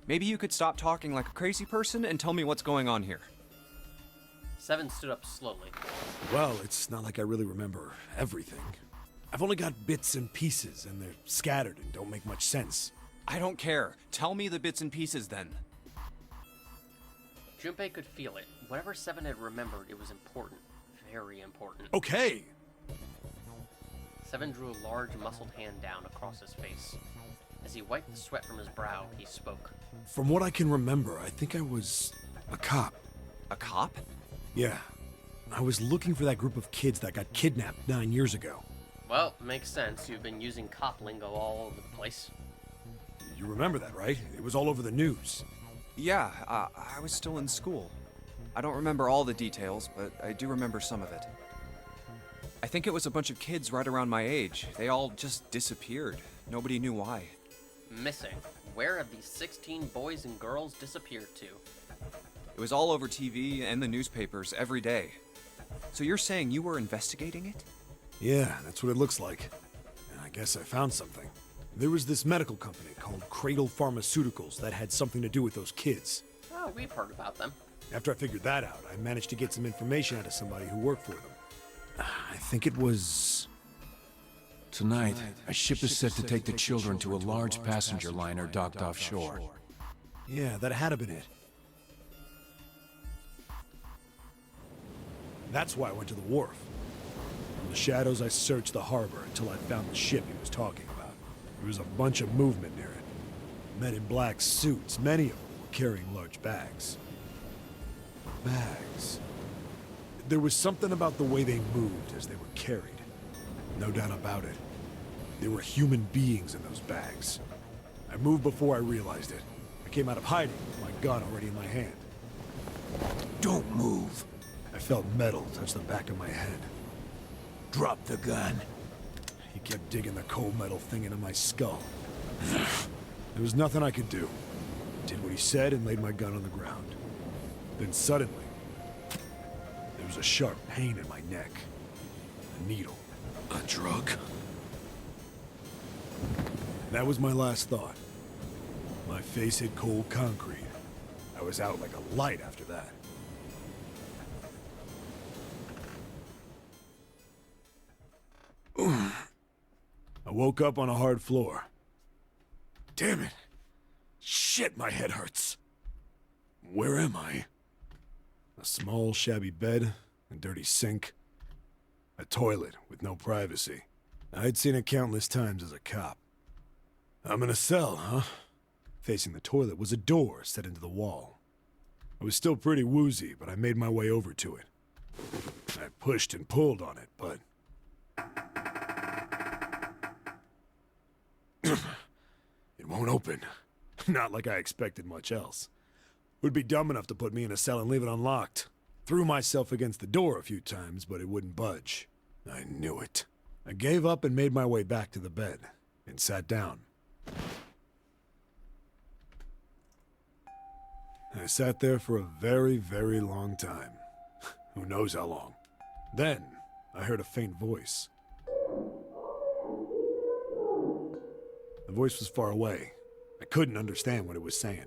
Maybe you could stop talking like a crazy person and tell me what's going on here. Seven stood up slowly. Well, it's not like I really remember everything. I've only got bits and pieces, and they're scattered and don't make much sense. I don't care. Tell me the bits and pieces then. Junpei could feel it. Whatever Seven had remembered, it was important. Very important. Okay! Seven drew a large, muscled hand down across his face. As he wiped the sweat from his brow, he spoke. From what I can remember, I think I was a cop. A cop? Yeah. I was looking for that group of kids that got kidnapped 9 years ago. Well, makes sense. You've been using cop lingo all over the place. You remember that, right? It was all over the news. Yeah, I was still in school. I don't remember all the details, but I do remember some of it. I think it was a bunch of kids right around my age. They all just disappeared. Nobody knew why. Missing. Where have these 16 boys and girls disappeared to? It was all over TV and the newspapers every day. So you're saying you were investigating it? Yeah, that's what it looks like. And I guess I found something. There was this medical company called Cradle Pharmaceuticals that had something to do with those kids. Oh, we've heard about them. After I figured that out, I managed to get some information out of somebody who worked for them. I think it was... Tonight, a ship is set to take the children to a large passenger liner docked offshore. Yeah, that had to been it. That's why I went to the wharf. From the shadows, I searched the harbor until I found the ship he was talking about. There was a bunch of movement near it. Men in black suits, many of them were carrying large bags. Bags. There was something about the way they moved as they were carried. No doubt about it. There were human beings in those bags. I moved before I realized it. I came out of hiding with my gun already in my hand. Don't move. I felt metal touch the back of my head. Drop the gun. He kept digging the cold metal thing into my skull. There was nothing I could do. I did what he said and laid my gun on the ground. Then suddenly, there was a sharp pain in my neck. A needle. A drug? That was my last thought. My face hit cold concrete. I was out like a light after that. I woke up on a hard floor. Damn it! Shit, my head hurts. Where am I? A small, shabby bed, a dirty sink, a toilet with no privacy. I'd seen it countless times as a cop. I'm in a cell, huh? Facing the toilet was a door set into the wall. I was still pretty woozy, but I made my way over to it. I pushed and pulled on it, but... it won't open. Not like I expected much else. Would be dumb enough to put me in a cell and leave it unlocked. Threw myself against the door a few times, but it wouldn't budge. I knew it. I gave up and made my way back to the bed, and sat down. I sat there for a very, very long time. Who knows how long. Then, I heard a faint voice. The voice was far away. I couldn't understand what it was saying.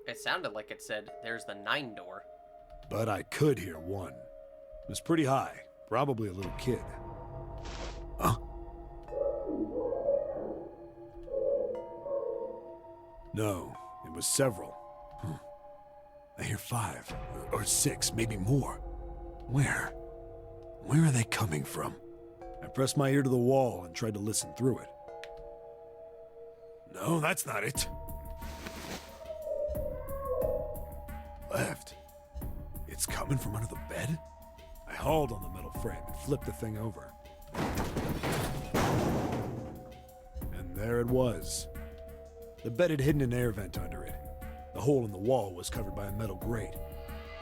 It sounded like it said, "There's the 9 door." But I could hear one. It was pretty high, probably a little kid. Huh? No, it was several. I hear 5, or 6, maybe more. Where? Where are they coming from? I pressed my ear to the wall and tried to listen through it. No, that's not it. Left. It's coming from under the bed? I hauled on the metal frame and flipped the thing over. And there it was. The bed had hidden an air vent under it. The hole in the wall was covered by a metal grate.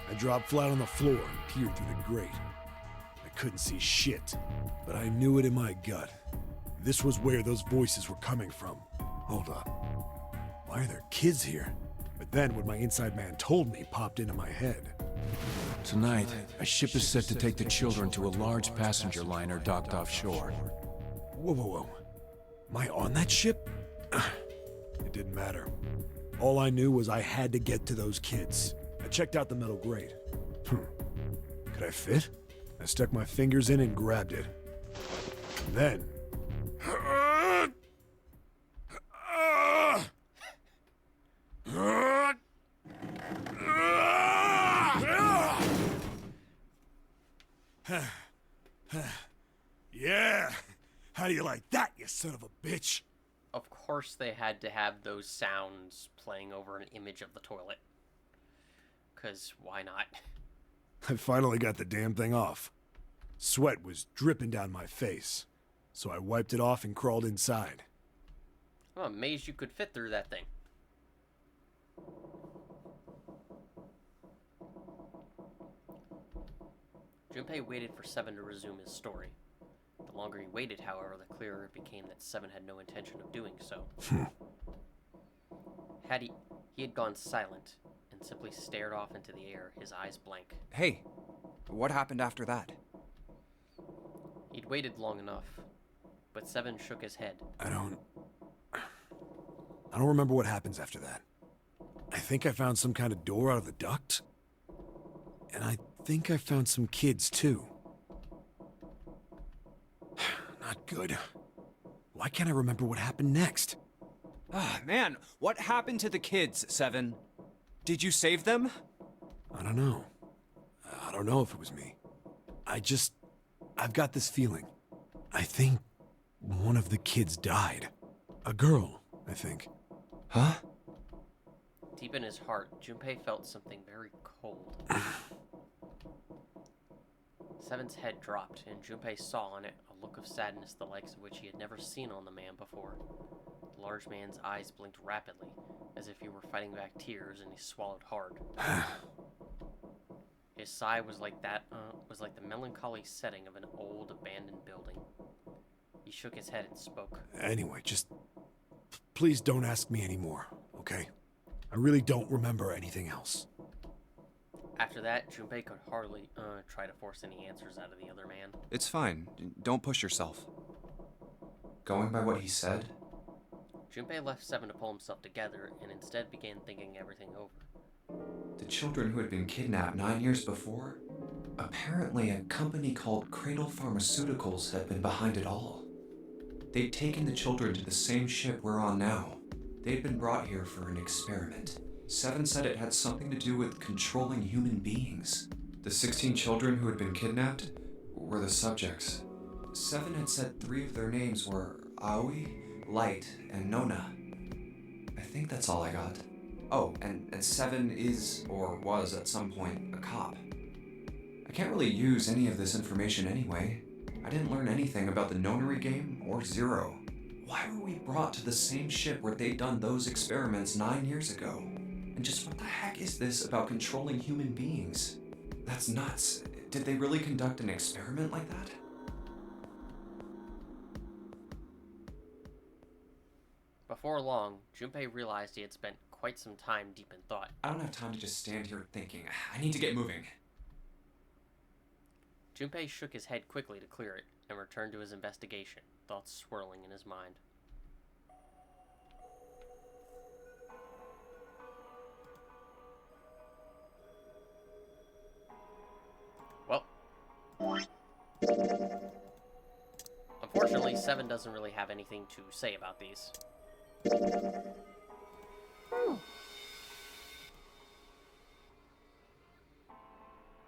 I dropped flat on the floor and peered through the grate. I couldn't see shit, but I knew it in my gut. This was where those voices were coming from. Hold up. Why are there kids here? But then what my inside man told me popped into my head. Tonight, a ship is set to take the children to a large passenger liner docked offshore. Whoa, whoa, whoa. Am I on that ship? It didn't matter. All I knew was I had to get to those kids. I checked out the metal grate. Could I fit? I stuck my fingers in and grabbed it. And then... Yeah! How do you like that, you son of a bitch? Of course they had to have those sounds playing over an image of the toilet. 'Cause why not? I finally got the damn thing off. Sweat was dripping down my face, so I wiped it off and crawled inside. I'm amazed you could fit through that thing. Junpei waited for Seven to resume his story. The longer he waited, however, the clearer it became that Seven had no intention of doing so. He had gone silent and simply stared off into the air, his eyes blank. Hey, what happened after that? He'd waited long enough, but Seven shook his head. I don't remember what happens after that. I think I found some kind of door out of the duct. And I think I found some kids, too. Not good. Why can't I remember what happened next? Ah, man, what happened to the kids, Seven? Did you save them? I don't know. I don't know if it was me. I've got this feeling. I think one of the kids died. A girl, I think. Huh? Deep in his heart, Junpei felt something very cold. Seven's head dropped, and Junpei saw on it a look of sadness the likes of which he had never seen on the man before. The large man's eyes blinked rapidly, as if he were fighting back tears, and he swallowed hard. His sigh was like the melancholy setting of an old, abandoned building. He shook his head and spoke. Anyway, just please don't ask me anymore, okay? I really don't remember anything else. After that, Junpei could hardly try to force any answers out of the other man. It's fine. Don't push yourself. Going by what he said? Junpei left Seven to pull himself together and instead began thinking everything over. The children who had been kidnapped 9 years before? Apparently a company called Cradle Pharmaceuticals had been behind it all. They'd taken the children to the same ship we're on now. They'd been brought here for an experiment. Seven said it had something to do with controlling human beings. The 16 children who had been kidnapped were the subjects. Seven had said 3 of their names were Aoi, Light, and Nona. I think that's all I got. Oh, and Seven is, or was at some point, a cop. I can't really use any of this information anyway. I didn't learn anything about the nonary game or Zero. Why were we brought to the same ship where they'd done those experiments 9 years ago? And just what the heck is this about controlling human beings? That's nuts. Did they really conduct an experiment like that? Before long, Junpei realized he had spent quite some time deep in thought. I don't have time to just stand here thinking. I need to get moving. Junpei shook his head quickly to clear it and returned to his investigation, thoughts swirling in his mind. Well, unfortunately, Seven doesn't really have anything to say about these.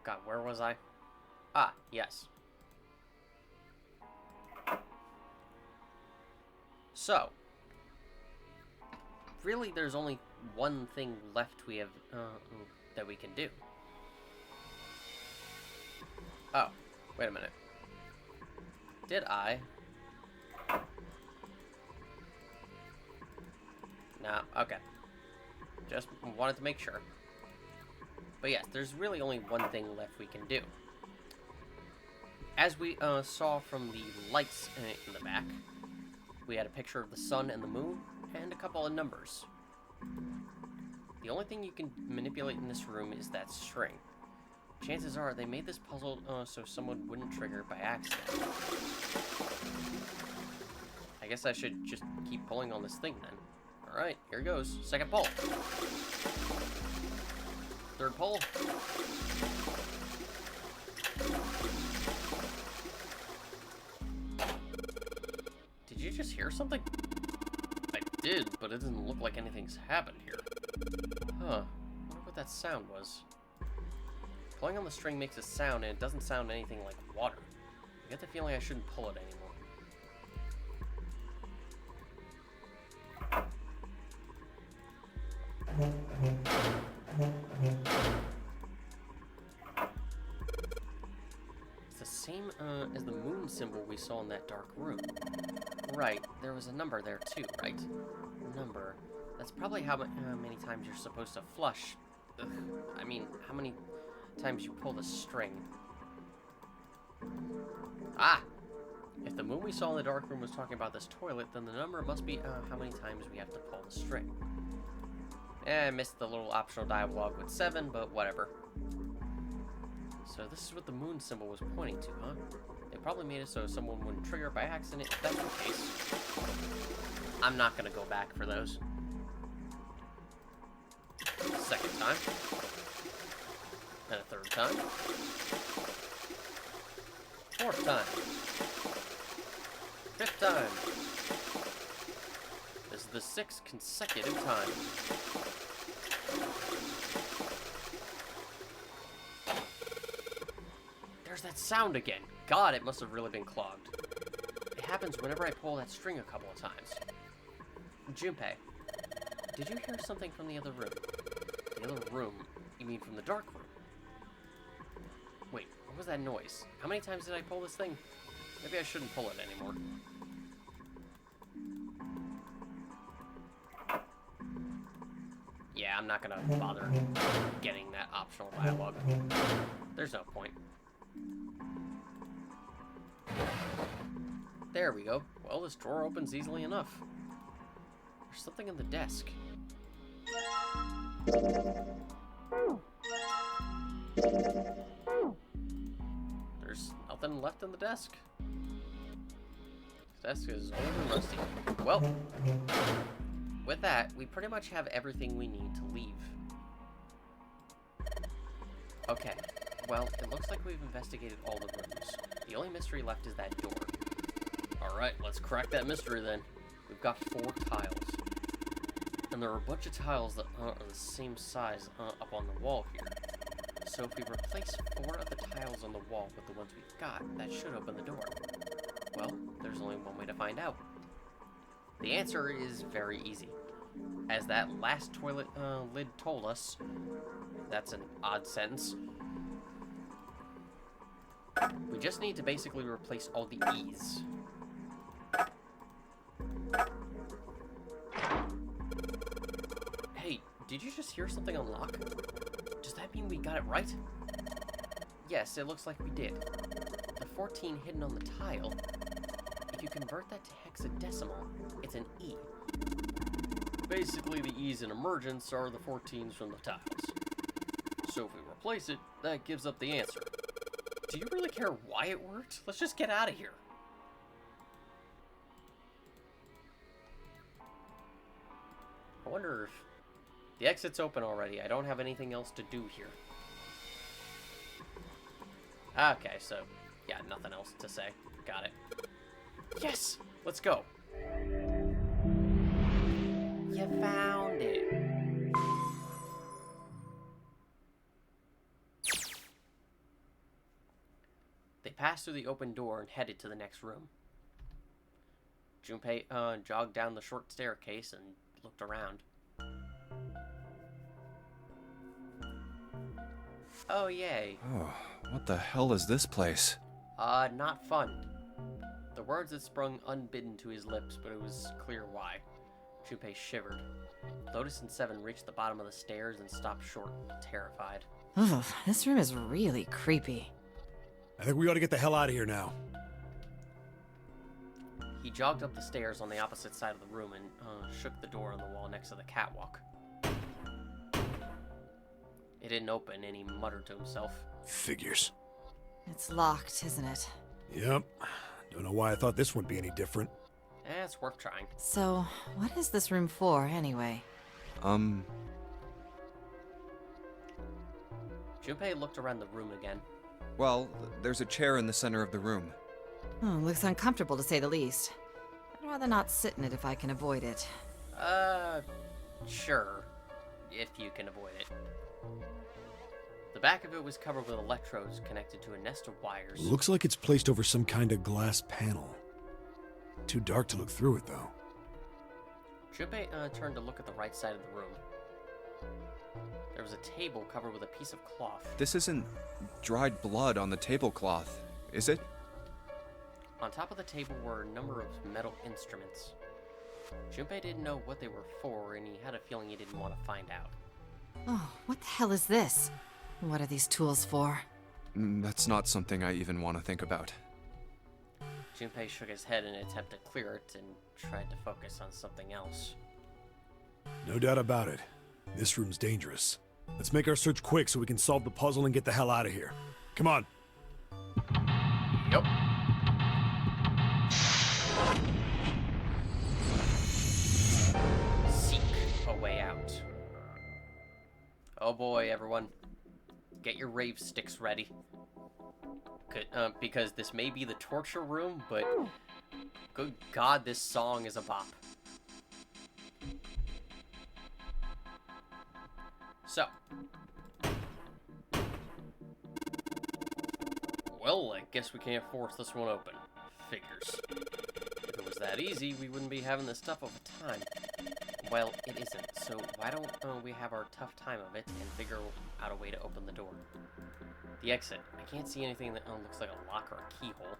God, where was I? Ah, yes. So, really, there's only one thing left that we can do. Oh, wait a minute. Did I? Nah, okay. Just wanted to make sure. But yes, there's really only one thing left we can do. As we saw from the lights in the back, we had a picture of the sun and the moon, and a couple of numbers. The only thing you can manipulate in this room is that string. Chances are they made this puzzle so someone wouldn't trigger by accident. I guess I should just keep pulling on this thing then. Alright, here goes. Second pull. Third pull. Did you just hear something? I did, but it doesn't look like anything's happened here. Huh. I wonder what that sound was. Pulling on the string makes a sound, and it doesn't sound anything like water. I get the feeling I shouldn't pull it anymore. It's the same as the moon symbol we saw in that dark room. Right, there was a number there too, right? Number. That's probably how many times you're supposed to flush. Ugh. I mean, how many times you pull the string. Ah! If the moon we saw in the dark room was talking about this toilet, then the number must be how many times we have to pull the string. I missed the little optional dialogue with 7, but whatever. So this is what the moon symbol was pointing to, huh? They probably made it so someone wouldn't trigger by accident. If that's the case, I'm not gonna go back for those. Second time. And a third time. Fourth time. Fifth time. This is the 6th consecutive time. There's that sound again. God, it must have really been clogged. It happens whenever I pull that string a couple of times. Junpei, did you hear something from the other room? The other room? You mean from the dark room? Wait, what was that noise? How many times did I pull this thing? Maybe I shouldn't pull it anymore. Yeah, I'm not gonna bother getting that optional dialogue. There's no point. There we go. Well, this drawer opens easily enough. There's something in the desk. There's nothing left in the desk. This desk is old and rusty. Well, with that, we pretty much have everything we need to leave. Okay, well, it looks like we've investigated all the rooms. The only mystery left is that door. Alright, let's crack that mystery then. We've got 4 tiles. And there are a bunch of tiles that are the same size up on the wall here. So if we replace 4 of the tiles on the wall with the ones we've got, that should open the door. Well, there's only one way to find out. The answer is very easy. As that last toilet lid told us, that's an odd sentence. We just need to basically replace all the E's. Hey, did you just hear something unlock? Does that mean we got it right? Yes, it looks like we did. The 14 hidden on the tile, if you convert that to hexadecimal, it's an E. Basically, the E's in emergence are the 14s from the tiles. So if we replace it, that gives up the answer. Do you really care why it worked? Let's just get out of here. I wonder if the exit's open already. I don't have anything else to do here. Okay, so yeah, nothing else to say. Got it. Yes! Let's go. You found it. They passed through the open door and headed to the next room. Junpei jogged down the short staircase and looked around. Oh, yay. Oh, what the hell is this place? Not fun. The words had sprung unbidden to his lips, but it was clear why. Junpei shivered. Lotus and Seven reached the bottom of the stairs and stopped short, terrified. Ugh, this room is really creepy. I think we ought to get the hell out of here now. He jogged up the stairs on the opposite side of the room and shook the door on the wall next to the catwalk. It didn't open, and he muttered to himself. Figures. It's locked, isn't it? Yep. Don't know why I thought this would be any different. It's worth trying. So, what is this room for, anyway? Junpei looked around the room again. Well, there's a chair in the center of the room. Oh, looks uncomfortable to say the least. I'd rather not sit in it if I can avoid it. Sure. If you can avoid it. The back of it was covered with electrodes connected to a nest of wires. Looks like it's placed over some kind of glass panel. Too dark to look through it, though. Junpei turned to look at the right side of the room. There was a table covered with a piece of cloth. This isn't dried blood on the tablecloth, is it? On top of the table were a number of metal instruments. Junpei didn't know what they were for, and he had a feeling he didn't want to find out. Oh, what the hell is this? What are these tools for? That's not something I even want to think about. Junpei shook his head in an attempt to clear it and tried to focus on something else. No doubt about it. This room's dangerous. Let's make our search quick so we can solve the puzzle and get the hell out of here. Come on. Yep. Seek a way out. Oh boy, everyone. Get your rave sticks ready. Because this may be the torture room, but good God, this song is a bop. So. Well, I guess we can't force this one open. Figures. If it was that easy, we wouldn't be having this stuff all the time. Well, it isn't, so why don't we have our tough time of it and figure out a way to open the door? The exit. I can't see anything that looks like a lock or a keyhole.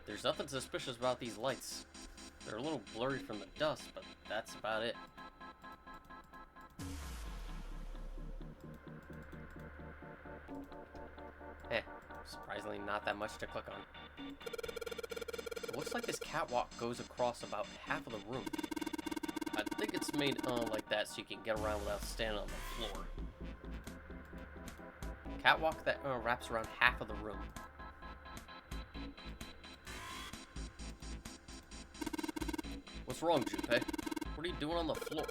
There's nothing suspicious about these lights. They're a little blurry from the dust, but that's about it. Surprisingly not that much to click on. It looks like this catwalk goes across about half of the room. I think it's made like that so you can get around without standing on the floor. Catwalk that wraps around half of the room. What's wrong, Junpei? What are you doing on the floor?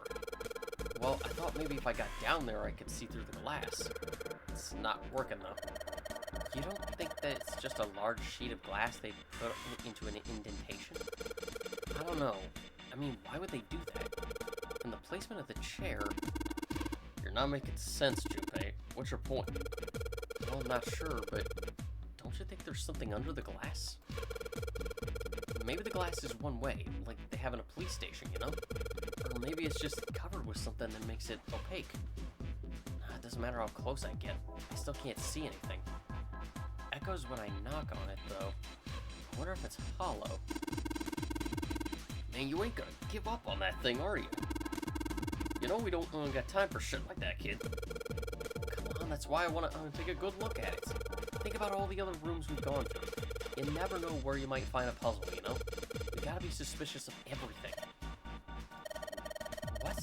Well, I thought maybe if I got down there I could see through the glass. It's not working though. You don't think that it's just a large sheet of glass they put into an indentation? I don't know. I mean, why would they do that? And the placement of the chair... You're not making sense, Junpei. What's your point? Well, I'm not sure, but don't you think there's something under the glass? Maybe the glass is one way, like they have in a police station, you know? Or maybe it's just covered with something that makes it opaque. It doesn't matter how close I get. I still can't see anything. Echoes when I knock on it, though. I wonder if it's hollow. Man, you ain't gonna give up on that thing, are you? You know we don't got time for shit like that, kid. Come on, that's why I want to take a good look at it. Think about all the other rooms we've gone through. You never know where you might find a puzzle, you know? You gotta be suspicious of everything. What?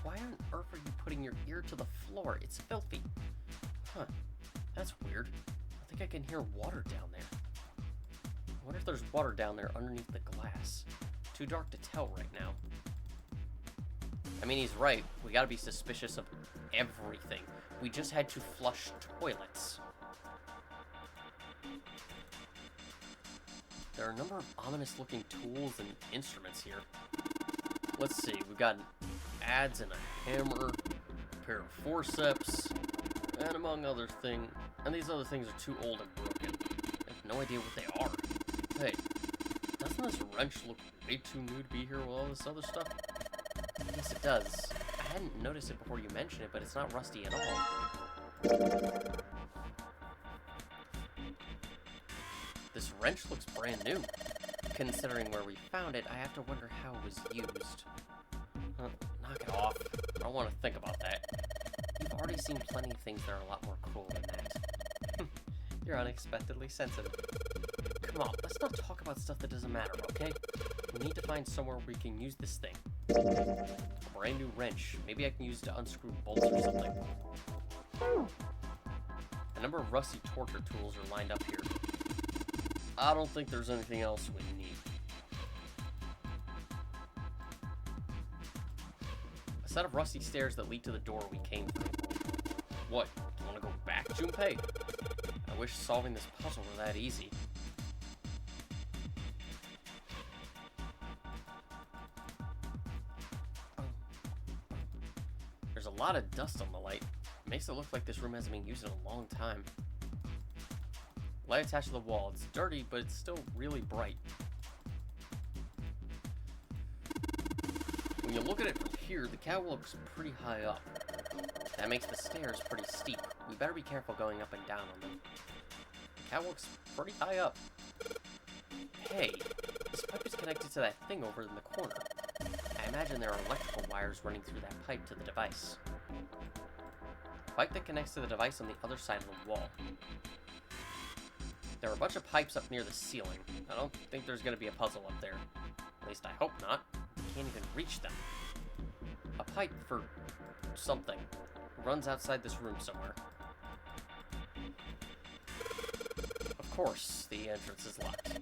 Why on earth are you putting your ear to the floor? It's filthy. Huh. That's weird. I think I can hear water down there. I wonder if there's water down there underneath the glass. Too dark to tell right now. I mean, he's right. We gotta be suspicious of everything. We just had to flush toilets. There are a number of ominous-looking tools and instruments here. Let's see. We've got adze and a hammer, a pair of forceps, and among other things. And these other things are too old and broken. I have no idea what they are. Hey, doesn't this wrench look way too new to be here with all this other stuff? Yes, it does. I hadn't noticed it before you mentioned it, but it's not rusty at all. This wrench looks brand new. Considering where we found it, I have to wonder how it was used. Knock it off. I don't want to think about that. You've already seen plenty of things that are a lot more cruel than that. You're unexpectedly sensitive. Come on, let's not talk about stuff that doesn't matter, okay? We need to find somewhere we can use this thing. A brand new wrench. Maybe I can use it to unscrew bolts or something. A number of rusty torture tools are lined up here. I don't think there's anything else we need. A set of rusty stairs that lead to the door we came through. What? Do you want to go back, Junpei? I wish solving this puzzle were that easy. There's a lot of dust on the light. It makes it look like this room hasn't been used in a long time. Light attached to the wall. It's dirty, but it's still really bright. When you look at it from here, the catwalk looks pretty high up. That makes the stairs pretty steep. We better be careful going up and down on them. The catwalk's pretty high up. Hey, this pipe is connected to that thing over in the corner. I imagine there are electrical wires running through that pipe to the device. Pipe that connects to the device on the other side of the wall. There are a bunch of pipes up near the ceiling. I don't think there's going to be a puzzle up there. At least I hope not. I can't even reach them. A pipe for something runs outside this room somewhere. Of course, the entrance is locked.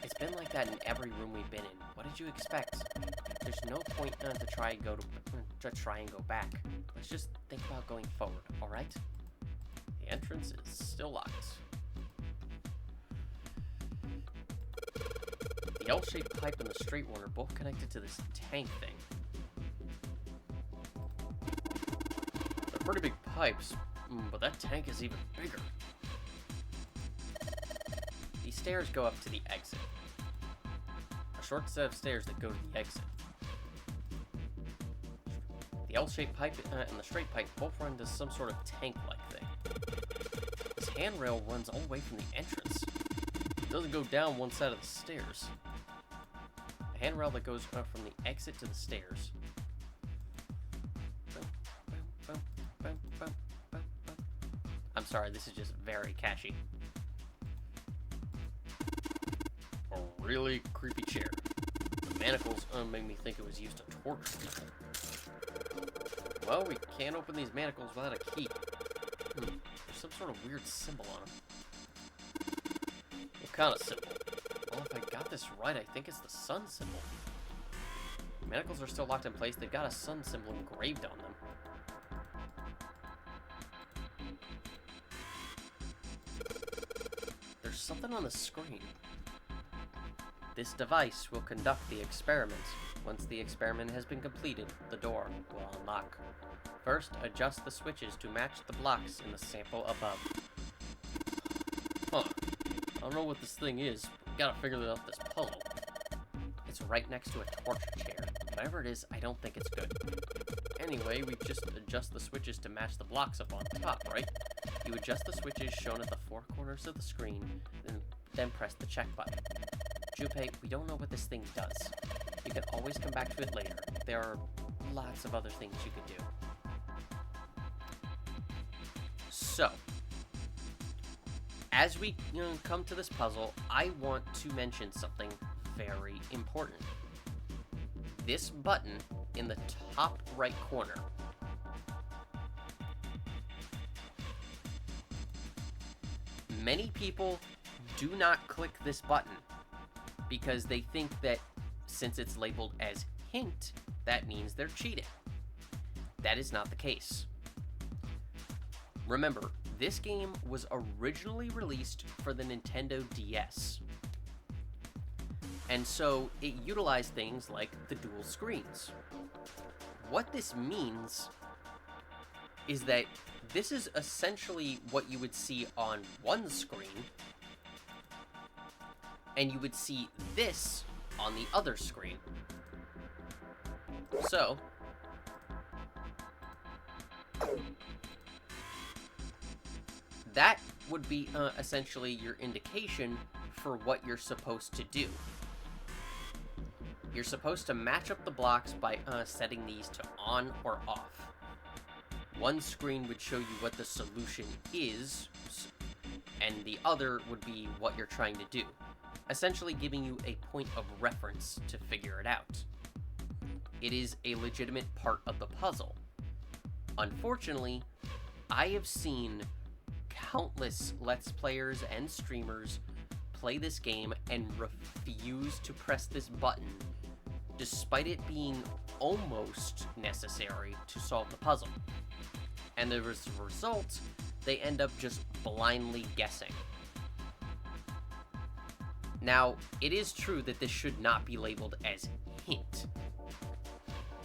It's been like that in every room we've been in. What did you expect? There's no point to try and go back. Let's just think about going forward, alright? The entrance is still locked. The L-shaped pipe and the straight one are both connected to this tank thing. They're pretty big pipes, but that tank is even bigger. These stairs go up to the exit. A short set of stairs that go to the exit. The L-shaped pipe and the straight pipe both run to some sort of tank-like thing. This handrail runs all the way from the entrance. It doesn't go down one side of the stairs. A handrail that goes from the exit to the stairs. I'm sorry, this is just very catchy. A really creepy chair. The manacles made me think it was used to torture people. Well, we can't open these manacles without a key. There's some sort of weird symbol on them. What kind of symbol? Well, if I got this right, I think it's the sun symbol. The manacles are still locked in place. They've got a sun symbol engraved on them. There's something on the screen. This device will conduct the experiment. Once the experiment has been completed, the door will unlock. First, adjust the switches to match the blocks in the sample above. Huh. I don't know what this thing is, but we gotta figure out this puzzle. It's right next to a torture chair. Whatever it is, I don't think it's good. Anyway, we just adjust the switches to match the blocks up on top, right? You adjust the switches shown at the four corners of the screen, then press the check button. Junpei, we don't know what this thing does. You can always come back to it later. There are lots of other things you could do. So, as we come to this puzzle, I want to mention something very important. This button in the top right corner. Many people do not click this button because they think that since it's labeled as hint, that means they're cheating. That is not the case. Remember, this game was originally released for the Nintendo DS. And so it utilized things like the dual screens. What this means is that this is essentially what you would see on one screen, and you would see this on the other screen. So, that would be essentially your indication for what you're supposed to do. You're supposed to match up the blocks by setting these to on or off. One screen would show you what the solution is, and the other would be what you're trying to do, essentially giving you a point of reference to figure it out. It is a legitimate part of the puzzle. Unfortunately, I have seen countless Let's Players and streamers play this game and refuse to press this button, despite it being almost necessary to solve the puzzle. And as a result, they end up just blindly guessing. Now, it is true that this should not be labeled as hint,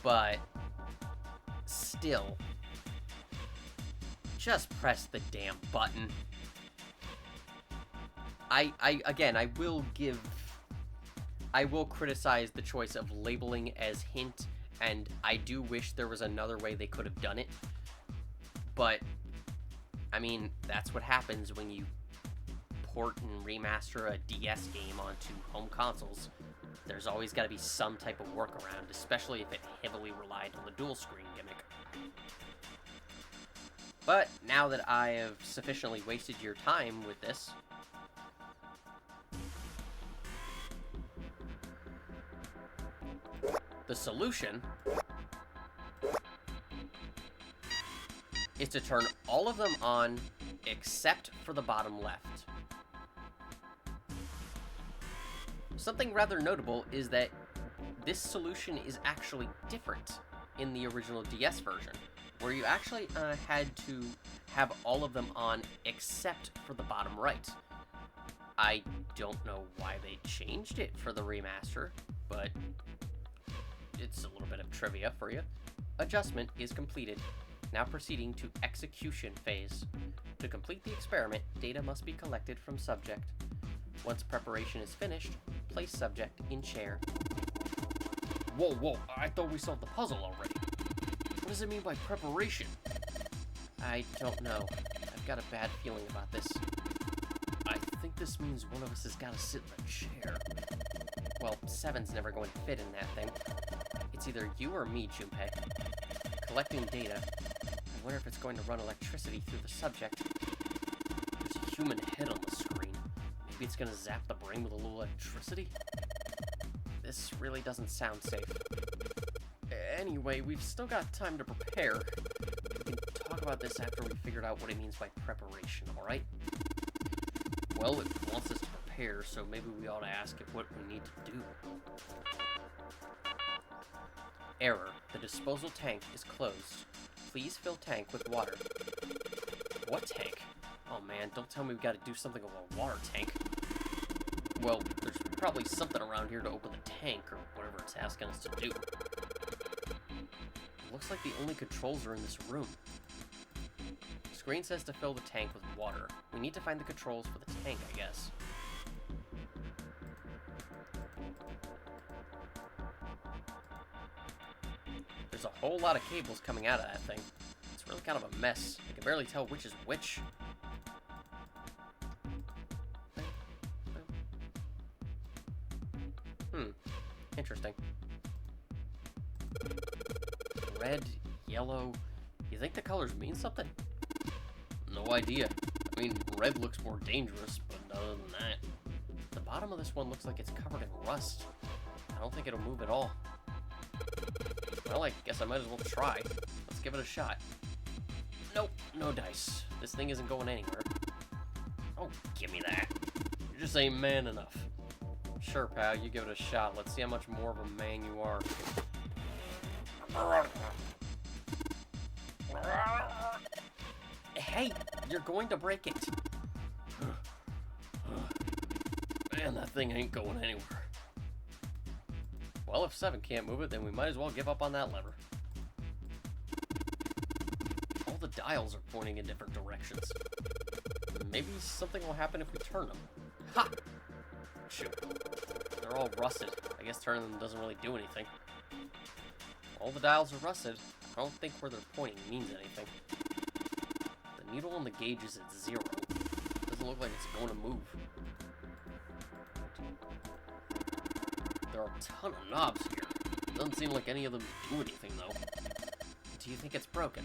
but still, just press the damn button. I will criticize the choice of labeling as hint, and I do wish there was another way they could have done it. But, I mean, that's what happens when you port and remaster a DS game onto home consoles. There's always got to be some type of workaround, especially if it heavily relied on the dual screen gimmick. But now that I have sufficiently wasted your time with this, the solution is to turn all of them on except for the bottom left. Something rather notable is that this solution is actually different in the original DS version, where you actually had to have all of them on except for the bottom right. I don't know why they changed it for the remaster, but it's a little bit of trivia for you. Adjustment is completed. Now proceeding to execution phase. To complete the experiment, data must be collected from subject. Once preparation is finished, place subject in chair. Whoa, I thought we solved the puzzle already. What does it mean by preparation? I don't know. I've got a bad feeling about this. I think this means one of us has got to sit in a chair. Well, 7's never going to fit in that thing. It's either you or me, Junpei. Collecting data. I wonder if it's going to run electricity through the subject. There's a human head on the screen. Maybe it's going to zap the brain with a little electricity? This really doesn't sound safe. Anyway, we've still got time to prepare. We can talk about this after we figured out what it means by preparation, alright? Well, it wants us to prepare, so maybe we ought to ask it what we need to do. Error. The disposal tank is closed. Please fill tank with water. What tank? Oh man, don't tell me we've got to do something with a water tank. Well, there's probably something around here to open the tank, or whatever it's asking us to do. Looks like the only controls are in this room. Screen says to fill the tank with water. We need to find the controls for the tank, I guess. There's a whole lot of cables coming out of that thing. It's really kind of a mess. I can barely tell which is which. Interesting. Red, yellow. You think the colors mean something? No idea. I mean, red looks more dangerous, but other than that. The bottom of this one looks like it's covered in rust. I don't think it'll move at all. Well, I guess I might as well try. Let's give it a shot. Nope, no dice. This thing isn't going anywhere. Oh, give me that. You just ain't man enough. Sure, pal, you give it a shot. Let's see how much more of a man you are. Hey, you're going to break it. Man, that thing ain't going anywhere. Well, if 7 can't move it, then we might as well give up on that lever. All the dials are pointing in different directions. Maybe something will happen if we turn them. Ha! Shoot. They're all rusted. I guess turning them doesn't really do anything. All the dials are rusted. I don't think where they're pointing means anything. The needle on the gauge is at 0. Doesn't look like it's going to move. There are a ton of knobs here. Doesn't seem like any of them do anything, though. Do you think it's broken?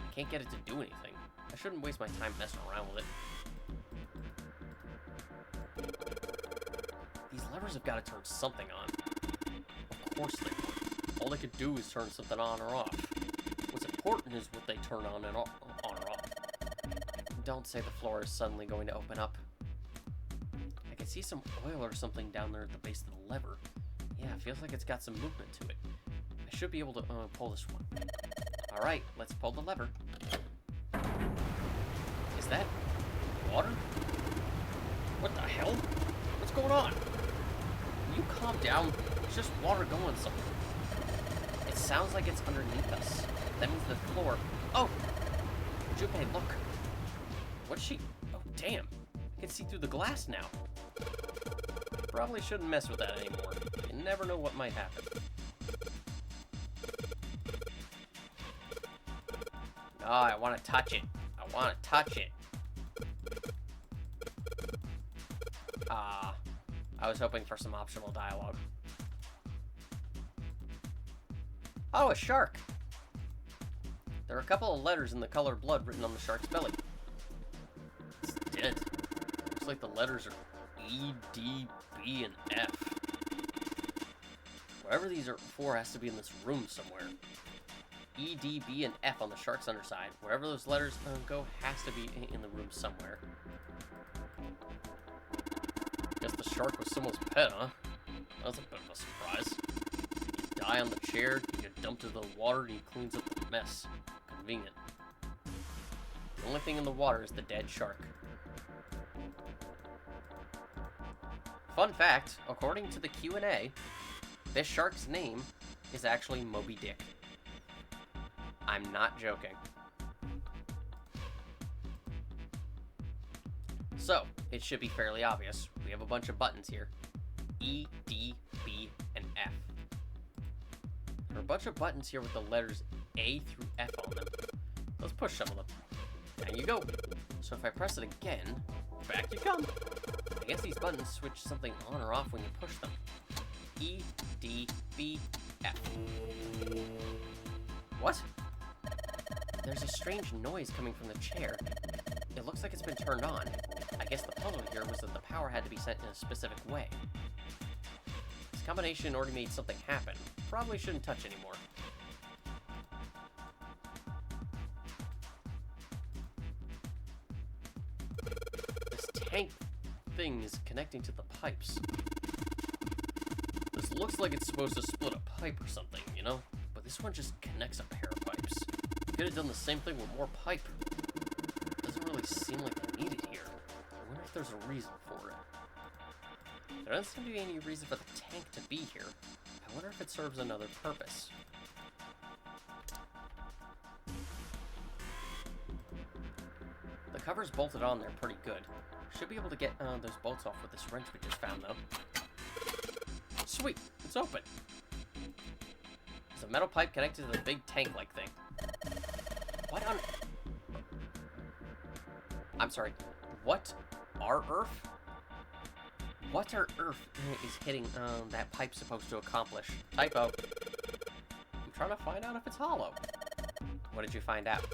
I can't get it to do anything. I shouldn't waste my time messing around with it. These levers have got to turn something on. Of course they would. All they could do is turn something on or off. What's important is what they turn on or off. Don't say the floor is suddenly going to open up. I can see some oil or something down there at the base of the lever. Yeah, it feels like it's got some movement to it. I should be able to pull this one. Alright, let's pull the lever. Is that water? What the hell? What's going on? Will you calm down? It's just water going somewhere. It sounds like it's underneath us. That means the floor... Oh! Junpei, look. What's she... Oh, damn. I can see through the glass now. Probably shouldn't mess with that anymore. You never know what might happen. Oh, I want to touch it. I want to touch it. I was hoping for some optional dialogue. Oh, a shark! There are a couple of letters in the color blood written on the shark's belly. It's dead. Looks like the letters are E, D, B, and F. Whatever these are for has to be in this room somewhere. E, D, B, and F on the shark's underside. Wherever those letters go has to be in the room somewhere. Guess the shark was someone's pet, huh? That was a bit of a surprise. You die on the chair, you get dumped into the water, and he cleans up the mess. Convenient. The only thing in the water is the dead shark. Fun fact, according to the Q&A, this shark's name is actually Moby Dick. I'm not joking. So, it should be fairly obvious. We have a bunch of buttons here. E, D, B, and F. There are a bunch of buttons here with the letters A through F on them. Let's push some of them. There you go. So if I press it again, back you come. I guess these buttons switch something on or off when you push them. E, D, B, F. What? There's a strange noise coming from the chair. It looks like it's been turned on. I guess the puzzle here was that the power had to be sent in a specific way. This combination already made something happen. Probably shouldn't touch anymore. This tank thing is connecting to the pipes. This looks like it's supposed to split a pipe or something, you know? But this one just connects a pair of pipes. Could have done the same thing with more pipe. Doesn't really seem like they need it here. I wonder if there's a reason for it. There doesn't seem to be any reason for the tank to be here. I wonder if it serves another purpose. The cover's bolted on there pretty good. Should be able to get those bolts off with this wrench we just found, though. Sweet, it's open. There's a metal pipe connected to the big tank-like thing. What on... I'm sorry, what are Earth? What are Earth is hitting that pipe supposed to accomplish? Typo. I'm trying to find out if it's hollow. What did you find out?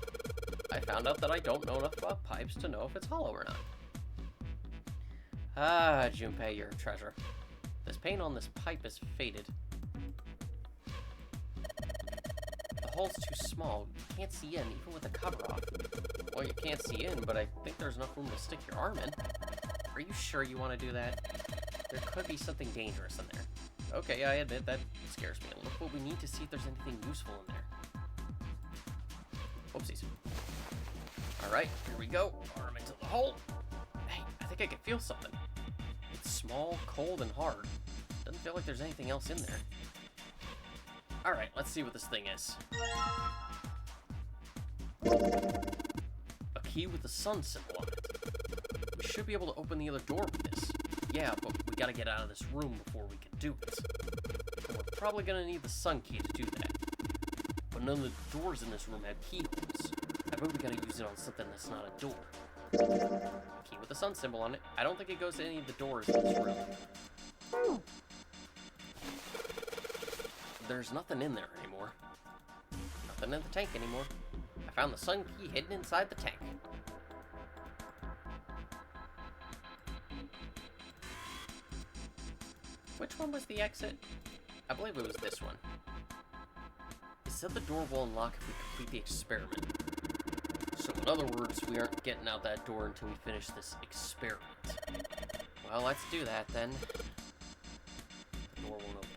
I found out that I don't know enough about pipes to know if it's hollow or not. Ah, Junpei, you're a treasure. This paint on this pipe is faded. The hole's too small. You can't see in, even with the cover off. Well, you can't see in, but I think there's enough room to stick your arm in. Are you sure you want to do that? There could be something dangerous in there. Okay, I admit that scares me. Look what we need to see if there's anything useful in there. Whoopsies. Alright, here we go. Arm into the hole. Hey, I think I can feel something. It's small, cold, and hard. Doesn't feel like there's anything else in there. Alright, let's see what this thing is. A key with the sun symbol on it. We should be able to open the other door with this. Yeah, but we gotta get out of this room before we can do it. And we're probably gonna need the sun key to do that. But none of the doors in this room have keyholes. I bet we gotta use it on something that's not a door. Key with the sun symbol on it. I don't think it goes to any of the doors in this room. there's nothing in there anymore. Nothing in the tank anymore. I found the sun key hidden inside the tank. Which one was the exit? I believe it was this one. It said the door will unlock if we complete the experiment. So in other words, we aren't getting out that door until we finish this experiment. Well, let's do that then. The door won't open.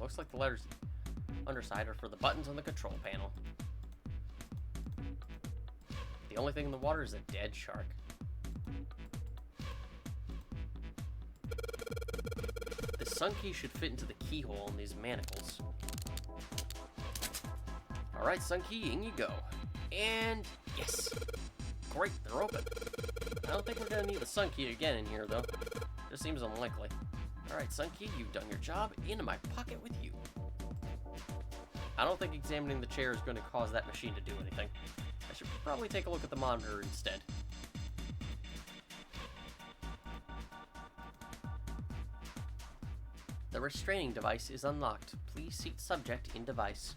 Looks like the letters underside are for the buttons on the control panel. The only thing in the water is a dead shark. The sun key should fit into the keyhole in these manacles. Alright, sun key, in you go. And yes! Great, they're open. I don't think we're gonna need the sun key again in here, though. Just seems unlikely. Alright, sun key, you've done your job. Into my pocket with you. I don't think examining the chair is going to cause that machine to do anything. I should probably take a look at the monitor instead. The restraining device is unlocked. Please seat subject in device.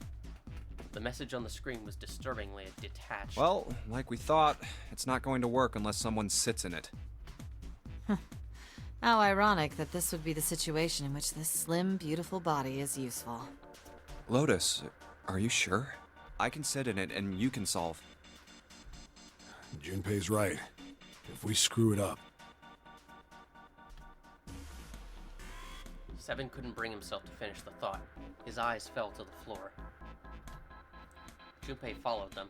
The message on the screen was disturbingly detached. Well, like we thought, it's not going to work unless someone sits in it. How ironic that this would be the situation in which this slim, beautiful body is useful. Lotus, are you sure? I can sit in it and you can solve. Junpei's right. If we screw it up... Seven couldn't bring himself to finish the thought. His eyes fell to the floor. Junpei followed them.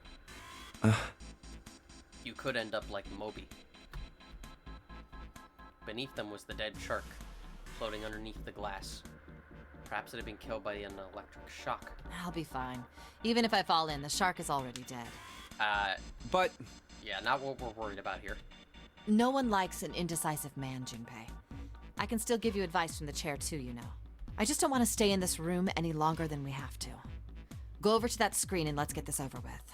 You could end up like Moby. Beneath them was the dead shark, floating underneath the glass. Perhaps it had been killed by an electric shock. I'll be fine. Even if I fall in, the shark is already dead. But... Yeah, not what we're worried about here. No one likes an indecisive man, Junpei. I can still give you advice from the chair too, you know. I just don't want to stay in this room any longer than we have to. Go over to that screen and let's get this over with.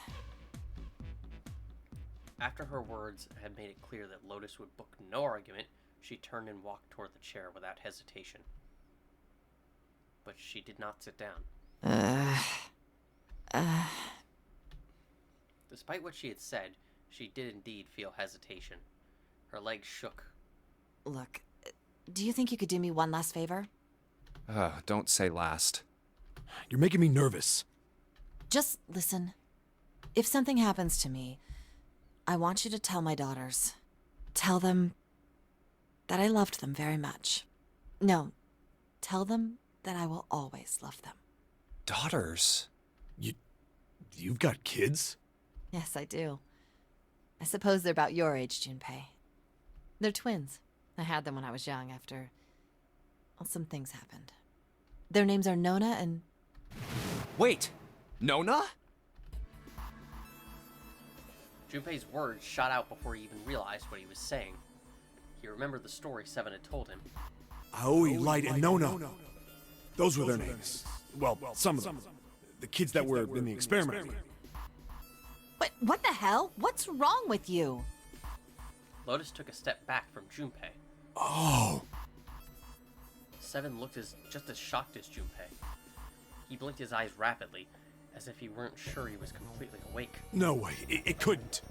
After her words had made it clear that Lotus would book no argument, she turned and walked toward the chair without hesitation. But she did not sit down. Despite what she had said, she did indeed feel hesitation. Her legs shook. Look, do you think you could do me one last favor? Don't say last. You're making me nervous. Just listen. If something happens to me, I want you to tell my daughters. Tell them that I loved them very much. No, tell them that I will always love them. Daughters? You've got kids? Yes, I do. I suppose they're about your age, Junpei. They're twins. I had them when I was young after... well, some things happened. Their names are Nona and... Wait! Nona? Junpei's words shot out before he even realized what he was saying. He remembered the story Seven had told him. Aoi, Light, and Nona. Those were their names. Well, some of them. The kids that were in the experiment. But what the hell? What's wrong with you? Lotus took a step back from Junpei. Oh! Seven looked just as shocked as Junpei. He blinked his eyes rapidly, as if he weren't sure he was completely awake. No way, it couldn't.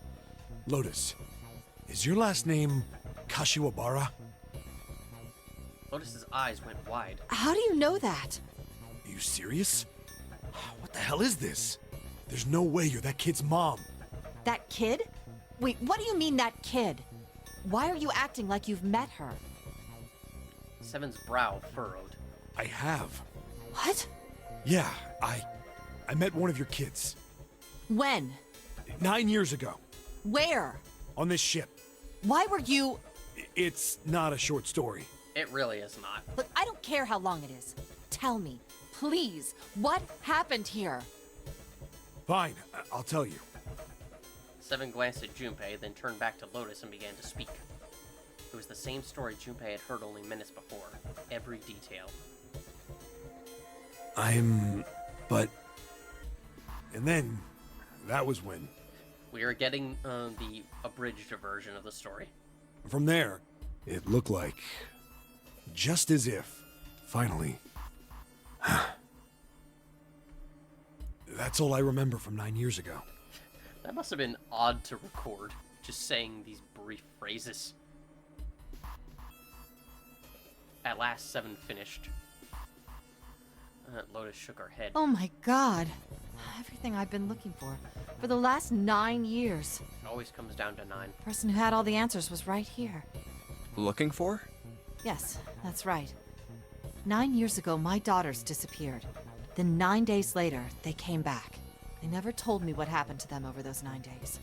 Lotus, is your last name Kashiwabara? Lotus's eyes went wide. How do you know that? Are you serious? What the hell is this? There's no way you're that kid's mom. That kid? Wait, what do you mean, that kid? Why are you acting like you've met her? Seven's brow furrowed. I have. What? Yeah, I met one of your kids. When? 9 years ago. Where? On this ship. Why were you... It's not a short story. It really is not. Look, I don't care how long it is. Tell me, please, what happened here? Fine, I'll tell you. Seven glanced at Junpei, then turned back to Lotus and began to speak. It was the same story Junpei had heard only minutes before. Every detail. But... And then, that was when. We are getting the abridged version of the story. From there, it looked like Just as if, finally. That's all I remember from 9 years ago. That must have been odd to record, just saying these brief phrases. At last, 7 finished. Lotus shook her head. Oh my god. Everything I've been looking for the last 9 years. It always comes down to 9. The person who had all the answers was right here. Looking for? Yes, that's right. 9 years ago, my daughters disappeared. Then 9 days later, they came back. They never told me what happened to them over those 9 days.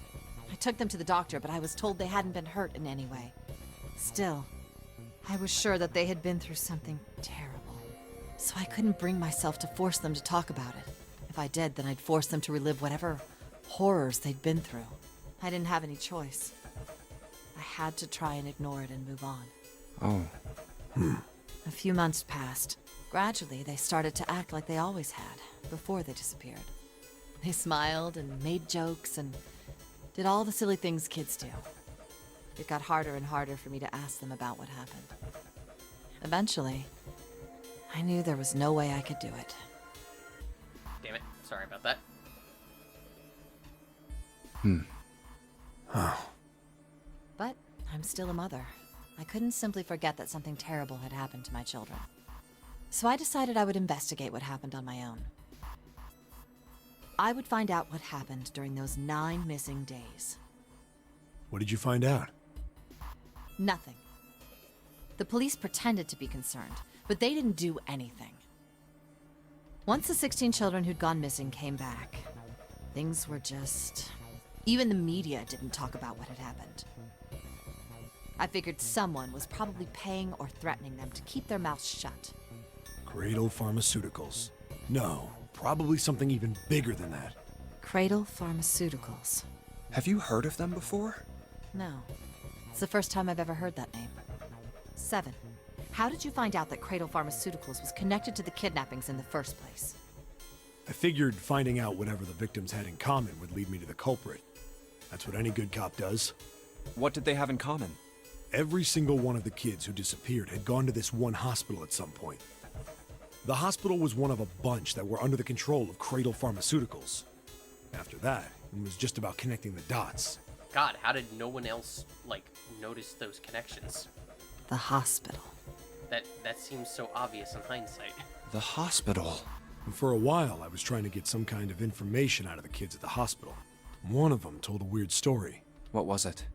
I took them to the doctor, but I was told they hadn't been hurt in any way. Still, I was sure that they had been through something terrible. So I couldn't bring myself to force them to talk about it. If I did, then I'd force them to relive whatever horrors they'd been through. I didn't have any choice. I had to try and ignore it and move on. Oh. A few months passed. Gradually, they started to act like they always had, before they disappeared. They smiled and made jokes and did all the silly things kids do. It got harder and harder for me to ask them about what happened. Eventually, I knew there was no way I could do it. Damn it. Sorry about that. But I'm still a mother. I couldn't simply forget that something terrible had happened to my children. So I decided I would investigate what happened on my own. I would find out what happened during those 9 missing days. What did you find out? Nothing. The police pretended to be concerned, but they didn't do anything. Once the 16 children who'd gone missing came back, things were just... Even the media didn't talk about what had happened. I figured someone was probably paying or threatening them to keep their mouths shut. Cradle Pharmaceuticals. No, probably something even bigger than that. Cradle Pharmaceuticals. Have you heard of them before? No. It's the first time I've ever heard that name. 7. How did you find out that Cradle Pharmaceuticals was connected to the kidnappings in the first place? I figured finding out whatever the victims had in common would lead me to the culprit. That's what any good cop does. What did they have in common? Every single one of the kids who disappeared had gone to this one hospital at some point. The hospital was one of a bunch that were under the control of Cradle Pharmaceuticals. After that, it was just about connecting the dots. God, how did no one else, notice those connections? The hospital. That seems so obvious in hindsight. The hospital. And for a while, I was trying to get some kind of information out of the kids at the hospital. One of them told a weird story. What was it?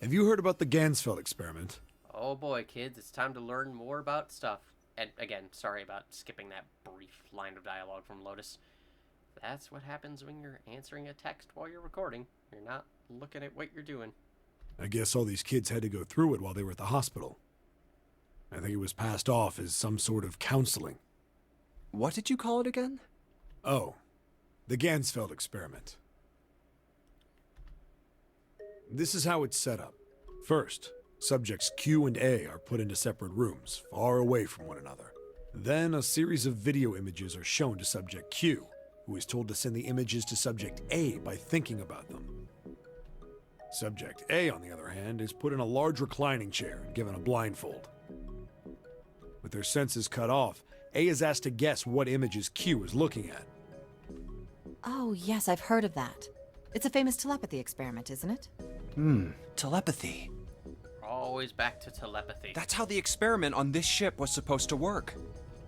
Have you heard about the Gansfeld experiment? Oh boy, kids, it's time to learn more about stuff. And again, sorry about skipping that brief line of dialogue from Lotus. That's what happens when you're answering a text while you're recording. You're not looking at what you're doing. I guess all these kids had to go through it while they were at the hospital. I think it was passed off as some sort of counseling. What did you call it again? Oh, the Gansfeld experiment. This is how it's set up. First, subjects Q and A are put into separate rooms, far away from one another. Then a series of video images are shown to subject Q, who is told to send the images to subject A by thinking about them. Subject A, on the other hand, is put in a large reclining chair and given a blindfold. With their senses cut off, A is asked to guess what images Q is looking at. Oh, yes, I've heard of that. It's a famous telepathy experiment, isn't it? Telepathy. Always back to telepathy. That's how the experiment on this ship was supposed to work.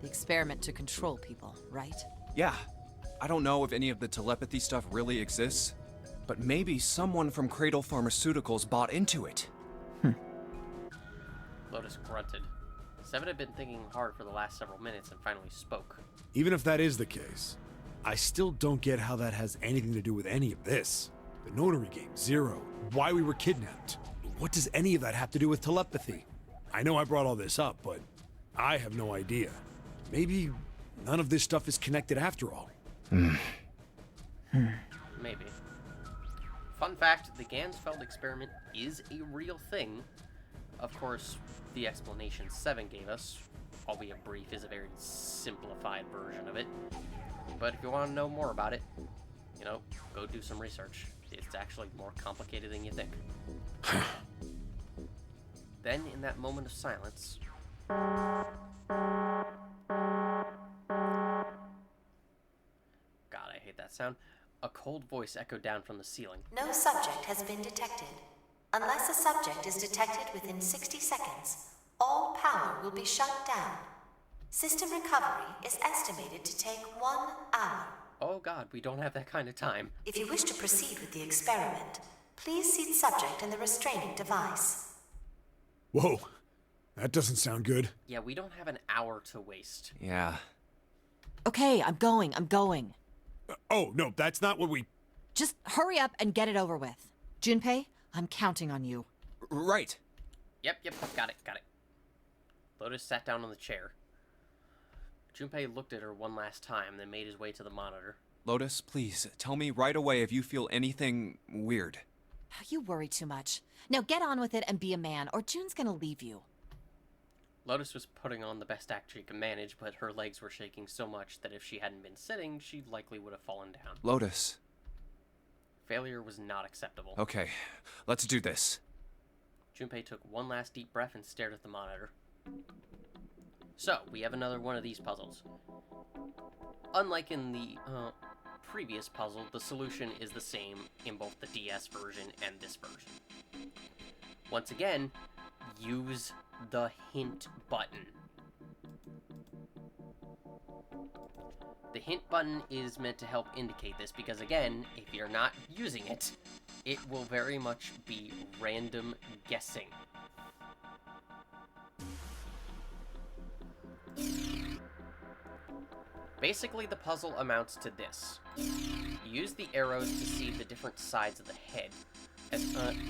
The experiment to control people, right? Yeah. I don't know if any of the telepathy stuff really exists, but maybe someone from Cradle Pharmaceuticals bought into it. Lotus grunted. 7 had been thinking hard for the last several minutes and finally spoke. Even if that is the case, I still don't get how that has anything to do with any of this. The notary game, Zero, why we were kidnapped. What does any of that have to do with telepathy? I know I brought all this up, but I have no idea. Maybe none of this stuff is connected after all. Maybe. Fun fact, the Gansfeld experiment is a real thing. Of course, the explanation 7 gave us, albeit brief, is a very simplified version of it. But if you want to know more about it, go do some research. It's actually more complicated than you think. Then, in that moment of silence, God, I hate that sound. A cold voice echoed down from the ceiling. No subject has been detected. Unless a subject is detected within 60 seconds, all power will be shut down. System recovery is estimated to take 1 hour. Oh God, we don't have that kind of time. If you wish to proceed with the experiment, please seat subject in the restraining device. Whoa, that doesn't sound good. Yeah, we don't have an hour to waste. Yeah. Okay, I'm going. Oh, no, that's not what we... Just hurry up and get it over with. Junpei, I'm counting on you. Right. Yep, got it. Lotus sat down on the chair. Junpei looked at her one last time, then made his way to the monitor. Lotus, please, tell me right away if you feel anything weird. You worry too much. Now get on with it and be a man, or June's gonna leave you. Lotus was putting on the best act she could manage, but her legs were shaking so much that if she hadn't been sitting, she likely would have fallen down. Lotus. Failure was not acceptable. Okay, let's do this. Junpei took one last deep breath and stared at the monitor. So, we have another one of these puzzles. Unlike in the previous puzzle, the solution is the same in both the DS version and this version. Once again, use the hint button. The hint button is meant to help indicate this because, again, if you're not using it, it will very much be random guessing. Basically, the puzzle amounts to this. Use the arrows to see the different sides of the head,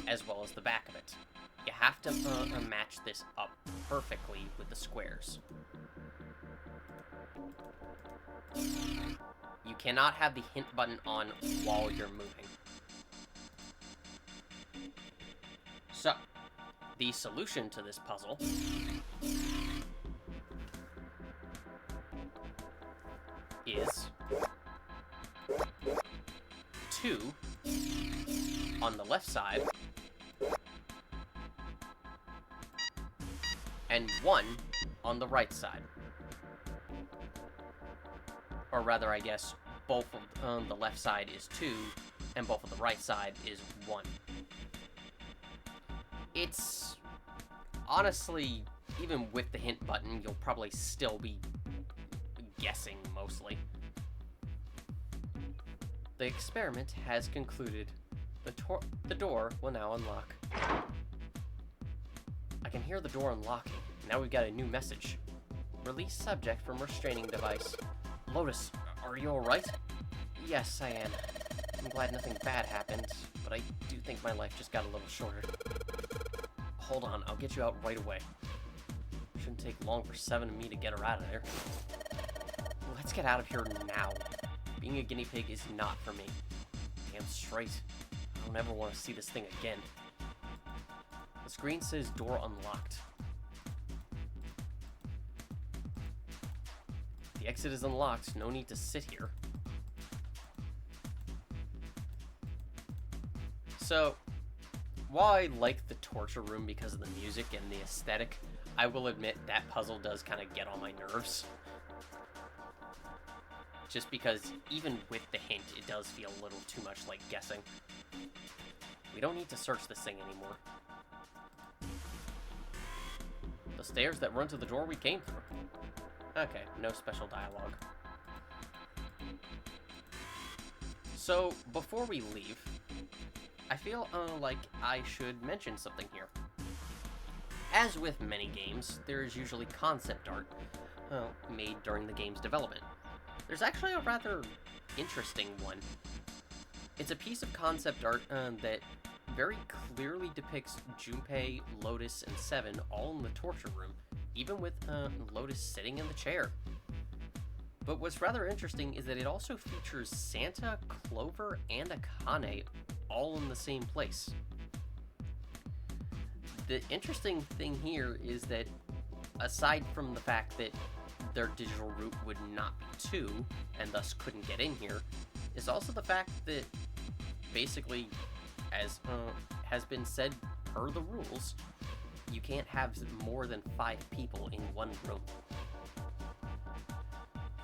as well as the back of it. You have to match this up perfectly with the squares. You cannot have the hint button on while you're moving. So, the solution to this puzzle is 2 on the left side and 1 on the right side. Or rather, I guess, both of the left side is 2 and both of the right side is 1. It's honestly, even with the hint button, you'll probably still be guessing mostly. The experiment has concluded. The door will now unlock. I can hear the door unlocking. Now we've got a new message. Release subject from restraining device. Lotus, are you alright? Yes, I am. I'm glad nothing bad happened, but I do think my life just got a little shorter. Hold on, I'll get you out right away. Shouldn't take long for Seven and me to get her out of there. Let's get out of here now. Being a guinea pig is not for me. Damn straight. I don't ever want to see this thing again. The screen says door unlocked. The exit is unlocked, no need to sit here. So, while I like the torture room because of the music and the aesthetic, I will admit that puzzle does kind of get on my nerves. Just because even with the hint, it does feel a little too much like guessing. We don't need to search this thing anymore. The stairs that run to the door we came through. Okay, no special dialogue. So, before we leave, I feel like I should mention something here. As with many games, there is usually concept art made during the game's development. There's actually a rather interesting one. It's a piece of concept art that very clearly depicts Junpei, Lotus, and Seven all in the torture room, even with Lotus sitting in the chair. But what's rather interesting is that it also features Santa, Clover, and Akane all in the same place. The interesting thing here is that, aside from the fact that their digital root would not be 2, and thus couldn't get in here, is also the fact that, basically, as has been said per the rules, you can't have more than 5 people in one room.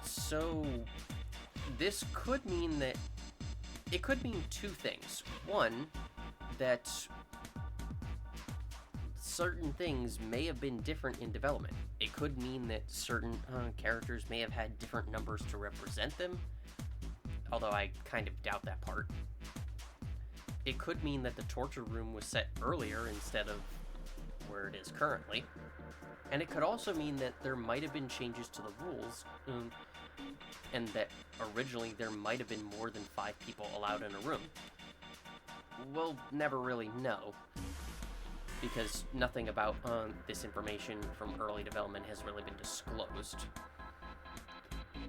So this could mean that it could mean 2 things. One, that certain things may have been different in development. It could mean that certain characters may have had different numbers to represent them, although I kind of doubt that part. It could mean that the torture room was set earlier instead of where it is currently. And it could also mean that there might have been changes to the rules, and that originally there might have been more than 5 people allowed in a room. We'll never really know, because nothing about this information from early development has really been disclosed.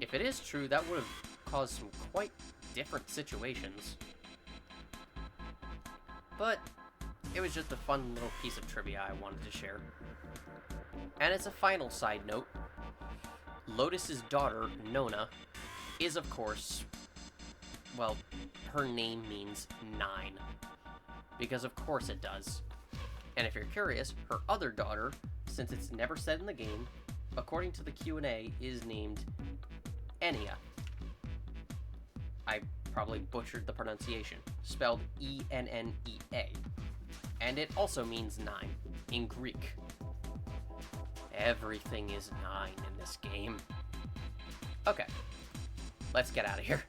If it is true, that would have caused some quite different situations. But it was just a fun little piece of trivia I wanted to share. And as a final side note, Lotus's daughter, Nona, is of course, well, her name means 9. Because of course it does. And if you're curious, her other daughter, since it's never said in the game, according to the Q&A, is named Enya. I probably butchered the pronunciation, spelled E-N-N-E-A. And it also means 9, in Greek. Everything is 9 in this game. Okay, let's get out of here.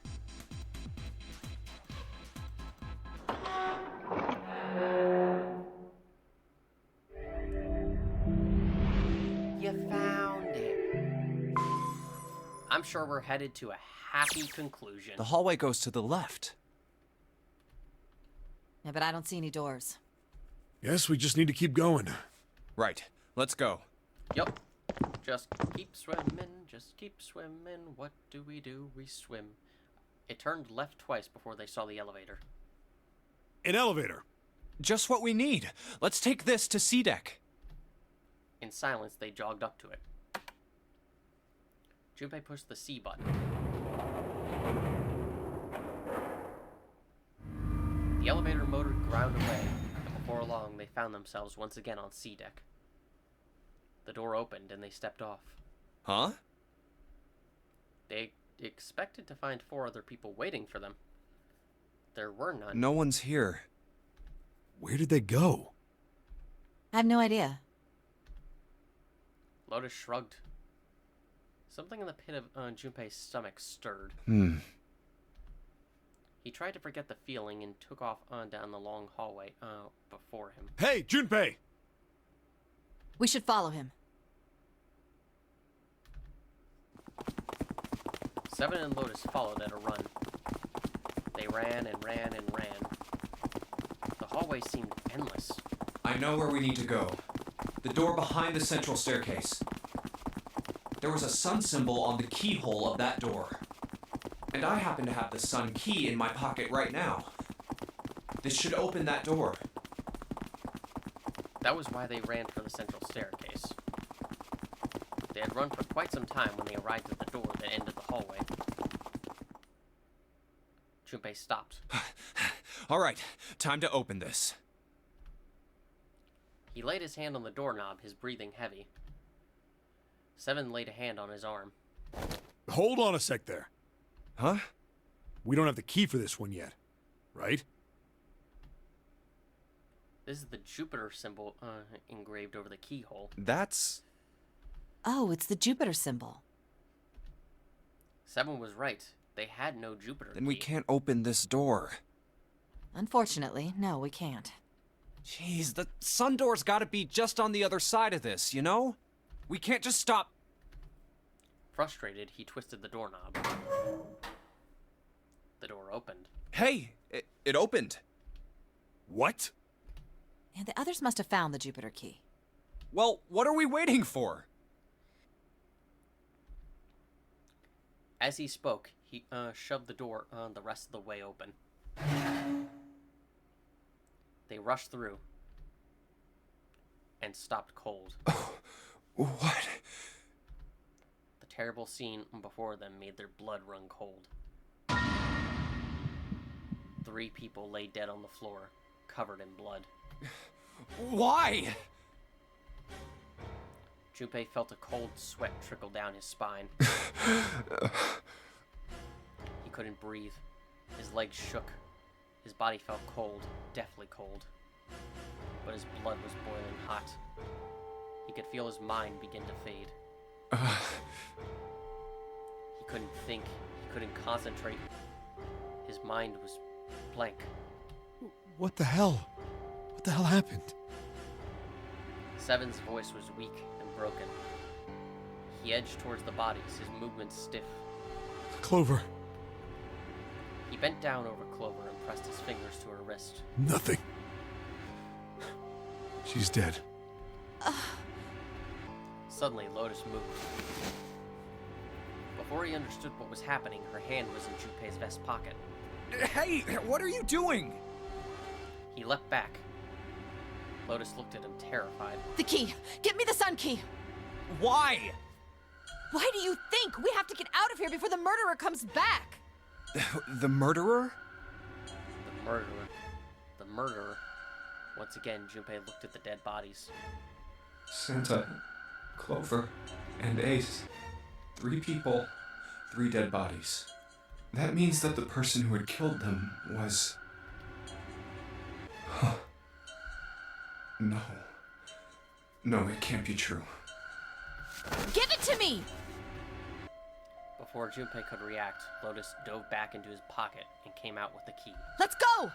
You found it. I'm sure we're headed to a happy conclusion. The hallway goes to the left. Yeah, but I don't see any doors. Guess we just need to keep going. Right, let's go. Yup. Just keep swimming, just keep swimming. What do? We swim. It turned left twice before they saw the elevator. An elevator. Just what we need. Let's take this to C deck. In silence, they jogged up to it. Junpei pushed the C button. The elevator motor ground away, and before long, they found themselves once again on C deck. The door opened, and they stepped off. Huh? They expected to find 4 other people waiting for them. There were none. No one's here. Where did they go? I have no idea. Lotus shrugged. Something in the pit of Junpei's stomach stirred. He tried to forget the feeling and took off down the long hallway before him. Hey, Junpei! We should follow him. Seven and Lotus followed at a run. They ran and ran and ran. The hallway seemed endless. I know where we need to go. The door behind the central staircase. There was a sun symbol on the keyhole of that door. And I happen to have the sun key in my pocket right now. This should open that door. That was why they ran for the central staircase. They had run for quite some time when they arrived at the door that ended the hallway. Junpei stopped. All right, time to open this. He laid his hand on the doorknob, his breathing heavy. Seven laid a hand on his arm. Hold on a sec there. Huh? We don't have the key for this one yet, right? This is the Jupiter symbol engraved over the keyhole. That's... Oh, it's the Jupiter symbol. Seven was right. They had no Jupiter Then we key. can't open this door. Unfortunately, no, we can't. Jeez, the sun door's gotta be just on the other side of this, you know? We can't just stop... Frustrated, he twisted the doorknob. The door opened. Hey, it opened. What? And the others must have found the Jupiter key. Well, what are we waiting for? As he spoke, he shoved the door the rest of the way open. They rushed through and stopped cold. What? The terrible scene before them made their blood run cold. 3 people lay dead on the floor, covered in blood. Why? Junpei felt a cold sweat trickle down his spine. He couldn't breathe. His legs shook. His body felt cold, deathly cold. But his blood was boiling hot. He could feel his mind begin to fade. He couldn't think. He couldn't concentrate. His mind was blank. What the hell? What the hell happened? Seven's voice was weak and broken. He edged towards the bodies, his movements stiff. Clover. He bent down over Clover and pressed his fingers to her wrist. Nothing. She's dead. Suddenly, Lotus moved. Before he understood what was happening, her hand was in Junpei's vest pocket. Hey, what are you doing? He leapt back. Lotus looked at him, terrified. The key! Get me the sun key! Why? Why do you think? We have to get out of here before the murderer comes back! The murderer? The murderer. The murderer. Once again, Junpei looked at the dead bodies. Santa, Clover, and Ace. 3 people, 3 dead bodies. That means that the person who had killed them was... No. No, it can't be true. Give it to me! Before Junpei could react, Lotus dove back into his pocket and came out with the key. Let's go!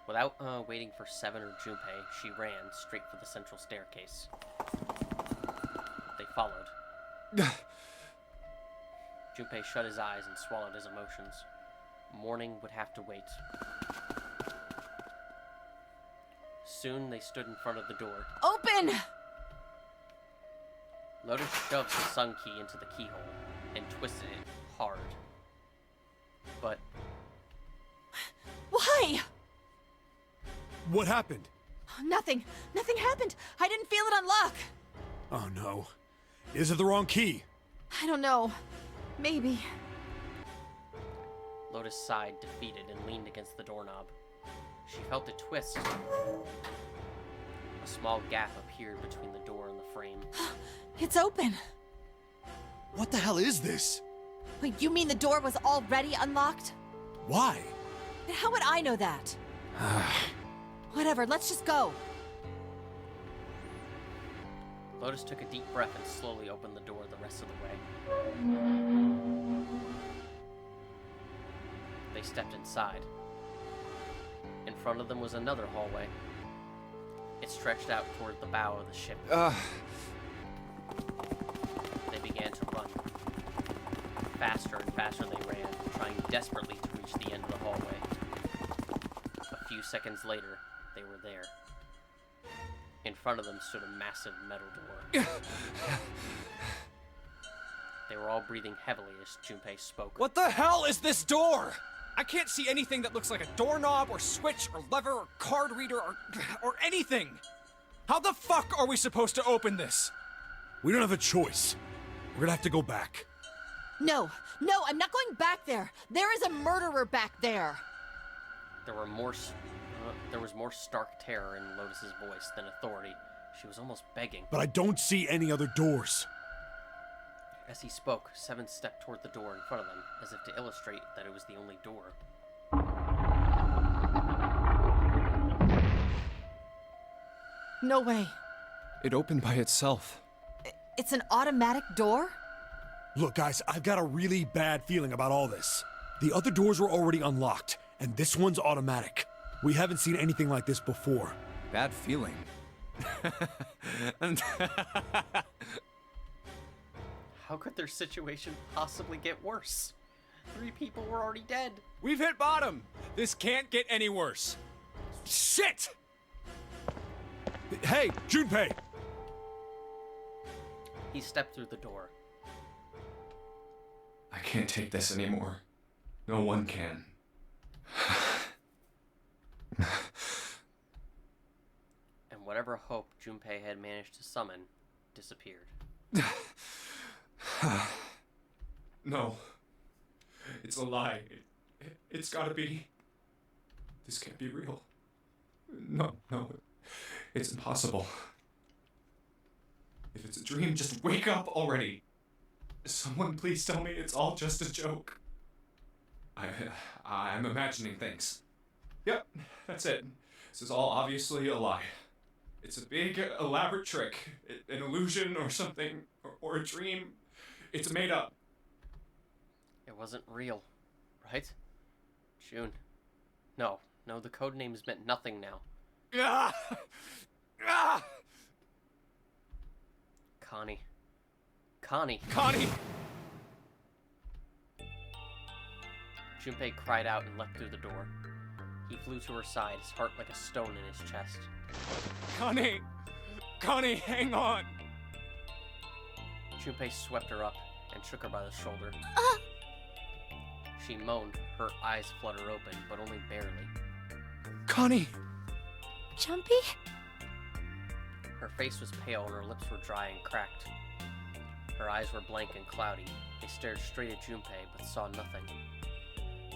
Without waiting for Seven or Junpei, she ran straight for the central staircase. They followed. Junpei shut his eyes and swallowed his emotions. Morning would have to wait. Soon they stood in front of the door. Open! Lotus shoved the sun key into the keyhole and twisted it hard. But Why? What happened? Nothing. Nothing happened. I didn't feel it unlock. Oh no. Is it the wrong key? I don't know. Maybe. Lotus sighed, defeated, and leaned against the doorknob. She felt it twist. A small gap appeared between the door and the frame. It's open. What the hell is this? Wait, you mean the door was already unlocked? Why? Then how would I know that? Whatever, let's just go. Lotus took a deep breath and slowly opened the door the rest of the way. They stepped inside. In front of them was another hallway. It stretched out toward the bow of the ship. They began to run. Faster and faster they ran, trying desperately to reach the end of the hallway. A few seconds later, they were there. In front of them stood a massive metal door. They were all breathing heavily as Junpei spoke. What the hell is this door? I can't see anything that looks like a doorknob or switch or lever or card reader or anything. How the fuck are we supposed to open this? We don't have a choice. We're gonna have to go back. No, I'm not going back there. There is a murderer back there. There was more stark terror in Lotus's voice than authority. She was almost begging. But I don't see any other doors. As he spoke, Seven stepped toward the door in front of them, as if to illustrate that it was the only door. No way. It opened by itself. It's an automatic door? Look, guys, I've got a really bad feeling about all this. The other doors were already unlocked, and this one's automatic. We haven't seen anything like this before. Bad feeling. How could their situation possibly get worse? 3 people were already dead. We've hit bottom. This can't get any worse. Shit! Hey, Junpei! He stepped through the door. I can't take this anymore. No one can. And whatever hope Junpei had managed to summon disappeared. No. It's a lie. It's gotta be. This can't be real. No. It's impossible. If it's a dream, just wake up already. Someone please tell me it's all just a joke. I'm imagining things. Yep, that's it. This is all obviously a lie. It's a big, elaborate trick. An illusion or something, or a dream. It's made up. It wasn't real, right? June. No, the code names meant nothing now. Ah! Ah! Connie. Connie! Junpei cried out and leapt through the door. He flew to her side, his heart like a stone in his chest. Connie! Connie, hang on! Junpei swept her up and shook her by the shoulder. She moaned, her eyes flutter open, but only barely. Connie! Jumpy? Her face was pale and her lips were dry and cracked. Her eyes were blank and cloudy. They stared straight at Junpei, but saw nothing.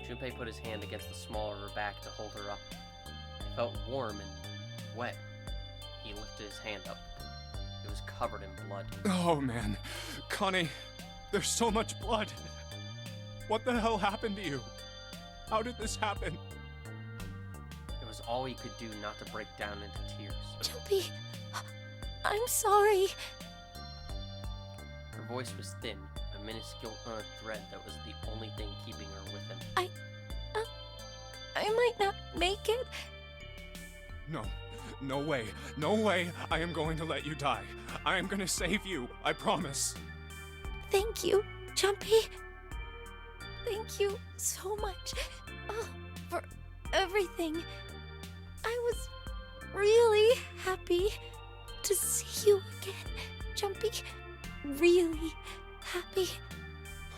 Junpei put his hand against the small of her back to hold her up. It felt warm and wet. He lifted his hand up. It was covered in blood. Oh man, Connie, there's so much blood. What the hell happened to you? How did this happen? It was all he could do not to break down into tears. Jumpy, I'm sorry. Her voice was thin, a minuscule thread that was the only thing keeping her with him. I might not make it. No way I am going to let you die. I am going to save you, I promise. Thank you, Jumpy. Thank you so much for everything. I was really happy to see you again, Jumpy. Really happy.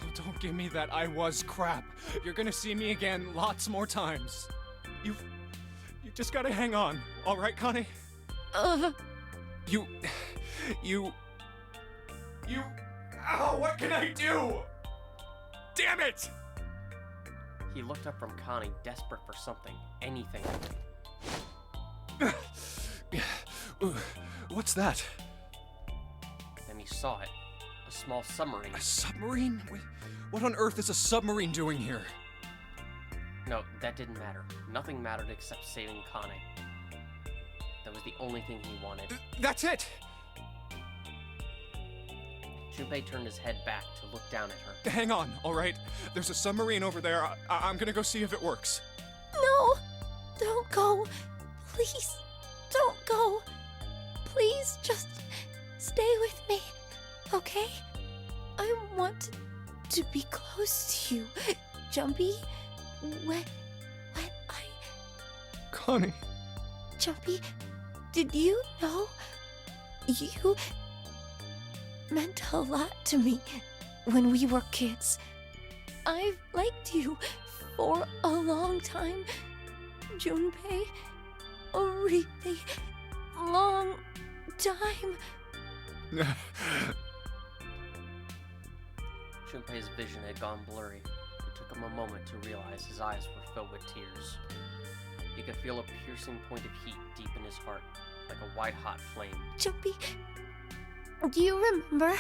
Oh, don't give me that I was crap. You're gonna see me again lots more times. You just gotta hang on, all right, Connie? You... Ow, what can I do? Damn it! He looked up from Connie, desperate for something, anything. What's that? Then he saw it. A small submarine. A submarine? What on earth is a submarine doing here? No, that didn't matter. Nothing mattered except saving Connie. That was the only thing he wanted. That's it! Junpei turned his head back to look down at her. Hang on, all right? There's a submarine over there. I'm gonna go see if it works. No! Don't go! Please, don't go! Please, just stay with me, okay? I want to be close to you, Jumpy. When I... Connie. Jumpy, did you know you meant a lot to me when we were kids? I've liked you for a long time, Junpei. A really long time. Junpei's vision had gone blurry. It took him a moment to realize his eyes were filled with tears. He could feel a piercing point of heat deep in his heart, like a white-hot flame. Jumpy, do you remember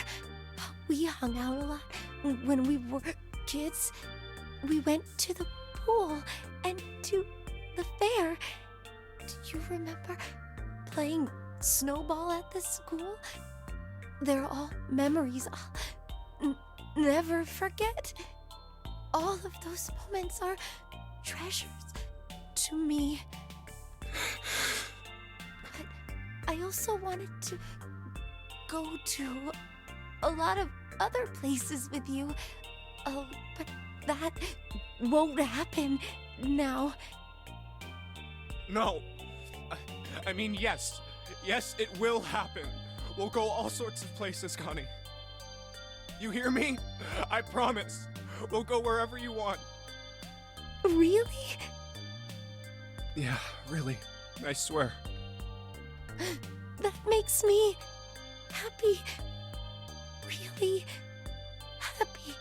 how we hung out a lot when we were kids? We went to the pool and to the fair. Do you remember playing snowball at the school? They're all memories I'll never forget. All of those moments are treasures to me. But I also wanted to go to a lot of other places with you. But that won't happen now. No. I mean, yes. Yes, it will happen. We'll go all sorts of places, Connie. You hear me? I promise. We'll go wherever you want. Really? Yeah, really. I swear. That makes me happy. Really happy.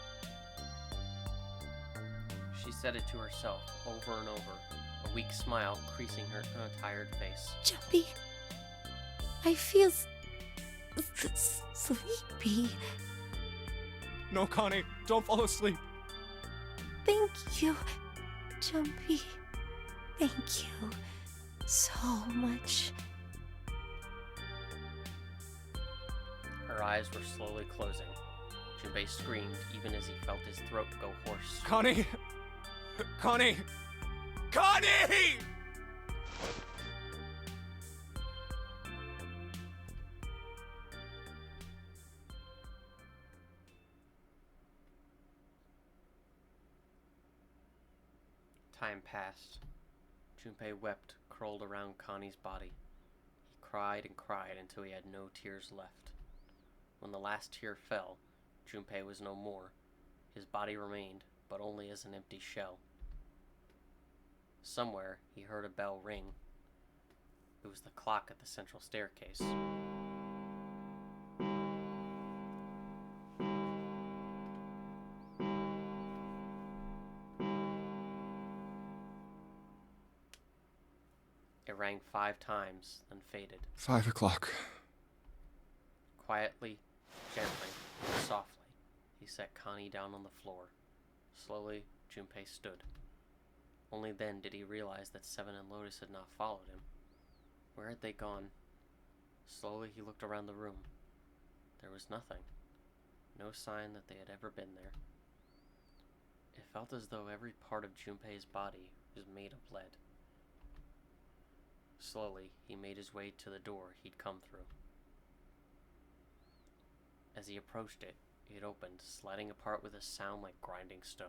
She said it to herself over and over, a weak smile creasing her tired face. Jumpy, I feel sleepy. No, Connie, don't fall asleep. Thank you, Jumpy. Thank you so much. Her eyes were slowly closing. Junpei screamed even as he felt his throat go hoarse. Connie! Connie! Connie! Time passed. Junpei wept, curled around Connie's body. He cried and cried until he had no tears left. When the last tear fell, Junpei was no more. His body remained, but only as an empty shell. Somewhere, he heard a bell ring. It was the clock at the central staircase. It rang 5 times, then faded. 5 o'clock. Quietly, gently, and softly, he set Connie down on the floor. Slowly, Junpei stood. Only then did he realize that Seven and Lotus had not followed him. Where had they gone? Slowly, he looked around the room. There was nothing. No sign that they had ever been there. It felt as though every part of Junpei's body was made of lead. Slowly, he made his way to the door he'd come through. As he approached it, it opened, sliding apart with a sound like grinding stone.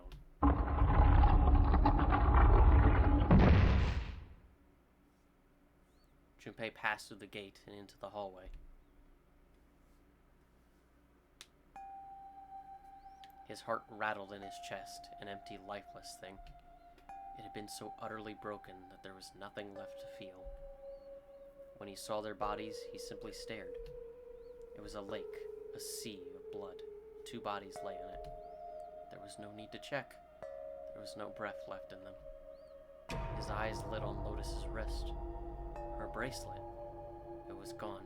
Junpei passed through the gate and into the hallway. His heart rattled in his chest, an empty, lifeless thing. It had been so utterly broken that there was nothing left to feel. When he saw their bodies, he simply stared. It was a lake, a sea of blood. 2 bodies lay in it. There was no need to check. There was no breath left in them. His eyes lit on Lotus's wrist. Her bracelet. It was gone.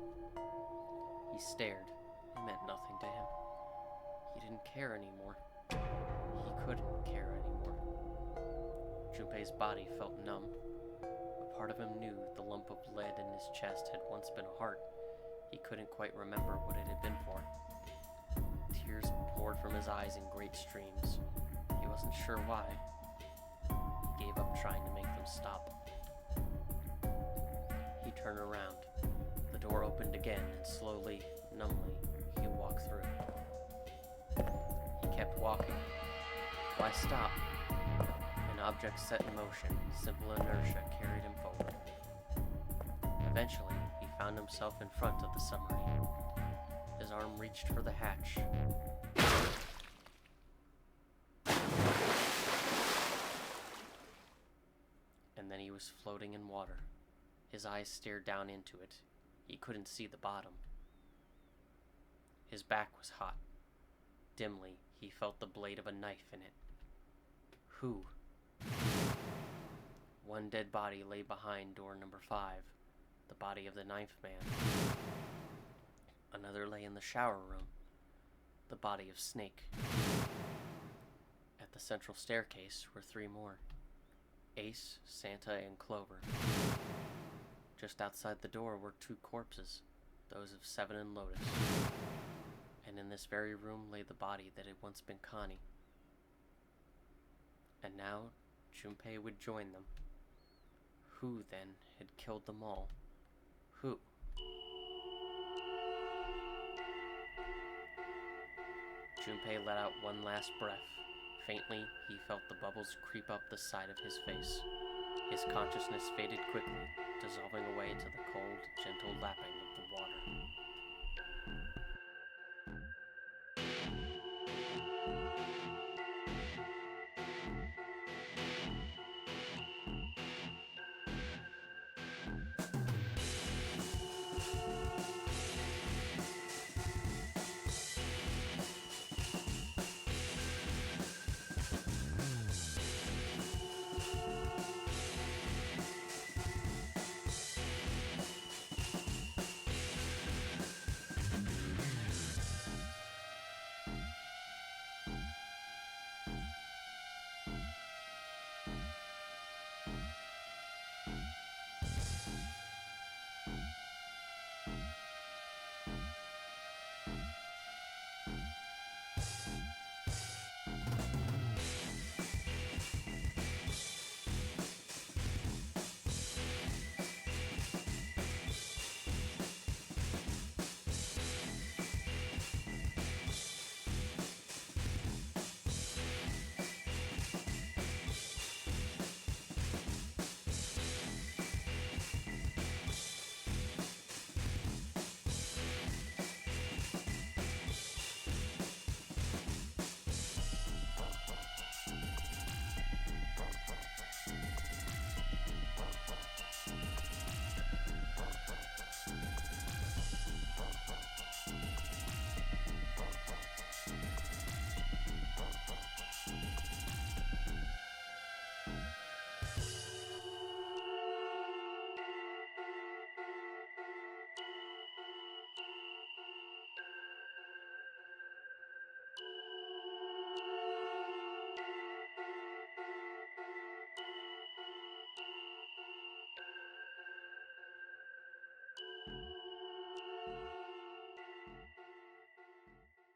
He stared. It meant nothing to him. He didn't care anymore. He couldn't care anymore. Junpei's body felt numb. A part of him knew the lump of lead in his chest had once been a heart. He couldn't quite remember what it had been for. Tears poured from his eyes in great streams. He wasn't sure why. He gave up trying to make them stop. He turned around. The door opened again, and slowly, numbly, he walked through. He kept walking. Why stop? An object set in motion, simple inertia carried him forward. Eventually, he found himself in front of the submarine. His arm reached for the hatch. And then he was floating in water. His eyes stared down into it. He couldn't see the bottom. His back was hot. Dimly, he felt the blade of a knife in it. Who? One dead body lay behind door number 5, the body of the 9th man. Another lay in the shower room, the body of Snake. At the central staircase were 3 more, Ace, Santa, and Clover. Just outside the door were 2 corpses, those of Seven and Lotus. And in this very room lay the body that had once been Connie. And now, Junpei would join them. Who, then, had killed them all? Who? Junpei let out one last breath. Faintly, he felt the bubbles creep up the side of his face. His consciousness faded quickly, dissolving away to the cold, gentle lapping of the water.